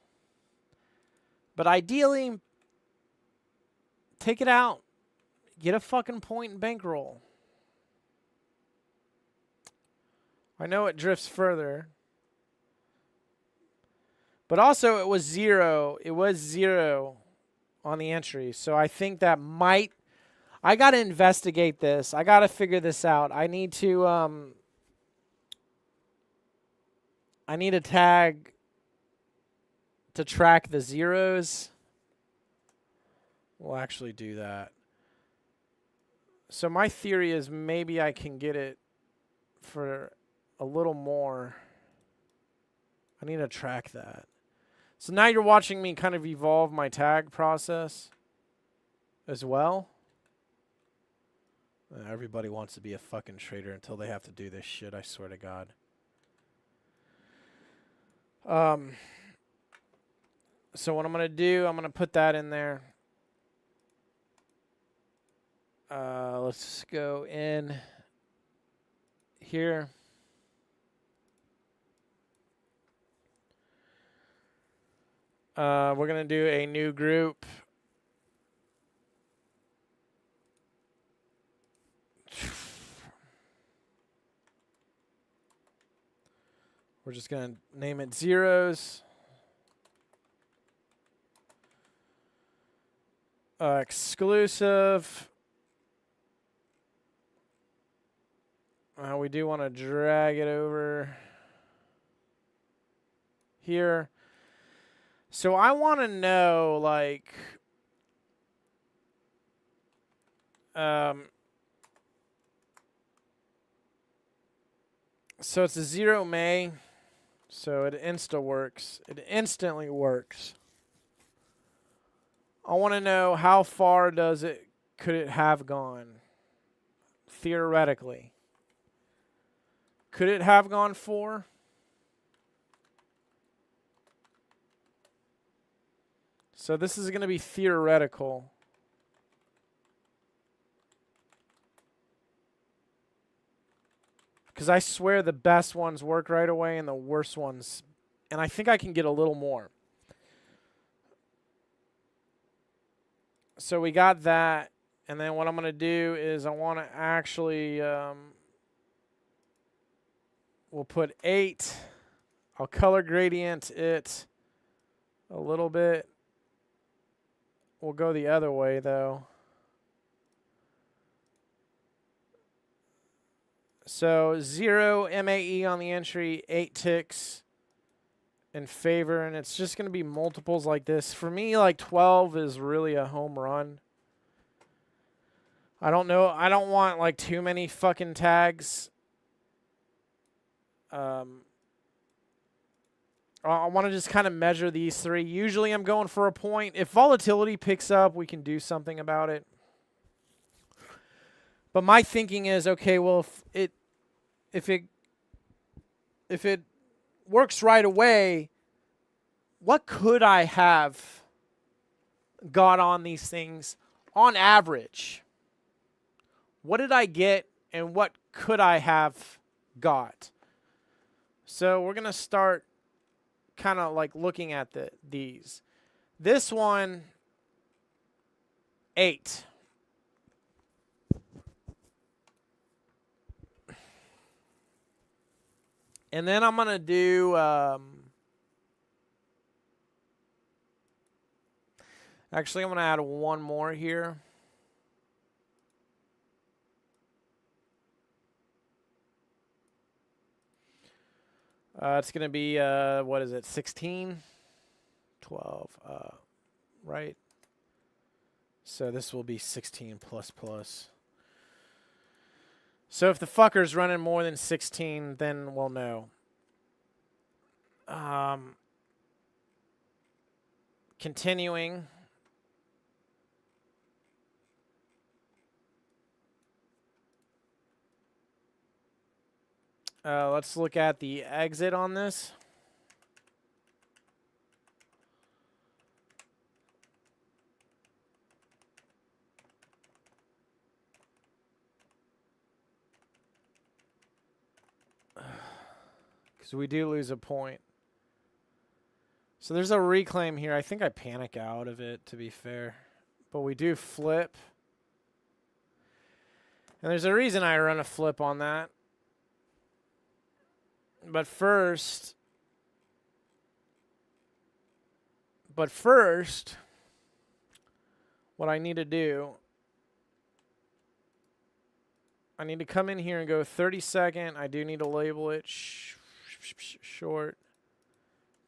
But ideally, take it out. Get a fucking point and bankroll. I know it drifts further. But also it was 0. It was 0 on the entry. So I think that might... I got to investigate this. I got to figure this out. I need to... I need a tag to track the zeros. We'll actually do that. So my theory is maybe I can get it for a little more. I need to track that. So now you're watching me kind of evolve my tag process as well. Everybody wants to be a fucking trader until they have to do this shit, I swear to God. So what I'm going to do, I'm going to put that in there. Let's go in here. We're going to do a new group. We're just going to name it zeros. Exclusive. We do want to drag it over here. So I want to know, like, So it's a 0 May. So it works. It instantly works. I want to know how far could it have gone? Theoretically. Could it have gone 4? So this is going to be theoretical. Because I swear the best ones work right away and the worst ones. And I think I can get a little more. So we got that. And then what I'm going to do is I want to actually... we'll put 8. I'll color gradient it a little bit. We'll go the other way, though. So 0 MAE on the entry, 8 ticks in favor, and it's just going to be multiples like this. For me, like 12 is really a home run. I don't know. I don't want like too many fucking tags. I want to just kind of measure these 3. Usually I'm going for a point. If volatility picks up, we can do something about it. But my thinking is, okay, well, if it works right away, what could I have got on these things on average? What did I get and what could I have got? So we're going to start kind of like looking at these. This one, 8. And then I'm going to do... actually, I'm going to add one more here. It's going to be, what is it, 16? 12, right? So this will be 16 plus plus. So if the fucker's running more than 16, then we'll know. Continuing. Let's look at the exit on this. Because we do lose a point. So there's a reclaim here. I think I panic out of it, to be fair. But we do flip. And there's a reason I run a flip on that. But first, what I need to do, I need to come in here and go 30-second. I do need to label it short.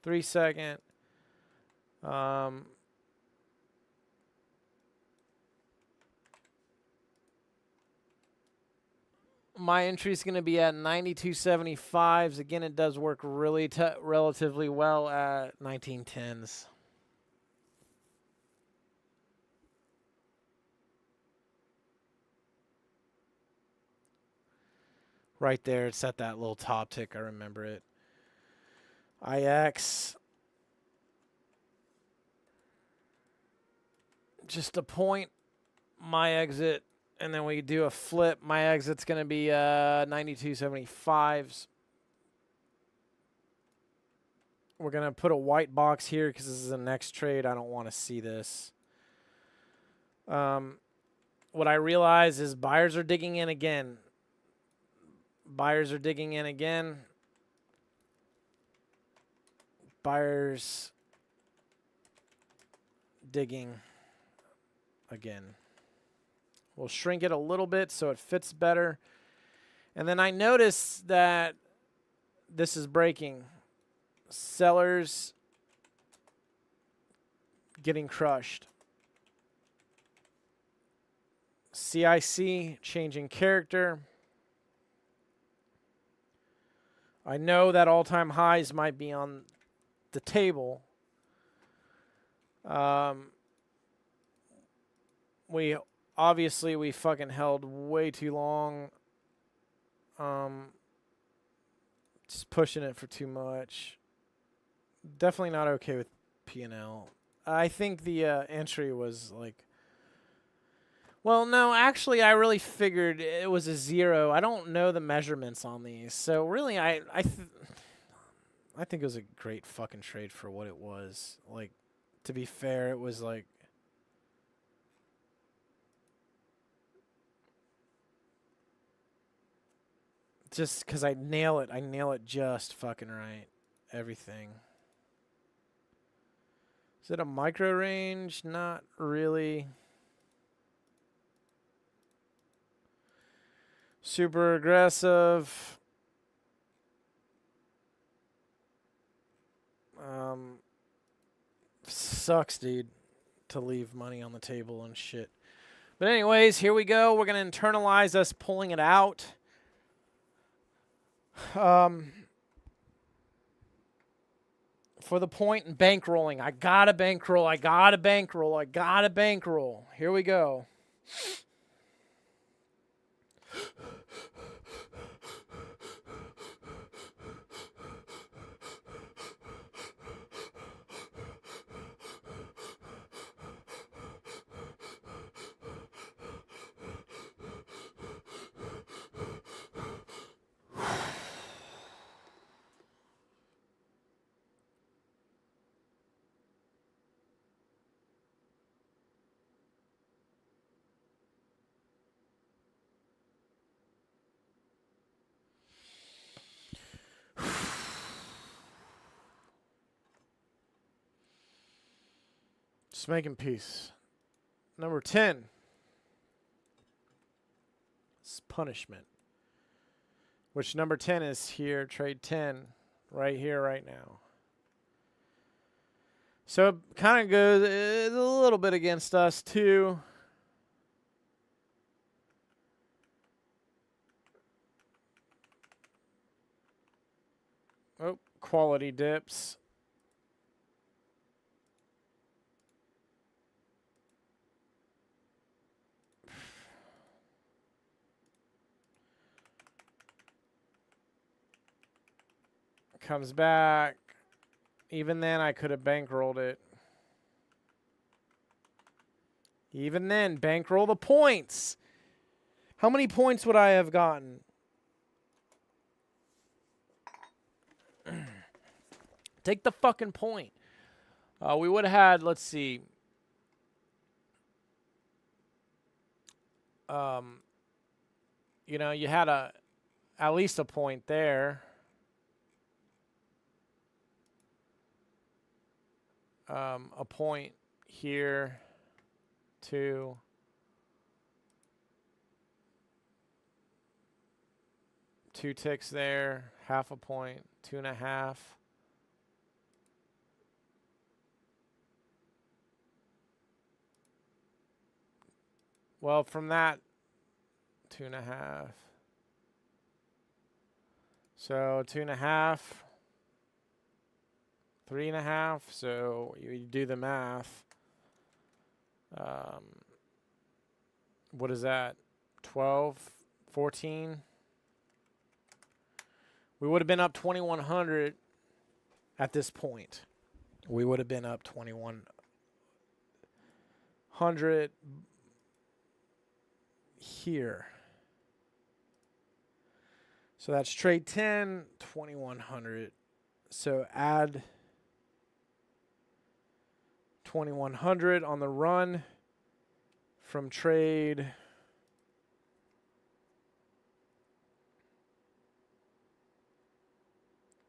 3-second. My entry is going to be at 92.75s. Again, it does work really relatively well at 1910s. Right there, it's at that little top tick. I remember it. IX. Just a point. My exit. And then we do a flip. My exit's going to be 92.75s. We're going to put a white box here because this is the next trade. I don't want to see this. What I realize is buyers are digging in again. Buyers are digging in again. Buyers digging again. We'll shrink it a little bit so it fits better. And then I notice that this is breaking. Sellers getting crushed. CIC, changing character. I know that all-time highs might be on the table. We fucking held way too long. Just pushing it for too much. Definitely not okay with P&L. I think the entry was like... Well, no, actually, I really figured it was a 0. I don't know the measurements on these. So, really, I think it was a great fucking trade for what it was. Like, to be fair, it was like... Just because I nail it just fucking right. Everything. Is it a micro range? Not really. Super aggressive. Sucks, dude, to leave money on the table and shit. But anyways, here we go. We're going to internalize us pulling it out. For the point in bankrolling, I gotta bankroll. Here we go. Just making peace. Number 10. It's punishment. Which number 10 is here. Trade 10. Right here, right now. So it kind of goes a little bit against us, too. Oh, quality dips. Comes back. Even then, I could have bankrolled it. Even then, bankroll the points. How many points would I have gotten? Take the fucking point. We would have had, let's see. You know, you had at least a point there. A point here, 2. Two ticks there, half a point, 2.5. Well, from that, 2.5. So 2.5. 3.5, so you do the math. What is that? 12, 14. We would have been up 2,100 at this point. We would have been up 2,100 here. So that's trade 10, 2,100. So add 2,100 on the run from trade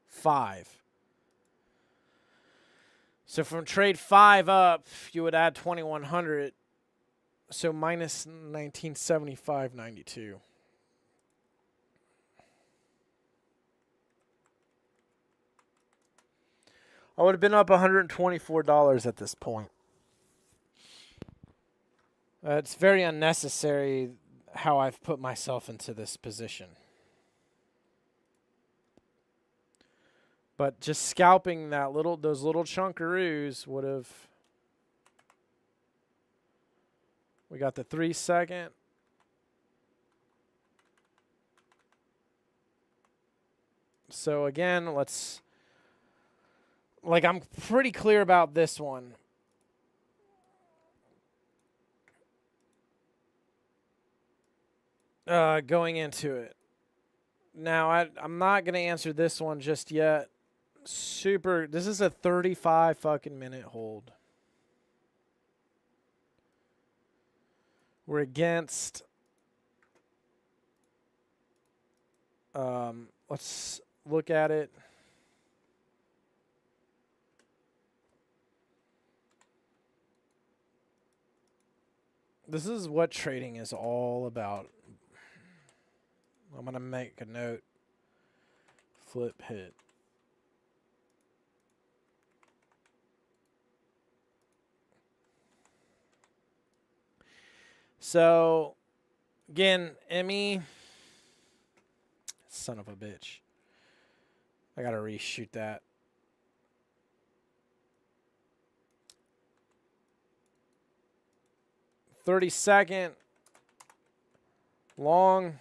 5. So from trade 5 up, you would add 2,100. So minus 1975.92. I would have been up $124 at this point. It's very unnecessary how I've put myself into this position. But just scalping those little chunkaroos would have. We got the 3 second. So again, I'm pretty clear about this one. Going into it. Now, I'm not going to answer this one just yet. This is a 35 fucking minute hold. We're against, let's look at it. This is what trading is all about. I'm going to make a note. Flip hit. So, again, Emmy. Son of a bitch. I got to reshoot that. $30 long.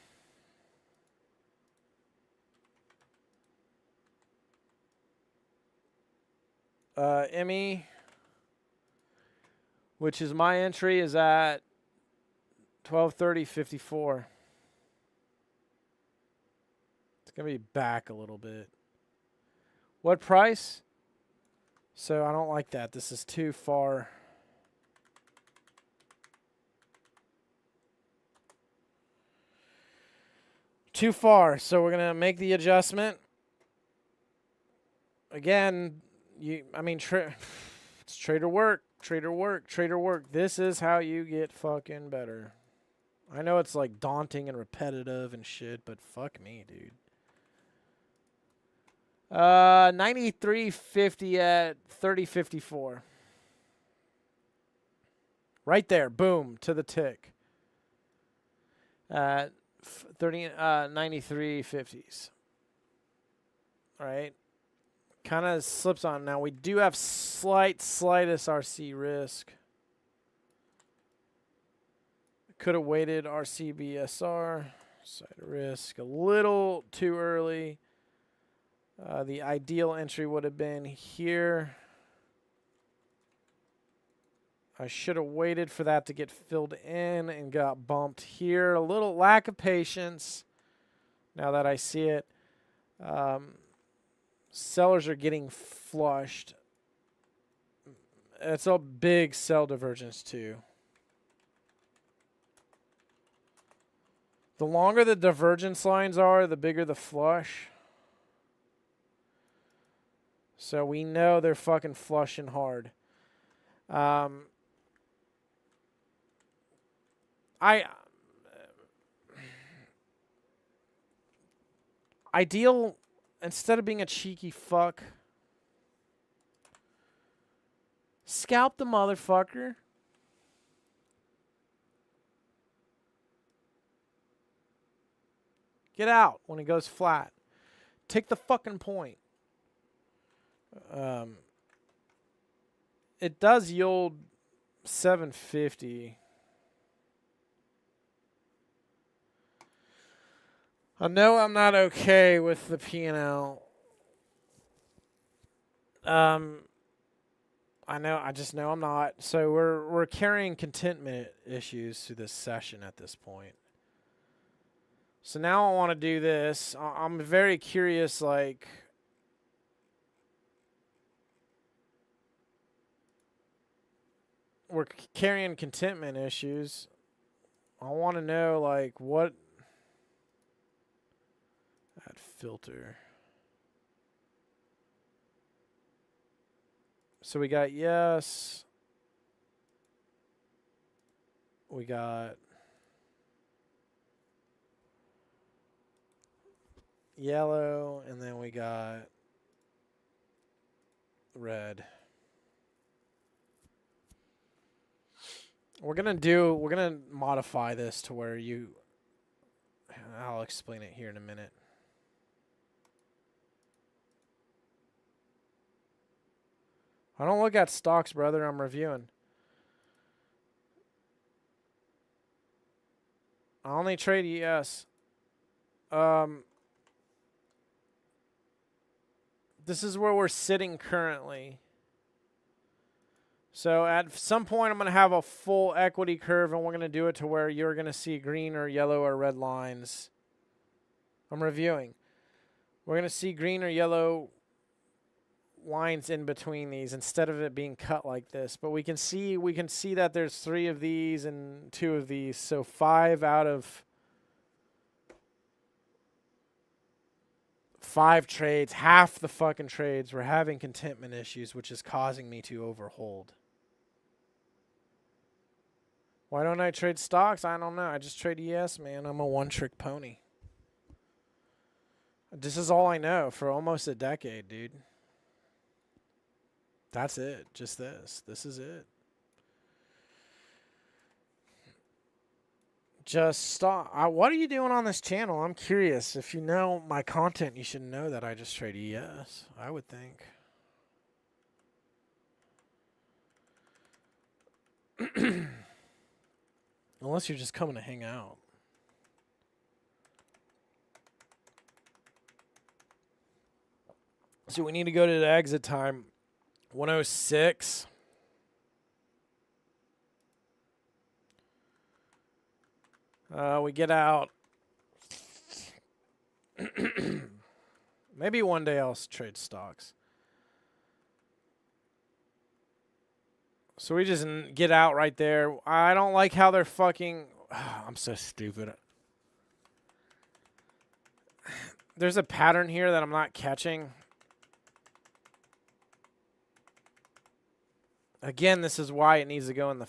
Emmy, which is my entry, is at 12:30.54. It's gonna be back a little bit. What price? So I don't like that. This is too far. Too far. So we're gonna make the adjustment. Again, it's trader work. This is how you get fucking better. I know it's like daunting and repetitive and shit, but fuck me, dude. 93.50 at 30.54. Right there, boom, to the tick. 93.50s. All right. Kind of slips on. Now, we do have slightest RC risk. Could have waited RCBSR. Side risk a little too early. The ideal entry would have been here. I should have waited for that to get filled in and got bumped here. A little lack of patience now that I see it. Sellers are getting flushed. It's a big sell divergence too. The longer the divergence lines are, the bigger the flush. So we know they're fucking flushing hard. Ideal, instead of being a cheeky fuck, scalp the motherfucker. Get out when he goes flat. Take the fucking point. It does yield 750. I know I'm not okay with the P&L. I just know I'm not. So we're carrying contentment issues through this session at this point. So now I want to do this. I'm very curious, like, we're carrying contentment issues. I want to know, like, what... Add filter. So we got yes. We got yellow, and then we got red. We're gonna modify this to where I'll explain it here in a minute. I don't look at stocks, brother. I'm reviewing. I only trade ES. This is where we're sitting currently. So at some point, I'm going to have a full equity curve, and we're going to do it to where you're going to see green or yellow or red lines. I'm reviewing. We're going to see green or yellow lines in between these instead of it being cut like this. But we can see that there's 3 of these and 2 of these. So 5 out of 5 trades, half the fucking trades, we're having contentment issues, which is causing me to overhold. Why don't I trade stocks? I don't know. I just trade ES, man. I'm a one-trick pony. This is all I know for almost a decade, dude. That's it. Just this. This is it. Just stop. What are you doing on this channel? I'm curious. If you know my content, you should know that I just trade ES, I would think. Unless you're just coming to hang out. So we need to go to the exit time. 106. We get out. Maybe one day I'll trade stocks. So we just get out right there. I don't like how they're fucking... I'm so stupid. There's a pattern here that I'm not catching. Again, this is why it needs to go in the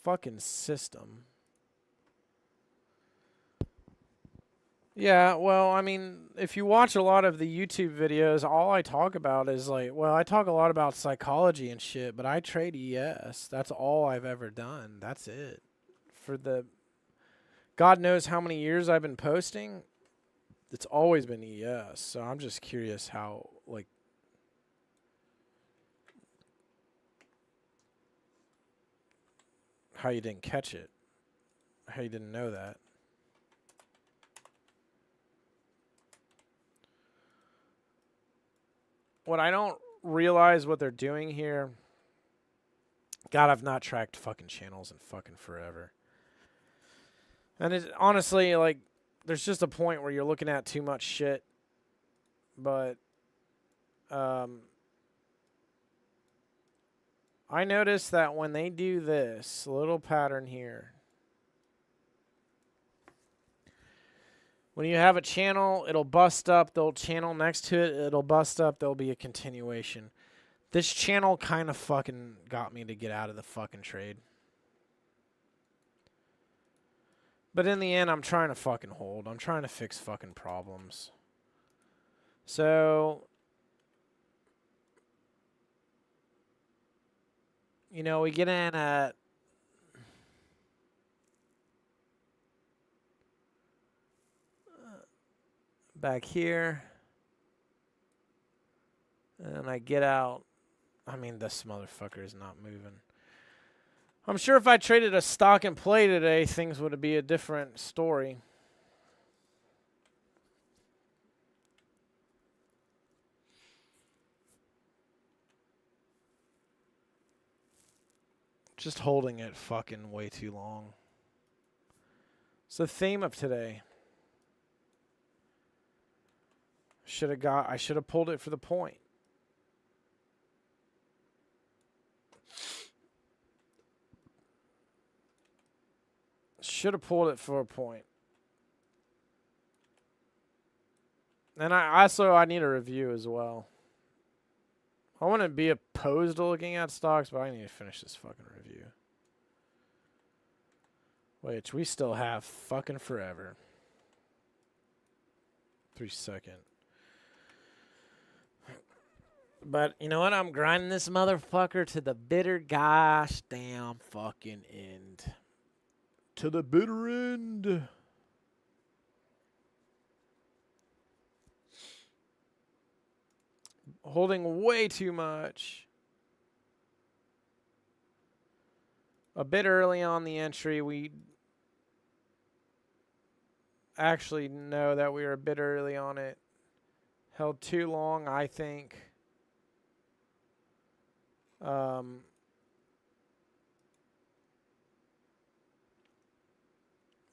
fucking system. Yeah, well, I mean, if you watch a lot of the YouTube videos, all I talk about is like, well, I talk a lot about psychology and shit, but I trade ES. That's all I've ever done. That's it. For the God knows how many years I've been posting, it's always been ES. So I'm just curious how, like, how you didn't catch it, how you didn't know that. What I don't realize what they're doing here. God, I've not tracked fucking channels in fucking forever. And it's honestly, like, there's just a point where you're looking at too much shit. But, I noticed that when they do this little pattern here, when you have a channel, it'll bust up. They'll channel next to it. It'll bust up. There'll be a continuation. This channel kind of fucking got me to get out of the fucking trade. But in the end, I'm trying to fucking hold. I'm trying to fix fucking problems. So, you know, we get in at back here, and I get out. I mean, this motherfucker is not moving. I'm sure if I traded a stock and play today, things would be a different story. Just holding it fucking way too long. It's the theme of today. I should have pulled it for the point. Should have pulled it for a point. And I need a review as well. I wouldn't be opposed to looking at stocks, but I need to finish this fucking review. Which we still have fucking forever. 3 seconds. But you know what? I'm grinding this motherfucker to the bitter gosh damn fucking end. To the bitter end. Holding way too much. A bit early on the entry, we actually know that we were a bit early on it. Held too long, I think.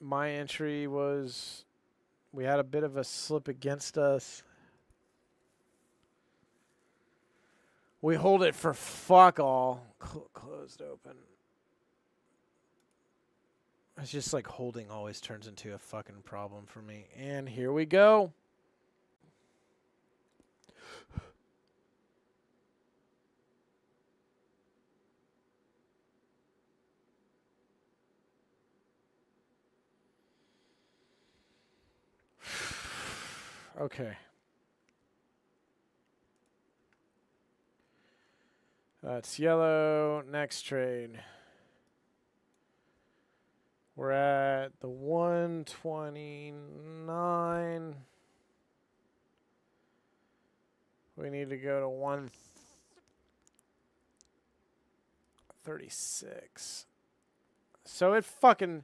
My entry was, we had a bit of a slip against us. We hold it for fuck all. Closed open. It's just like holding always turns into a fucking problem for me. And here we go. Okay. It's yellow. Next trade. We're at the 129. We need to go to 136. So it fucking...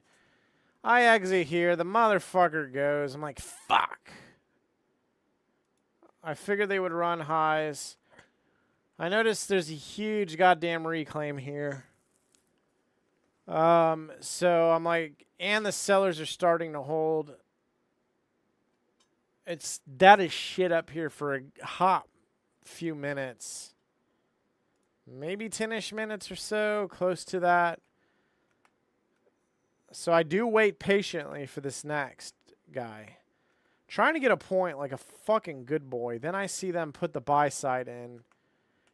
I exit here. The motherfucker goes. I'm like, fuck. I figured they would run highs. I noticed there's a huge goddamn reclaim here. So I'm like, and the sellers are starting to hold. It's that is shit up here for a hot few minutes. Maybe 10-ish minutes or so, close to that. So I do wait patiently for this next guy. Trying to get a point like a fucking good boy. Then I see them put the buy side in.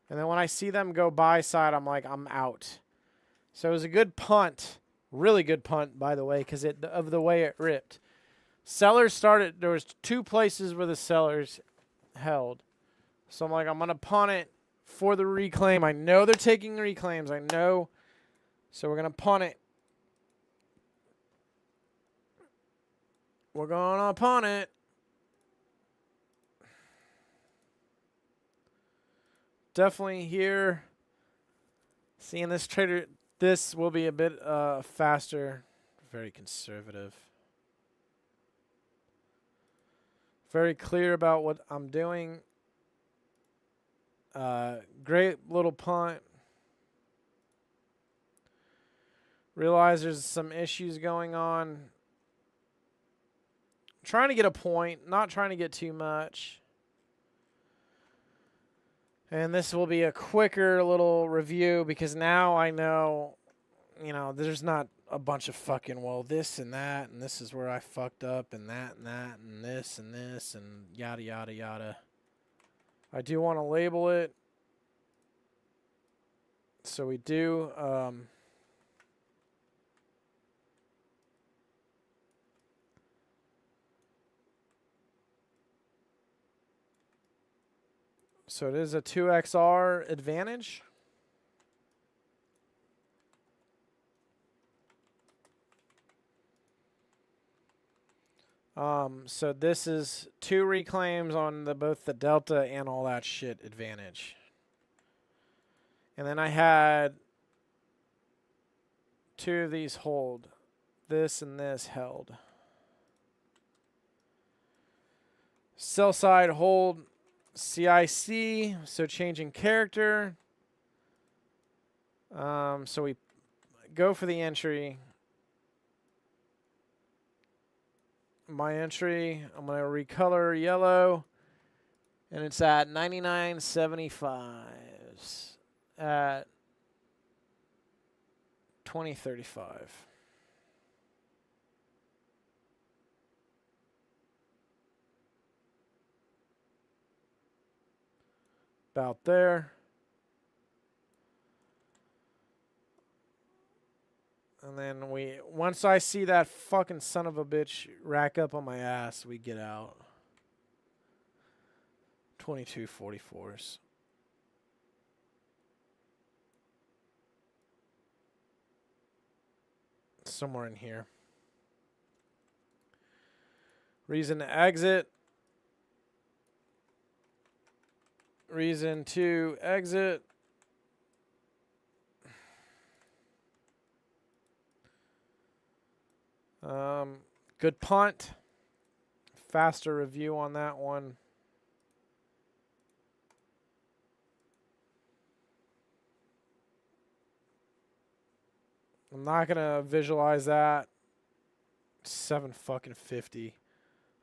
And then when I see them go buy side, I'm like, I'm out. So it was a good punt. Really good punt, by the way, because of the way it ripped. Sellers started, there was two places where the sellers held. So I'm like, I'm going to punt it for the reclaim. I know they're taking reclaims. I know. So we're going to punt it. We're going to punt it. Definitely here. Seeing this trader, this will be a bit faster. Very conservative. Very clear about what I'm doing. Great little punt. Realize there's some issues going on. Trying to get a point, not trying to get too much. And this will be a quicker little review because now I know, you know, there's not a bunch of fucking, well, this and this is where I fucked up and that and this and yada, yada, yada. I do want to label it. So we do. So it is a 2XR advantage. So this is 2 reclaims on both the delta and all that shit advantage. And then I had 2 of these hold. This and this held. Sell side hold CIC, so changing character. So we go for the entry. My entry, I'm going to recolor yellow, and it's at 99.75 at 20.35. About there. And then once I see that fucking son of a bitch rack up on my ass, we get out. 22.44s. somewhere in here. Reason to exit. Reason to exit. Good punt. Faster review on that one. I'm not gonna visualize that. 750.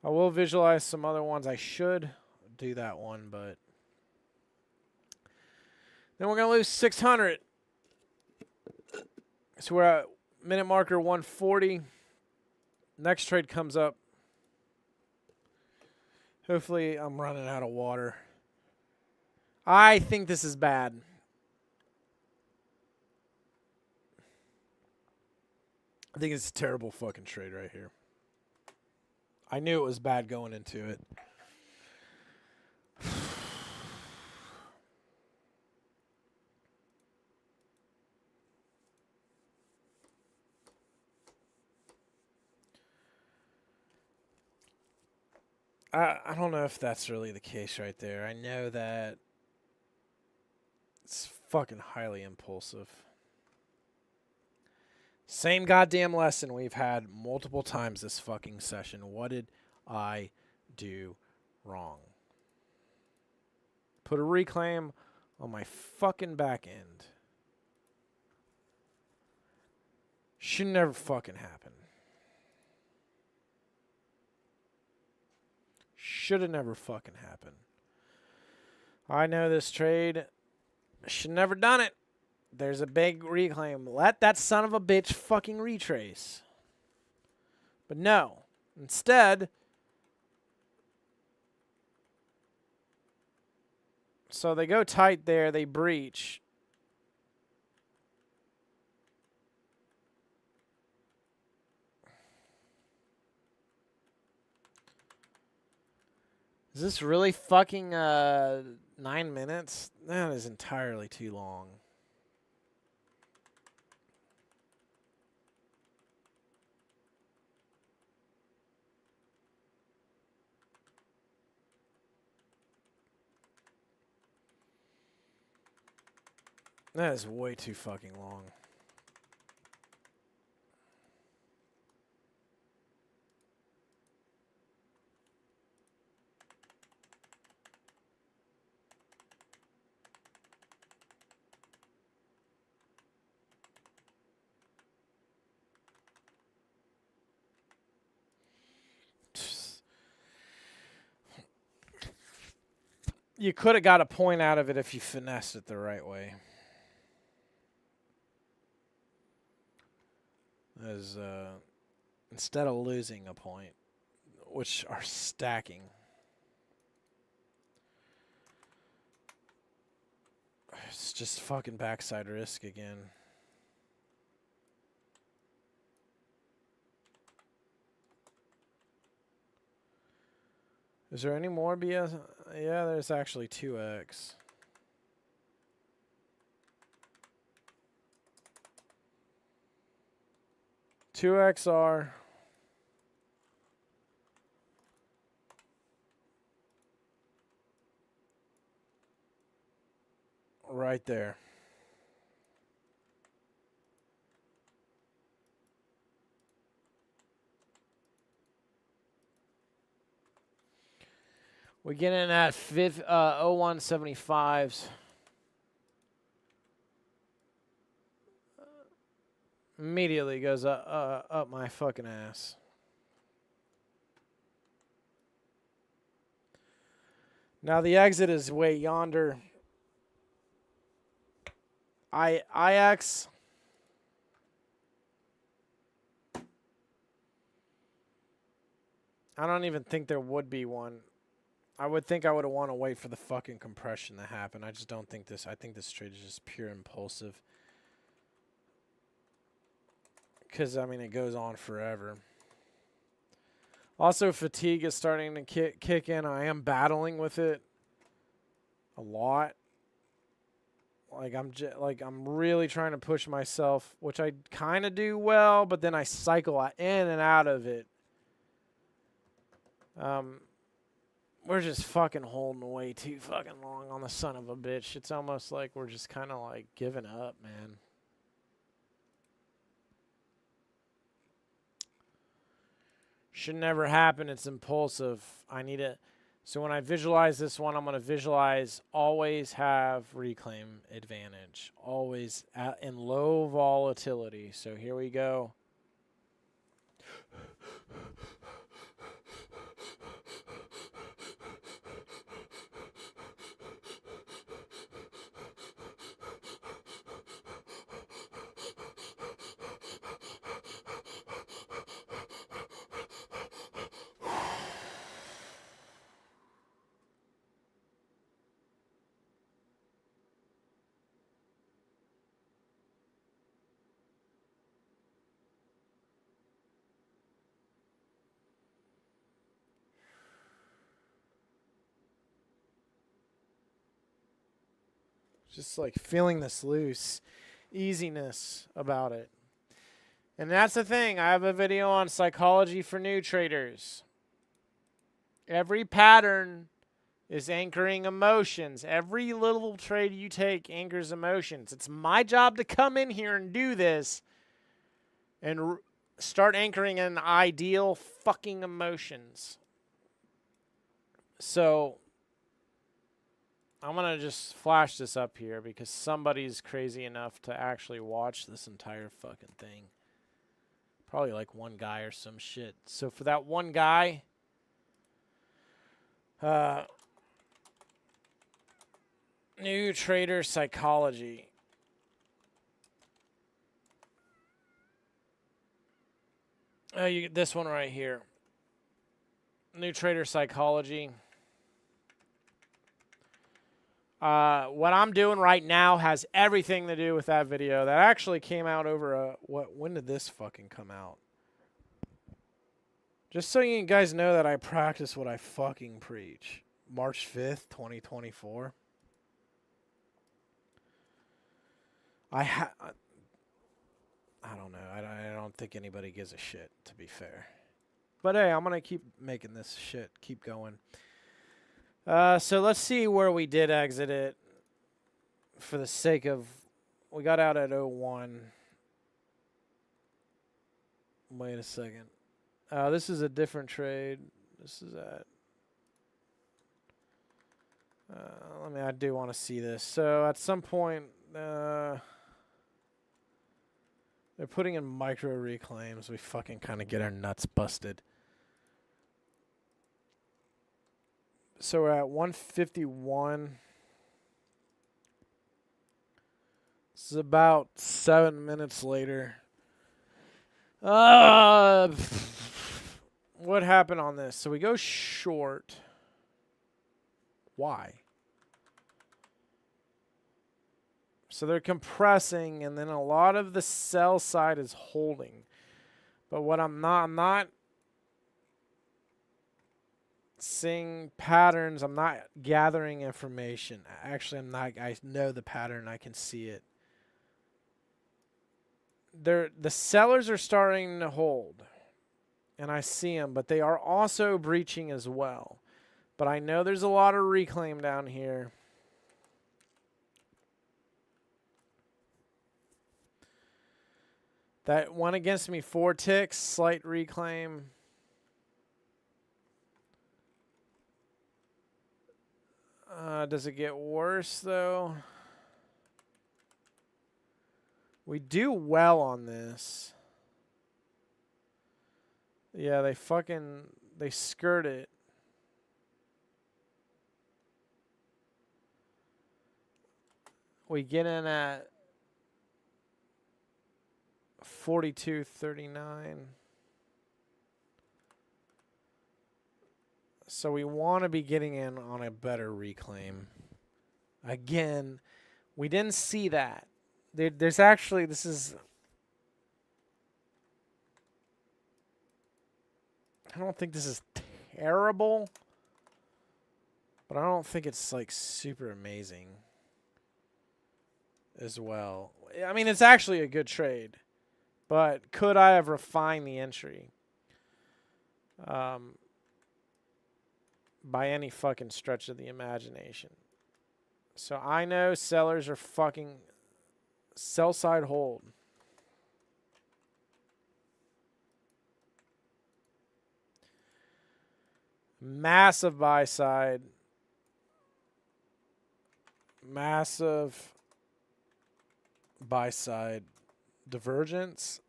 I will visualize some other ones. I should do that one, but then we're gonna lose 600. So we're at minute marker 140. Next trade comes up. Hopefully I'm running out of water. I think this is bad. I think it's a terrible fucking trade right here. I knew it was bad going into it. I don't know if that's really the case right there. I know that it's fucking highly impulsive. Same goddamn lesson we've had multiple times this fucking session. What did I do wrong? Put a reclaim on my fucking back end. Should never fucking happen. Should have never fucking happened. I know this trade. Should never done it. There's a big reclaim. Let that son of a bitch fucking retrace. But no. Instead, so they go tight there. They breach. Is this really fucking 9 minutes? That is entirely too long. That is way too fucking long. You could have got a point out of it if you finessed it the right way. As instead of losing a point, which are stacking. It's just fucking backside risk again. Is there any more BS? Yeah, there's actually 2x. Two XR. Right there. We get in at 0175s. Immediately goes up my fucking ass. Now the exit is way yonder. IX. I don't even think there would be one. I would think I would want to wait for the fucking compression to happen. I just don't think this. I think this trade is just pure impulsive. Because, I mean, it goes on forever. Also, fatigue is starting to kick in. I am battling with it a lot. Like I'm really trying to push myself, which I kind of do well, but then I cycle in and out of it. We're just fucking holding way too fucking long on the son of a bitch. It's almost like we're just kind of like giving up, man. Should never happen. It's impulsive. I need it. So when I visualize this one, I'm going to visualize always have reclaim advantage. Always in low volatility. So here we go. Just like feeling this loose easiness about it. And that's the thing. I have a video on psychology for new traders. Every pattern is anchoring emotions. Every little trade you take anchors emotions. It's my job to come in here and do this and start anchoring in ideal fucking emotions. So I'm going to just flash this up here because somebody's crazy enough to actually watch this entire fucking thing. Probably like one guy or some shit. So for that one guy, new trader psychology. You get this one right here. New trader psychology. What I'm doing right now has everything to do with that video. That actually came out over when did this fucking come out? Just so you guys know that I practice what I fucking preach. March 5th, 2024. I don't know. I don't think anybody gives a shit, to be fair. But hey, I'm going to keep making this shit keep going. So let's see where we did exit it for the sake of, we got out at 01. Wait a second. This is a different trade. This is at, I do want to see this. So at some point, they're putting in micro reclaims. We fucking kind of get our nuts busted. So we're at 151. This is about 7 minutes later. What happened on this? So we go short. Why? So they're compressing, and then a lot of the sell side is holding. But what I'm not seeing patterns. I'm not gathering information. Actually, I'm not. I know the pattern. I can see it. The sellers are starting to hold, and I see them, but they are also breaching as well. But I know there's a lot of reclaim down here. That went against me 4 ticks, slight reclaim. Does it get worse, though? We do well on this. Yeah, they skirt it. We get in at 42.39. So we want to be getting in on a better reclaim. Again, we didn't see that. There's actually, this is, I don't think this is terrible, but I don't think it's like super amazing. as well. I mean, it's actually a good trade, but could I have refined the entry? By any fucking stretch of the imagination. So I know sellers are fucking sell side hold. Massive buy side. Massive buy side divergence.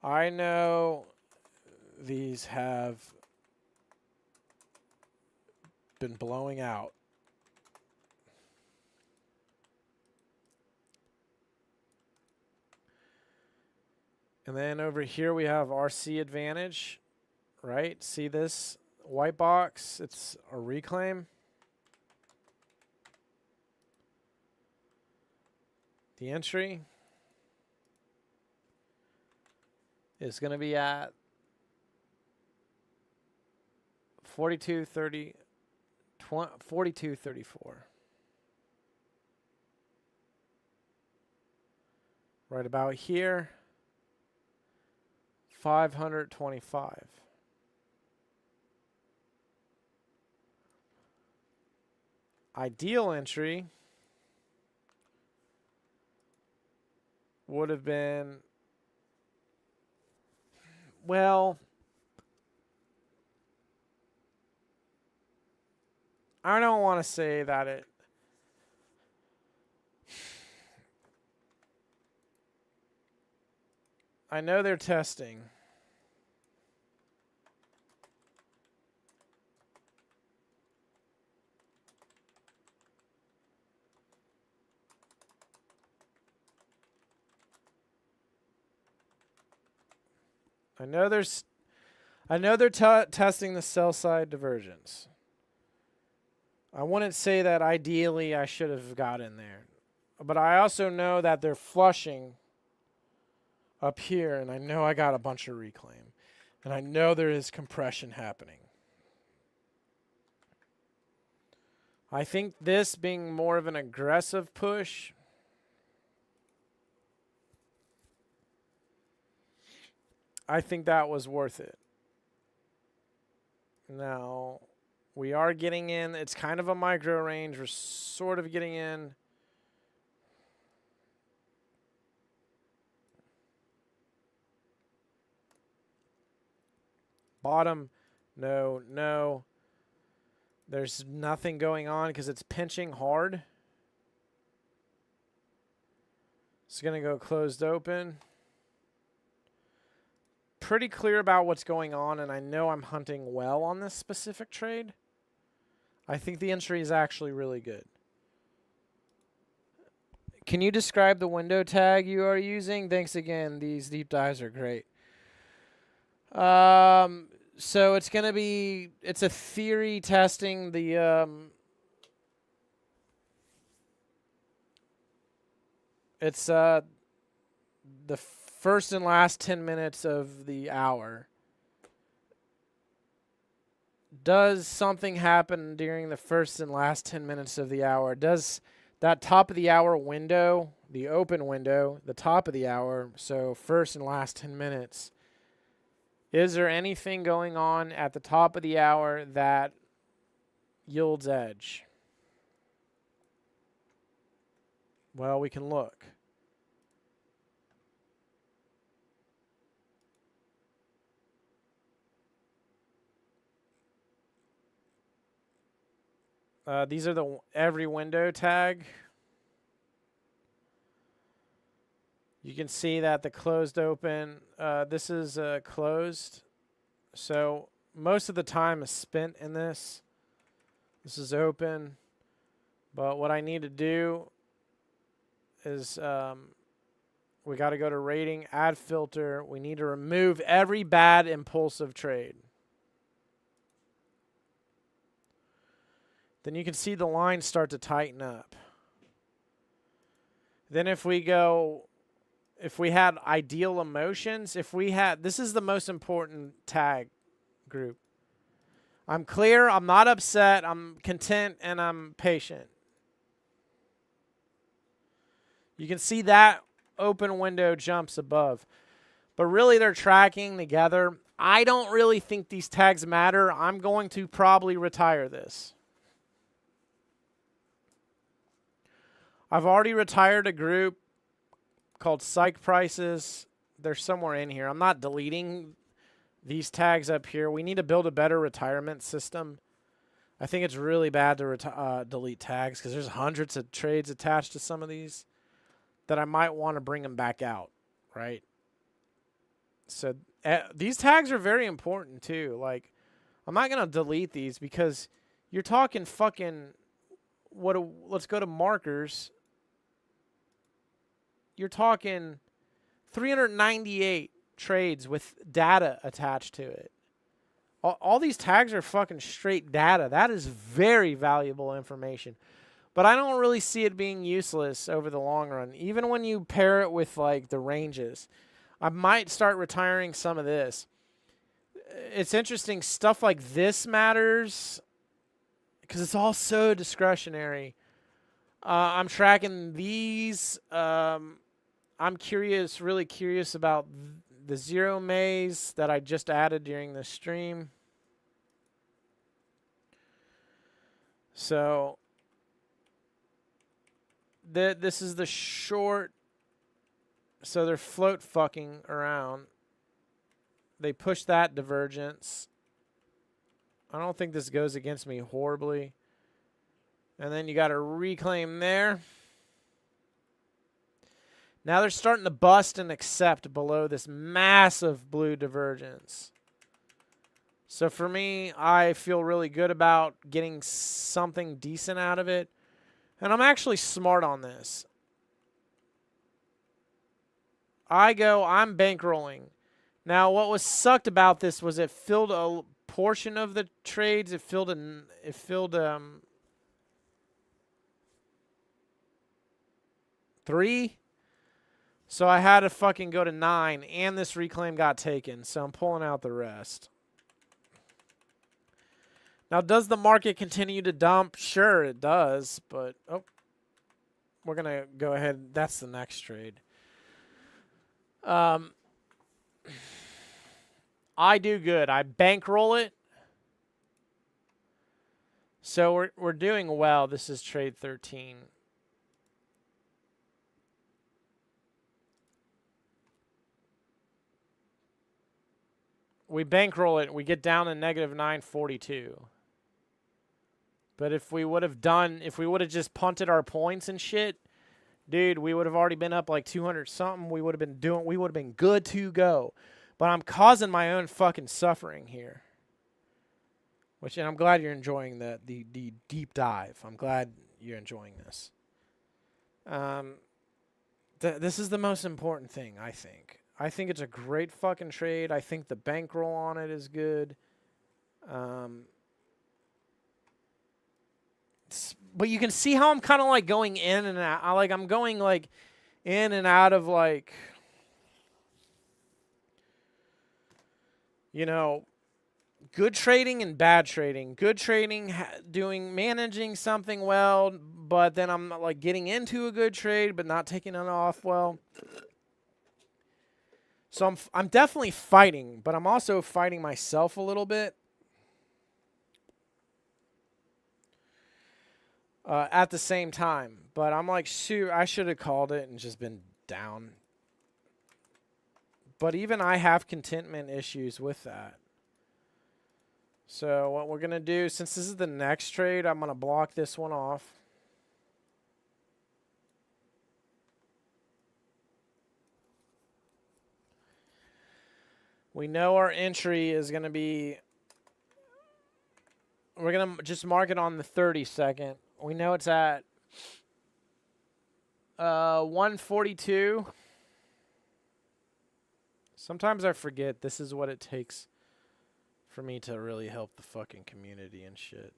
I know these have been blowing out. And then over here we have RC advantage, right? See this white box? It's a reclaim. The entry is going to be at 42.34. Right about here, 525. Ideal entry would have been, well, I don't want to say that it, I know they're testing. I know they're testing the sell side divergence. I wouldn't say that ideally I should have got in there. But I also know that they're flushing up here, and I know I got a bunch of reclaim. And I know there is compression happening. I think this being more of an aggressive push, I think that was worth it. Now, we are getting in. It's kind of a micro range. We're sort of getting in. Bottom, no. There's nothing going on because it's pinching hard. It's going to go closed open. Pretty clear about what's going on, and I know I'm hunting well on this specific trade. I think the entry is actually really good. Can you describe the window tag you are using? Thanks again. These deep dives are great. So it's going to be, it's a theory testing the, it's the first and last 10 minutes of the hour. Does something happen during the first and last 10 minutes of the hour? Does that top of the hour window, the open window, the top of the hour, so first and last 10 minutes, is there anything going on at the top of the hour that yields edge? Well, we can look. These are the every window tag. You can see that the closed open, this is closed. So most of the time is spent in this. This is open. But what I need to do is we got to go to rating, add filter. We need to remove every bad impulsive trade. Then you can see the lines start to tighten up. Then if we go, if we had ideal emotions, if we had, this is the most important tag group. I'm clear, I'm not upset, I'm content, and I'm patient. You can see that open window jumps above. But really, they're tracking together. I don't really think these tags matter. I'm going to probably retire this. I've already retired a group called Psych Prices. They're somewhere in here. I'm not deleting these tags up here. We need to build a better retirement system. I think it's really bad to delete tags because there's hundreds of trades attached to some of these that I might want to bring them back out, right? So these tags are very important too. Like, I'm not going to delete these because you're talking fucking, let's go to markers. You're talking 398 trades with data attached to it. All these tags are fucking straight data. That is very valuable information. But I don't really see it being useless over the long run. Even when you pair it with like the ranges. I might start retiring some of this. It's interesting. Stuff like this matters because it's all so discretionary. I'm tracking these. I'm curious, really curious about the zero maze that I just added during the stream. So this is the short. So they're float fucking around. They push that divergence. I don't think this goes against me horribly. And then you got to reclaim there. Now they're starting to bust and accept below this massive blue divergence. So for me, I feel really good about getting something decent out of it. And I'm actually smart on this. I'm bankrolling. Now, what was sucked about this was it filled a portion of the trades. It filled 3. So I had to fucking go to 9, and this reclaim got taken. So I'm pulling out the rest. Now, does the market continue to dump? Sure, it does. But, we're going to go ahead. That's the next trade. I do good. I bankroll it. So we're doing well. This is trade 13. We bankroll it. We get down to negative 942. But if we would have just punted our points and shit, dude, we would have already been up like 200 something. We would have been good to go. But I'm causing my own fucking suffering here. And I'm glad you're enjoying the deep dive. I'm glad you're enjoying this. This is the most important thing, I think. I think it's a great fucking trade. I think the bankroll on it is good. But you can see how I'm kind of like going in and out. I'm going like in and out of like, good trading and bad trading. Good trading, managing something well, but then I'm like getting into a good trade, but not taking it off well. So I'm definitely fighting, but I'm also fighting myself a little bit. At the same time. But I'm like, shoot, I should have called it and just been down. But even I have contentment issues with that. So what we're going to do, since this is the next trade, I'm going to block this one off. We know our entry is going to be, we're going to just mark it on the 30-second. We know it's at 142. Sometimes I forget this is what it takes for me to really help the fucking community and shit.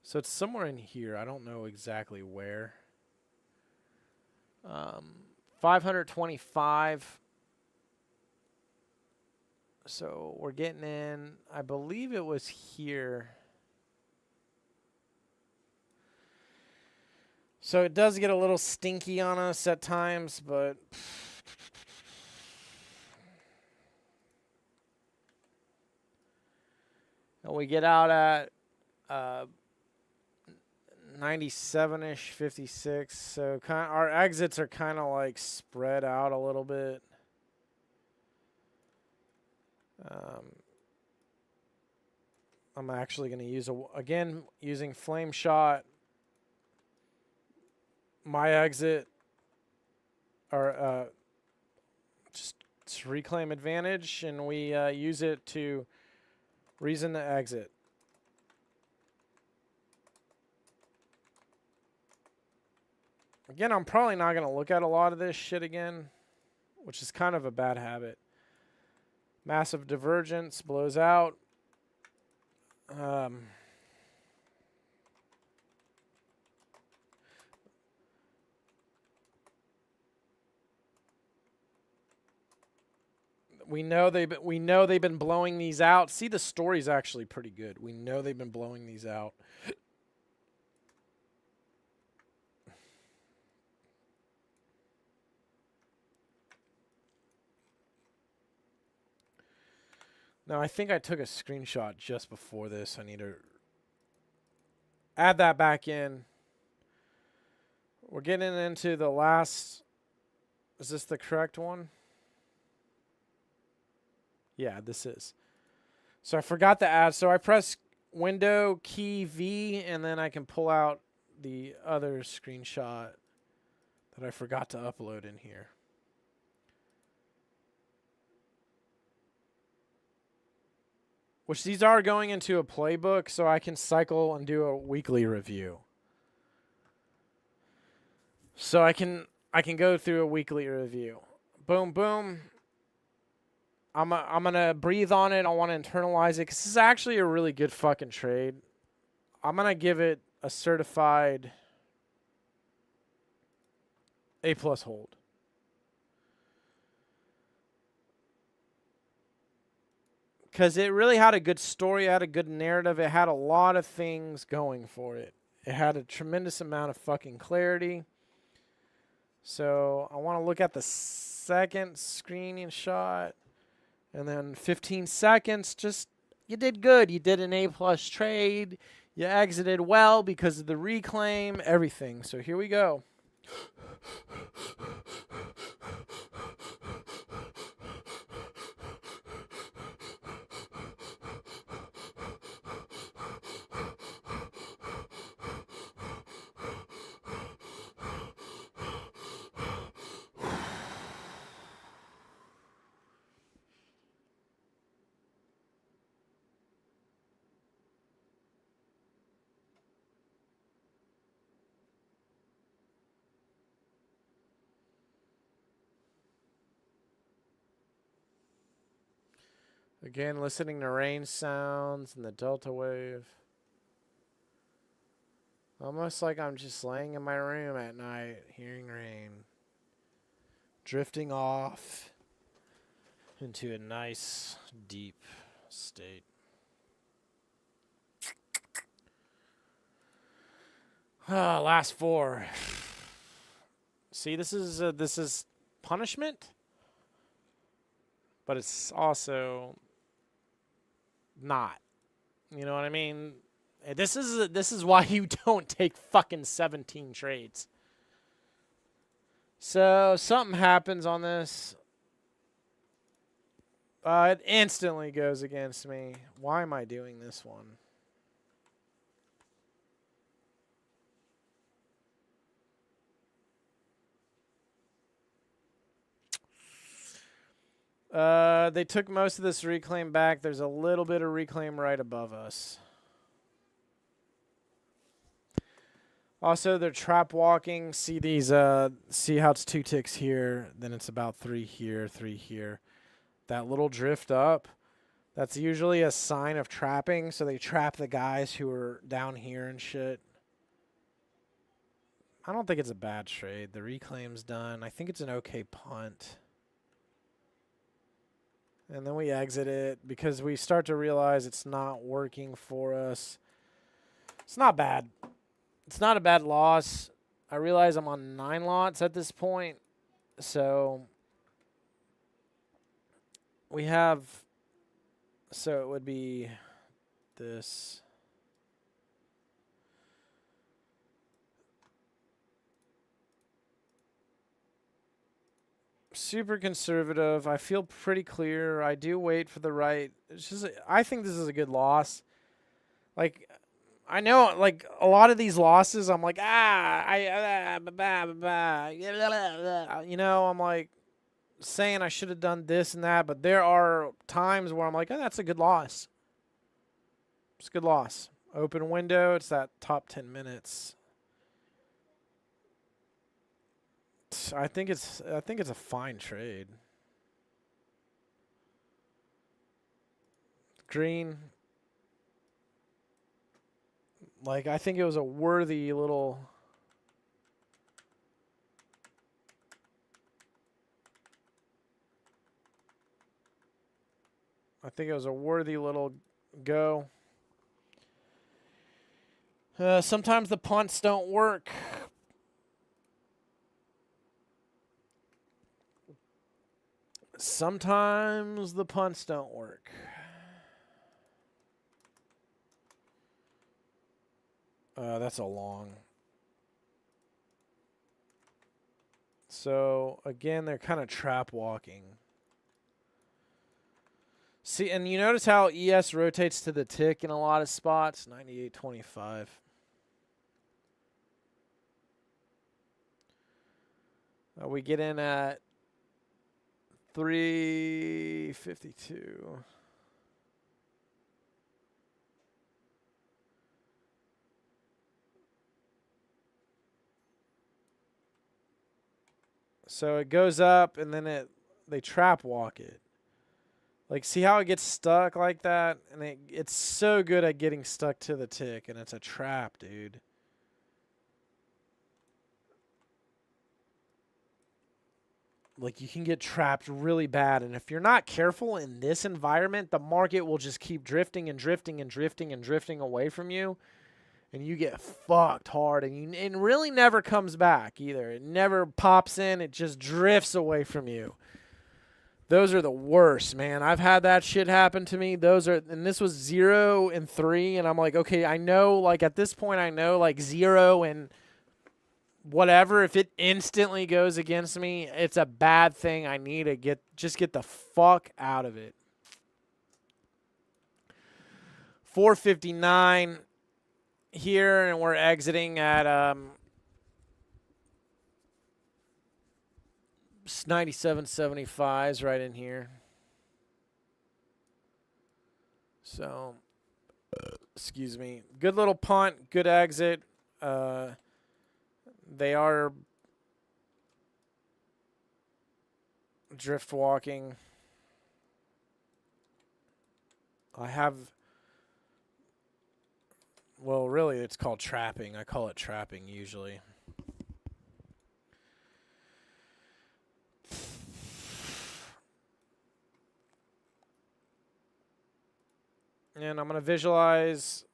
So it's somewhere in here. I don't know exactly where. 525. So we're getting in. I believe it was here. So it does get a little stinky on us at times, but and we get out at 97-ish, 56. So our exits are kind of like spread out a little bit. I'm actually going to use again using flame shot. My exit are just reclaim advantage, and we use it to reason the exit. Again, I'm probably not going to look at a lot of this shit again, which is kind of a bad habit. Massive divergence blows out. We know they've been blowing these out. See, the story's actually pretty good. We know they've been blowing these out. Now, I think I took a screenshot just before this. I need to add that back in. We're getting into the last... Is this the correct one? Yeah, this is. So I forgot to add. So I press Window key V, and then I can pull out the other screenshot that I forgot to upload in here. Which these are going into a playbook, so I can cycle and do a weekly review. So I can go through a weekly review. Boom, boom. I'm gonna breathe on it. I want to internalize it because this is actually a really good fucking trade. I'm gonna give it a certified A+ hold. Because it really had a good story, it had a good narrative, it had a lot of things going for it. It had a tremendous amount of fucking clarity. So I want to look at the second screening shot. And then 15 seconds, just, you did good. You did an A+ trade. You exited well because of the reclaim, everything. So here we go. Again, listening to rain sounds and the delta wave. Almost like I'm just laying in my room at night, hearing rain. Drifting off into a nice, deep state. Last four. See, this is punishment, but it's also not. You know what I mean? This is why you don't take fucking 17 trades. So something happens on this. It instantly goes against me. Why am I doing this one? They took most of this reclaim back. There's a little bit of reclaim right above us. Also, they're trap walking. See these? See how it's 2 ticks here, then it's about 3 here, 3 here. That little drift up, that's usually a sign of trapping. So they trap the guys who are down here and shit. I don't think it's a bad trade. The reclaim's done. I think it's an okay punt. And then we exit it because we start to realize it's not working for us. It's not bad. It's not a bad loss. I I realize I'm on 9 lots at this point. So we have, so it would be this. Super conservative. I feel pretty clear. I do wait for the right. It's just, I think this is a good loss. Like, I know, like, a lot of these losses, I'm like, you know, I'm like saying I should have done this and that, but there are times where I'm like, oh, that's a good loss. It's a good loss. Open window. It's that top 10 minutes. I think it's a fine trade. Green. Like, I think it was a worthy little. I think it was a worthy little go. Sometimes the punts don't work. Sometimes the punts don't work. That's a long. So, again, they're kind of trap walking. See, and you notice how ES rotates to the tick in a lot of spots? 98.25. We get in at 352. So it goes up and then they trap walk it. Like, see how it gets stuck like that? And it's so good at getting stuck to the tick, and it's a trap, dude. Like, you can get trapped really bad, and if you're not careful in this environment, the market will just keep drifting and drifting and drifting and drifting away from you, and you get fucked hard, and it really never comes back either. It never pops in. It just drifts away from you. Those are the worst, man. I've had that shit happen to me. And this was 0 and 3, and I'm like, okay, I know, like, at this point, I know, like, 0 and whatever, if it instantly goes against me, it's a bad thing. I need to get the fuck out of it. 459 here, and we're exiting at 97.75 is right in here. So, excuse me. Good little punt, good exit. They are drift walking. Well, really, it's called trapping. I call it trapping usually. And I'm going to visualize.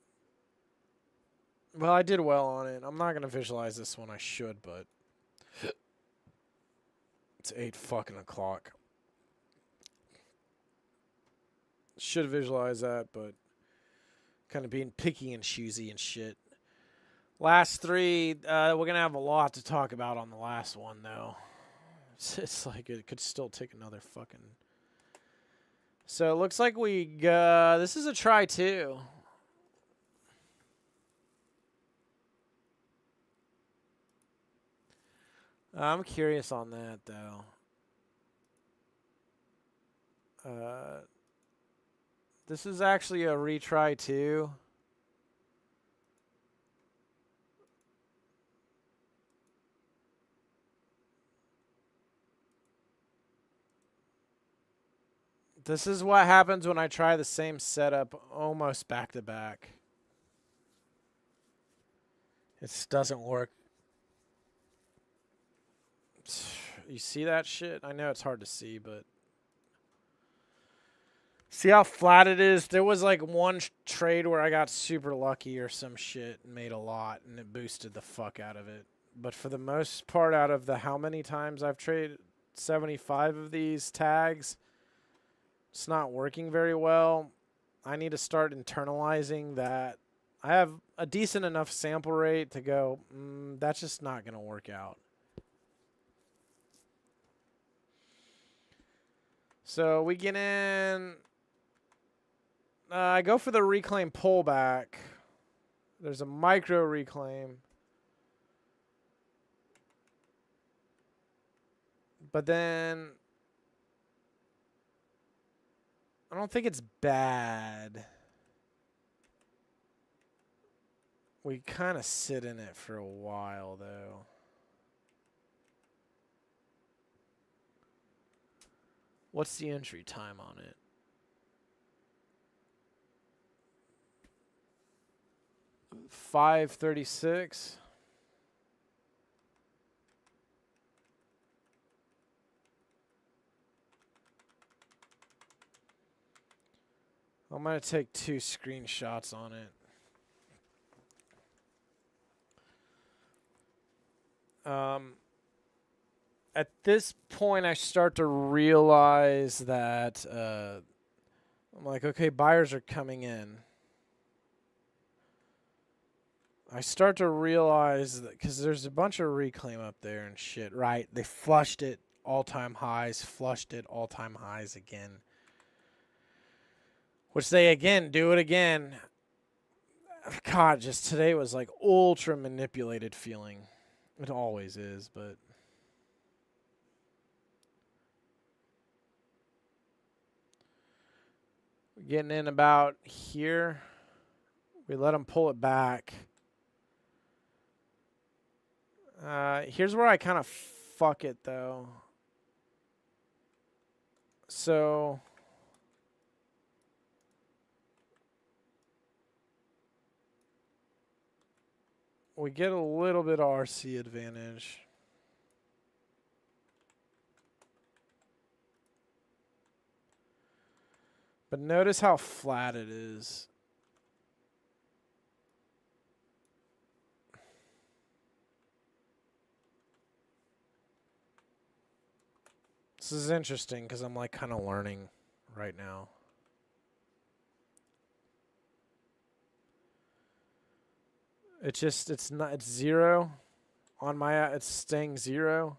Well, I did well on it. I'm not going to visualize this one. I should, but it's 8 fucking o'clock. Should visualize that, but kind of being picky and choosy and shit. Last 3, we're going to have a lot to talk about on the last one, though. It's like it could still take another fucking... So it looks like this is a try too. I'm curious on that though. This is actually a retry too. This is what happens when I try the same setup almost back to back. It just doesn't work. You see that shit? I know it's hard to see, but... See how flat it is? There was like one trade where I got super lucky or some shit and made a lot, and it boosted the fuck out of it. But for the most part, out of the how many times I've traded 75 of these tags, it's not working very well. I need to start internalizing that I have a decent enough sample rate to go, that's just not going to work out. So we get in. I go for the reclaim pullback. There's a micro reclaim. But then I don't think it's bad. We kind of sit in it for a while, though. What's the entry time on it? $5.36. I'm going to take 2 screenshots on it. At this point, I start to realize that I'm like, okay, buyers are coming in. I start to realize that because there's a bunch of reclaim up there and shit, right? They flushed it all-time highs, flushed it all-time highs again. Which they, again, do it again. God, just today was like ultra manipulated feeling. It always is, but... Getting in about here. We let them pull it back. Here's where I kind of fuck it, though. So... we get a little bit of RC advantage. But notice how flat it is. This is interesting because I'm like kind of learning right now. It's not, it's zero on my, it's staying zero.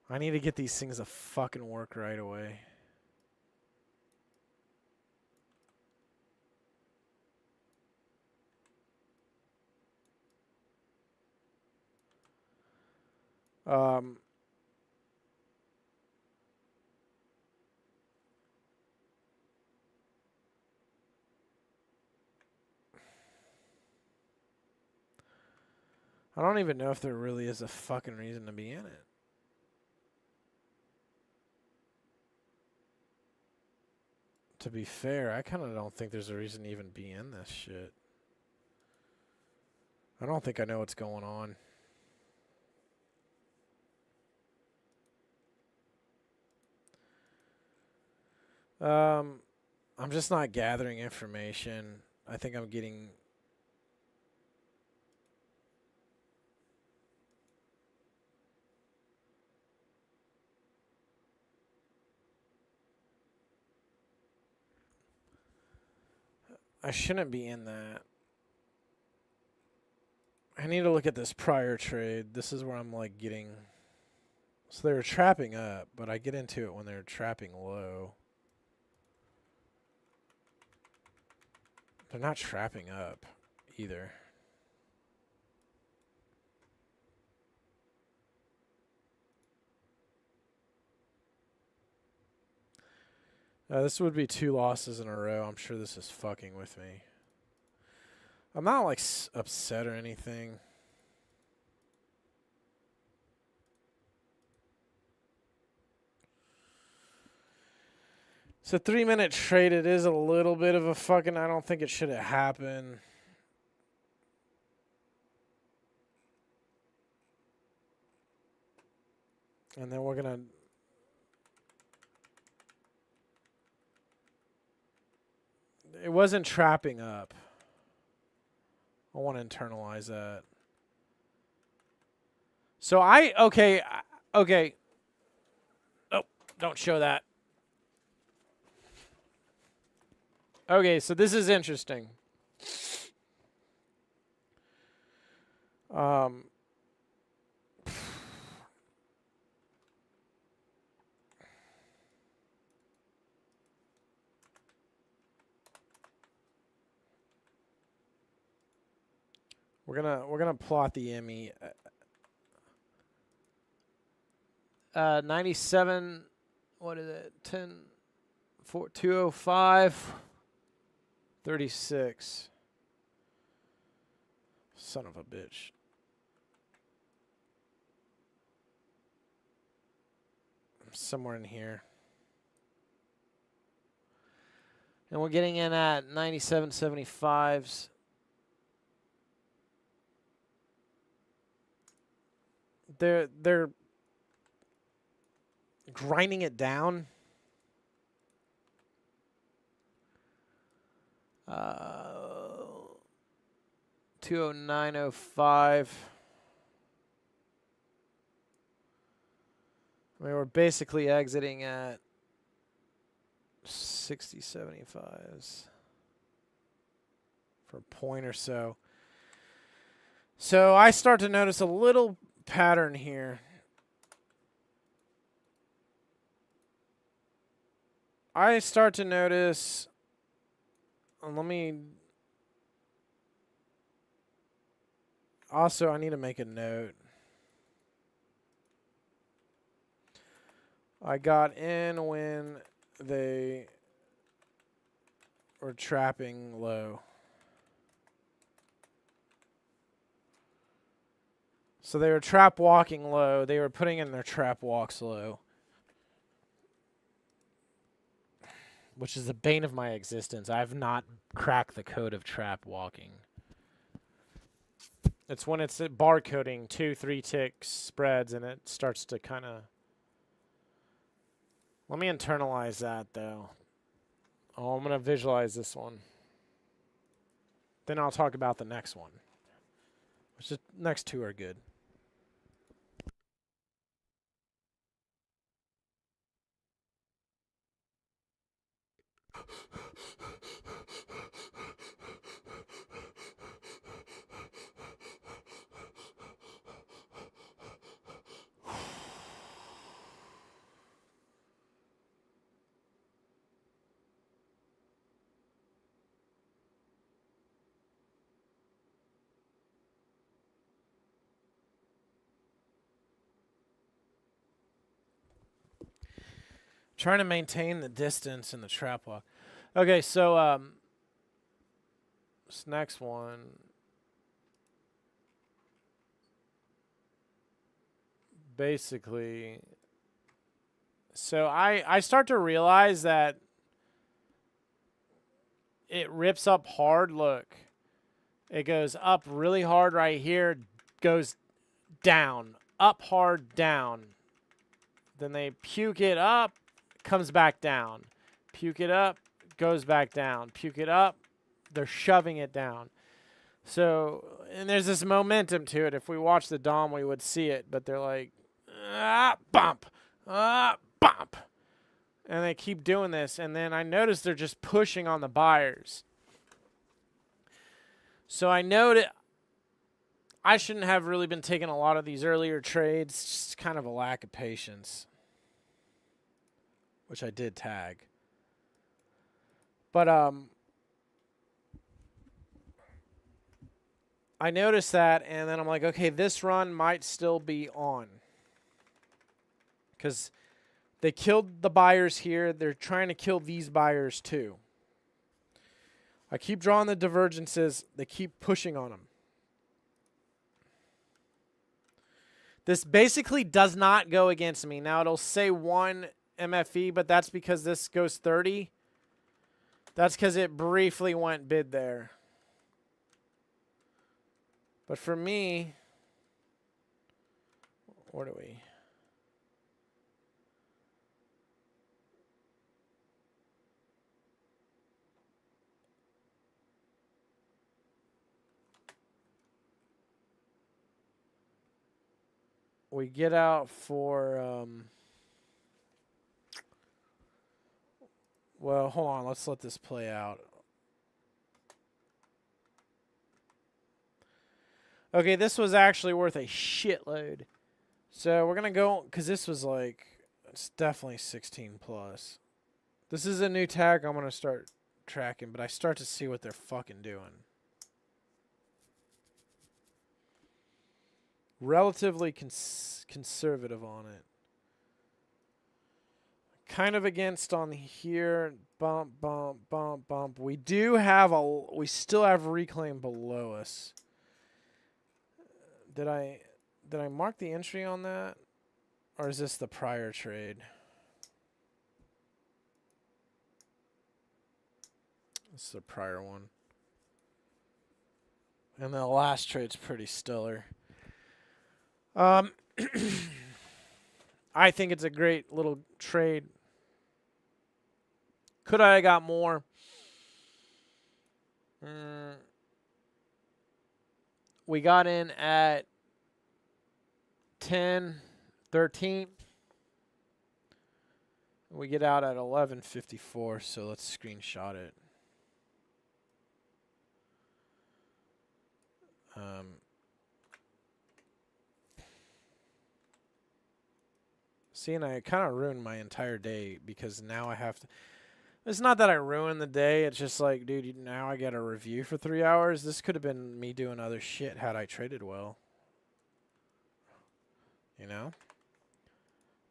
I need to get these things to fucking work right away. I don't even know if there really is a fucking reason to be in it. To be fair, I kind of don't think there's a reason to even be in this shit. I don't think I know what's going on. I'm just not gathering information. I think I'm getting... I shouldn't be in that. I need to look at this prior trade. This is where I'm like getting... So they were trapping up, but I get into it when they're trapping low. They're not trapping up either. This would be 2 losses in a row. I'm sure this is fucking with me. I'm not like upset or anything. It's a 3-minute trade. It is a little bit of a fucking... I don't think it should have happened. And then we're going to... It wasn't trapping up. I want to internalize that. So okay. Oh, don't show that. Okay, so this is interesting. Um, we're gonna plot the ME. 97. What is it? 10, 4, 205, 36. Son of a bitch. Somewhere in here. And we're getting in at 97.75s. They're grinding it down. 209.05. I mean, we're basically exiting at 60.75s for a point or so. So I start to notice a little pattern here. I start to notice, let me, also I need to make a note. I got in when they were trapping low. So they were trap walking low. They were putting in their trap walks low. Which is the bane of my existence. I have not cracked the code of trap walking. It's when it's barcoding 2-3 ticks spreads and it starts to kind of... Let me internalize that, though. Oh, I'm going to visualize this one. Then I'll talk about the next one. Which the next two are good. Trying to maintain the distance in the trap walk. Okay, so this next one. Basically, so I start to realize that it rips up hard. Look, it goes up really hard right here, goes down, up hard, down. Then they puke it up, comes back down. Puke it up, goes back down. Puke it up, they're shoving it down. So, and there's this momentum to it. If we watch the Dom, we would see it, but they're like, bump, bump. And they keep doing this, and then I notice they're just pushing on the buyers. So I noted I shouldn't have really been taking a lot of these earlier trades, just kind of a lack of patience, which I did tag. But I noticed that, and then I'm like, okay, this run might still be on. Because they killed the buyers here. They're trying to kill these buyers too. I keep drawing the divergences. They keep pushing on them. This basically does not go against me. Now, it'll say 1 MFE, but that's because this goes 30. That's because it briefly went bid there. But for me, where do we? we get out for well, hold on, let's let this play out. Okay, this was actually worth a shitload. So we're gonna go, because this was like, it's definitely 16 plus. This is a new tag I'm gonna start tracking, but I start to see what they're fucking doing. Relatively conservative on it. Kind of against on here. Bump, bump, bump, bump. We do have we still have reclaim below us. Did I mark the entry on that? Or is this the prior trade? This is the prior one. And the last trade's pretty stellar. I think it's a great little trade. Could I have got more? We got in at 10:13. We get out at 11:54, so let's screenshot it. See, and I kind of ruined my entire day because now I have to. It's not that I ruined the day. It's just like, dude, now I got a review for 3 hours. This could have been me doing other shit had I traded well. You know?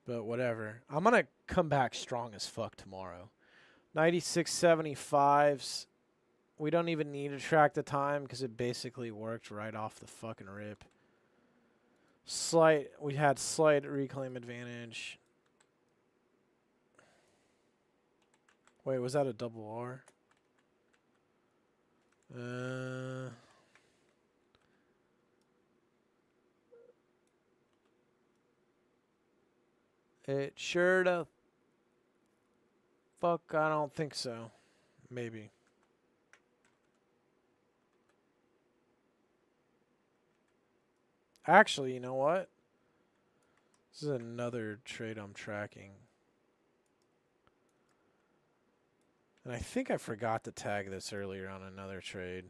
But whatever. I'm going to come back strong as fuck tomorrow. 96.75s. We don't even need to track the time because it basically worked right off the fucking rip. We had slight reclaim advantage. Wait, was that a double R? It sure the fuck, I don't think so. Maybe. Actually, you know what? This is another trade I'm tracking. And I think I forgot to tag this earlier on another trade.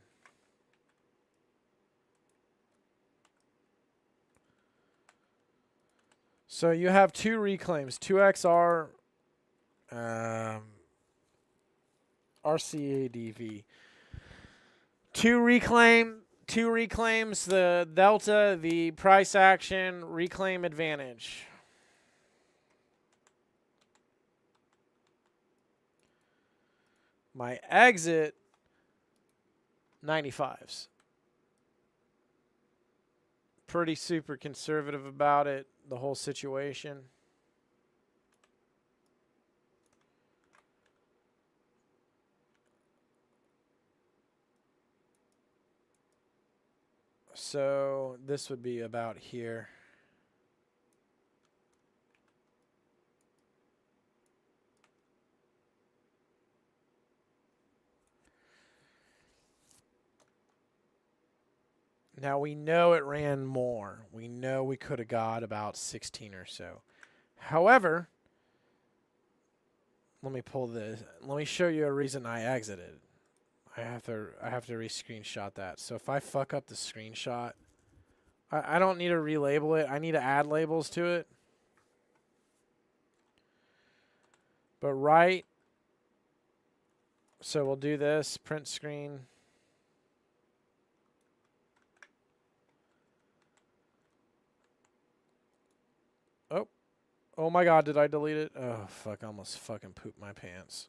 So you have two reclaims, 2XR, RCADV. Two reclaims, the delta, the price action, reclaim advantage. My exit, 95s. Pretty super conservative about it, the whole situation. So this would be about here. Now we know it ran more. We know we could have got about 16 or so. However, let me pull this. Let me show you a reason I exited. I have to re-screenshot that. So if I fuck up the screenshot, I don't need to relabel it. I need to add labels to it. But right. So we'll do this. Print screen. Oh my god, did I delete it? Oh, fuck, I almost fucking pooped my pants.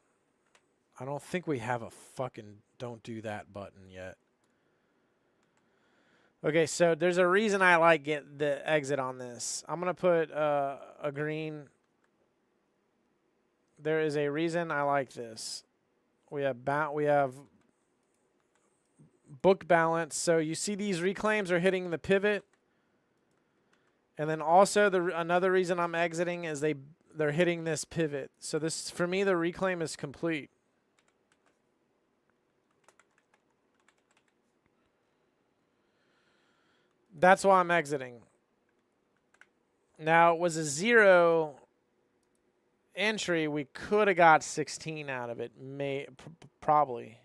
I don't think we have a fucking don't do that button yet. Okay, so there's a reason I like get the exit on this. I'm going to put a green. There is a reason I like this. We have book balance. So you see these reclaims are hitting the pivot. And then also another reason I'm exiting is they're hitting this pivot. So this, for me, the reclaim is complete. That's why I'm exiting. Now, it was a 0 entry. We could have got 16 out of it, probably.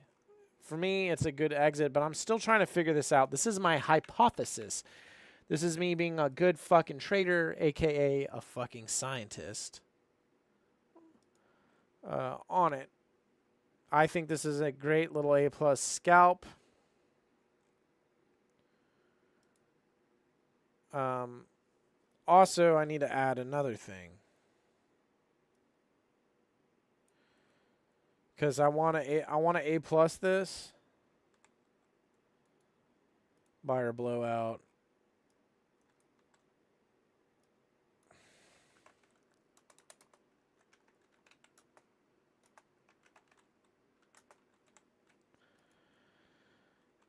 For me, it's a good exit, but I'm still trying to figure this out. This is my hypothesis. This is me being a good fucking trader, a.k.a. a fucking scientist, on it. I think this is a great little A+ scalp. Also, I need to add another thing. Because I want to A+ this. Buyer blowout.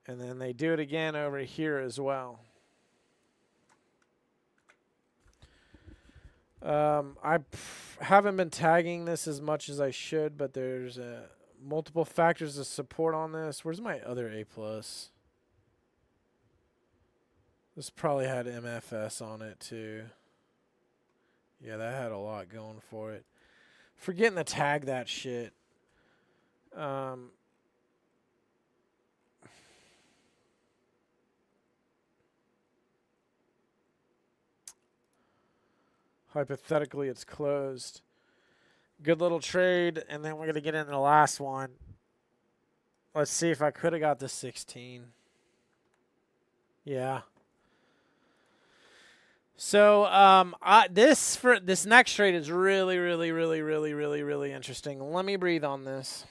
And then they do it again over here as well. I haven't been tagging this as much as I should, but there's multiple factors of support on this. Where's my other A+? This probably had MFS on it too. Yeah, that had a lot going for it. Forgetting to tag that shit. Hypothetically, it's closed. Good little trade, and then we're going to get into the last one. Let's see if I could have got the 16. Yeah. So this next trade is really, really, really, really, really, really interesting. Let me breathe on this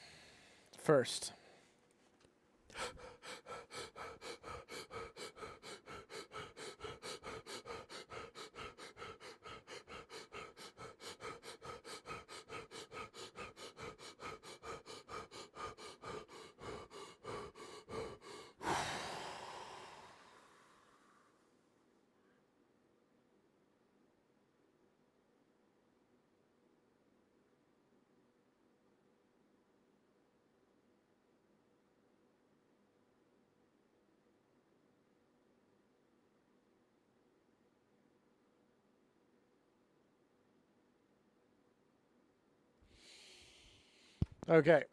first. Okay.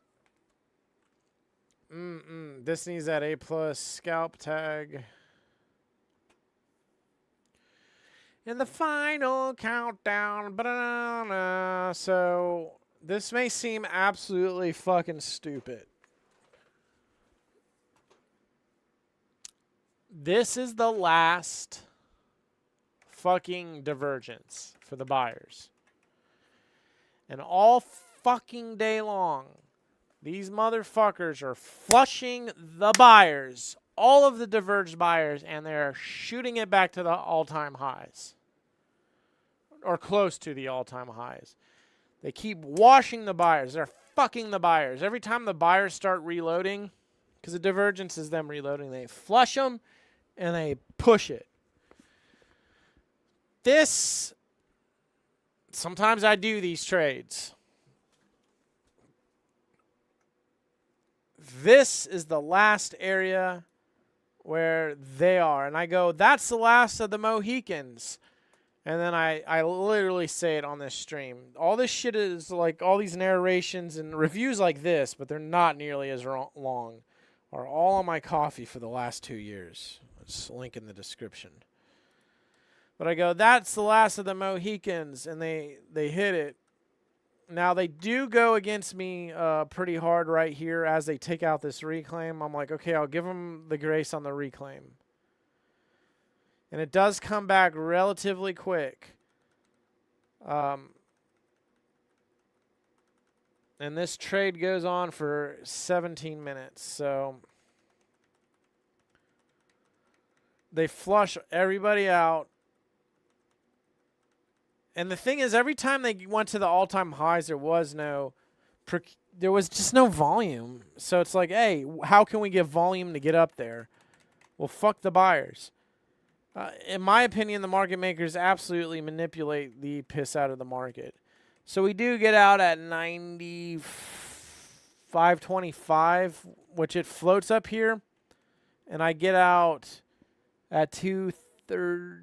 This needs that A+ scalp tag. In the final countdown. Ba-da-da-da. So this may seem absolutely fucking stupid. This is the last fucking divergence for the buyers. And all fucking day long, these motherfuckers are flushing the buyers, all of the diverged buyers, and they're shooting it back to the all-time highs. Or close to the all-time highs. They keep washing the buyers. They're fucking the buyers. Every time the buyers start reloading, because the divergence is them reloading, they flush them and they push it. Sometimes I do these trades. This is the last area where they are. And I go, that's the last of the Mohicans. And then I literally say it on this stream. All this shit is like all these narrations and reviews like this, but they're not nearly as long, are all on my coffee for the last 2 years. It's link in the description. But I go, that's the last of the Mohicans, and they hit it. Now, they do go against me pretty hard right here as they take out this reclaim. I'm like, okay, I'll give them the grace on the reclaim. And it does come back relatively quick. And this trade goes on for 17 minutes. So they flush everybody out. And the thing is, every time they went to the all-time highs, there was just no volume. So it's like, hey, how can we get volume to get up there? Well, fuck the buyers. In my opinion, the market makers absolutely manipulate the piss out of the market. So we do get out at 95.25, which it floats up here. And I get out at 2:30.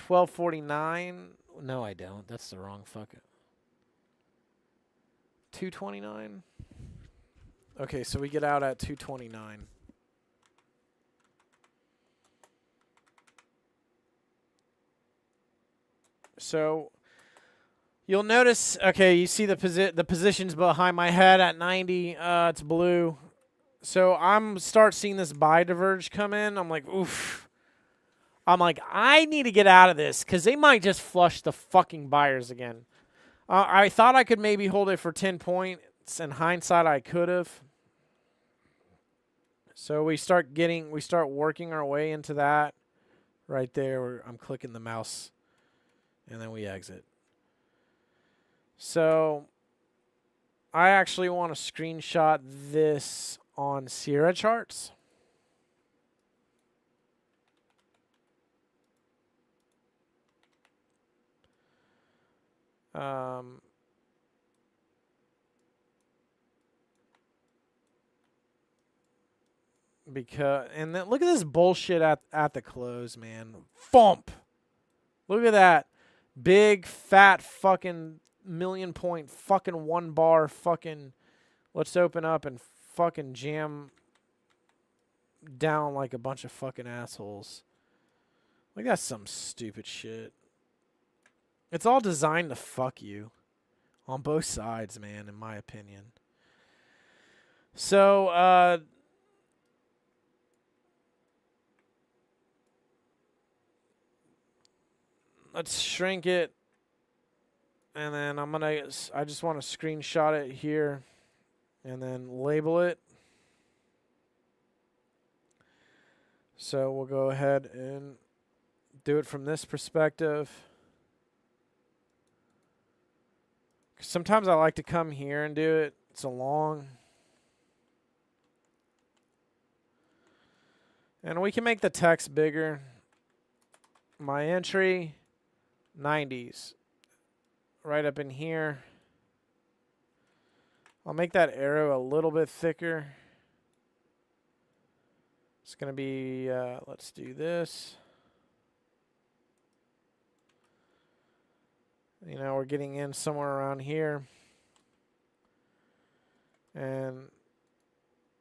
1249. No, I don't. That's the wrong fucking. 229. Okay, so we get out at 229. So you'll notice, okay, you see the positions behind my head at 90. It's blue. So I'm start seeing this buy diverge come in. I'm like, oof. I'm like, I need to get out of this because they might just flush the fucking buyers again. I thought I could maybe hold it for 10 points. In hindsight, I could have. So we start working our way into that right there where I'm clicking the mouse and then we exit. So I actually want to screenshot this on Sierra charts. Because and then look at this bullshit at the close, man. Thump. Look at that. Big fat fucking million point fucking 1 bar fucking let's open up and fucking jam down like a bunch of fucking assholes. Like that's some stupid shit. It's all designed to fuck you on both sides, man, in my opinion. So, let's shrink it. And then I just want to screenshot it here and then label it. So we'll go ahead and do it from this perspective. Sometimes I like to come here and do it. It's a long. And we can make the text bigger. My entry, 90s. Right up in here. I'll make that arrow a little bit thicker. It's going to be, let's do this. You know, we're getting in somewhere around here. And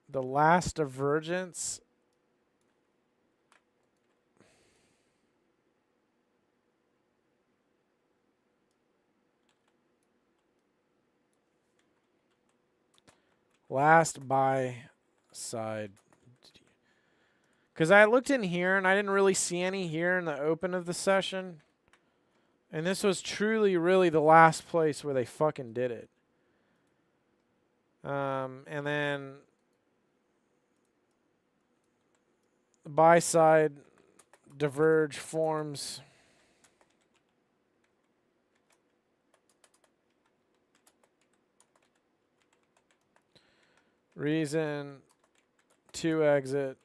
the last divergence. Last buy side. Because I looked in here and I didn't really see any here in the open of the session. And this was truly, really the last place where they fucking did it. And then the buy side diverge forms. Reason to exit.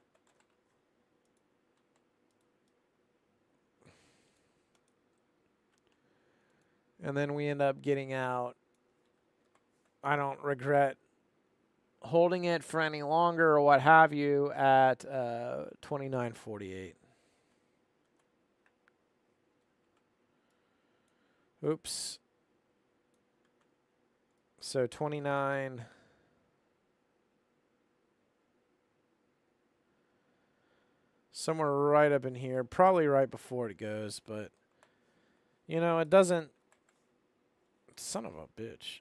And then we end up getting out. I don't regret holding it for any longer or what have you at 29.48. Oops. So 29. Somewhere right up in here. Probably right before it goes, but you know, it doesn't. Son of a bitch.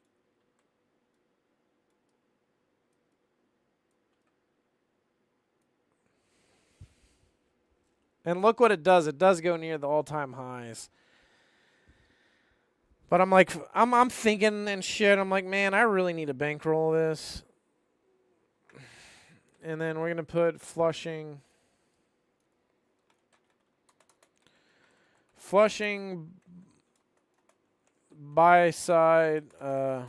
And look what it does. It does go near the all-time highs. But I'm like, I'm thinking and shit. I'm like, man, I really need to bankroll this. And then we're going to put flushing buy side, so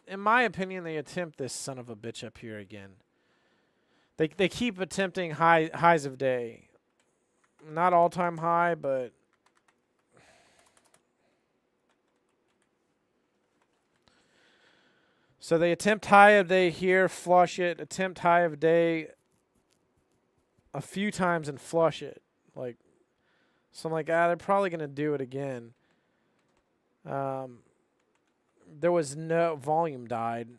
in my opinion, they attempt this son of a bitch up here again. They keep attempting highs of day. Not all-time high, but so they attempt high of day here, flush it, attempt high of day a few times and flush it. Like, so I'm like, they're probably going to do it again. There was no volume died.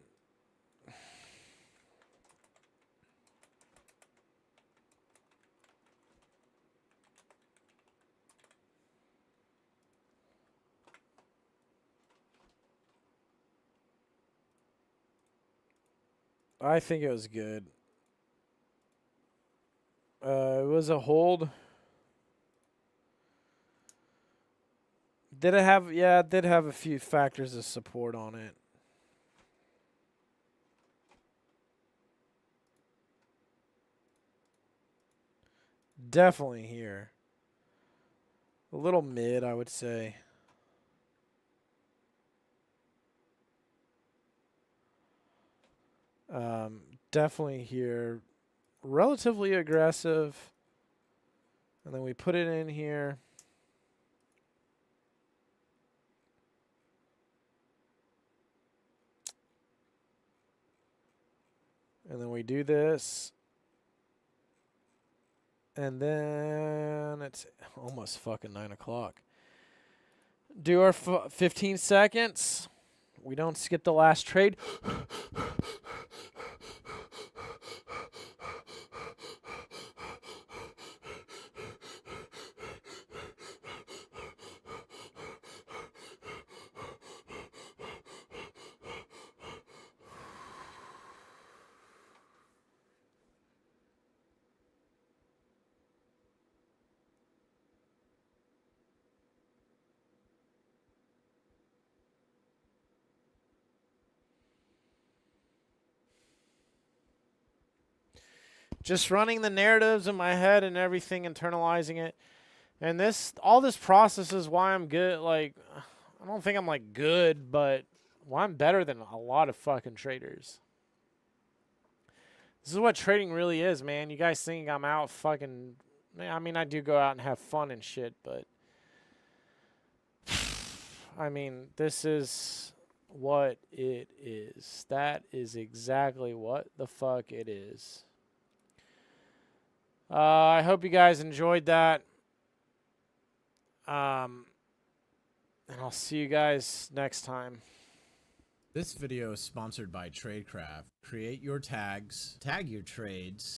I think it was good. It was a hold. Did it have? Yeah, it did have a few factors of support on it. Definitely here. A little mid, I would say. Definitely here. Relatively aggressive. And then we put it in here. And then we do this. And then it's almost fucking 9 o'clock. Do our 15 seconds. We don't skip the last trade. Just running the narratives in my head and everything, internalizing it. And all this process is why I'm good. Like, I don't think I'm like good, but why I'm better than a lot of fucking traders. This is what trading really is, man. You guys think I'm out fucking... I mean, I do go out and have fun and shit, but... I mean, this is what it is. That is exactly what the fuck it is. I hope you guys enjoyed that. And I'll see you guys next time. This video is sponsored by Tradecraft. Create your tags, tag your trades,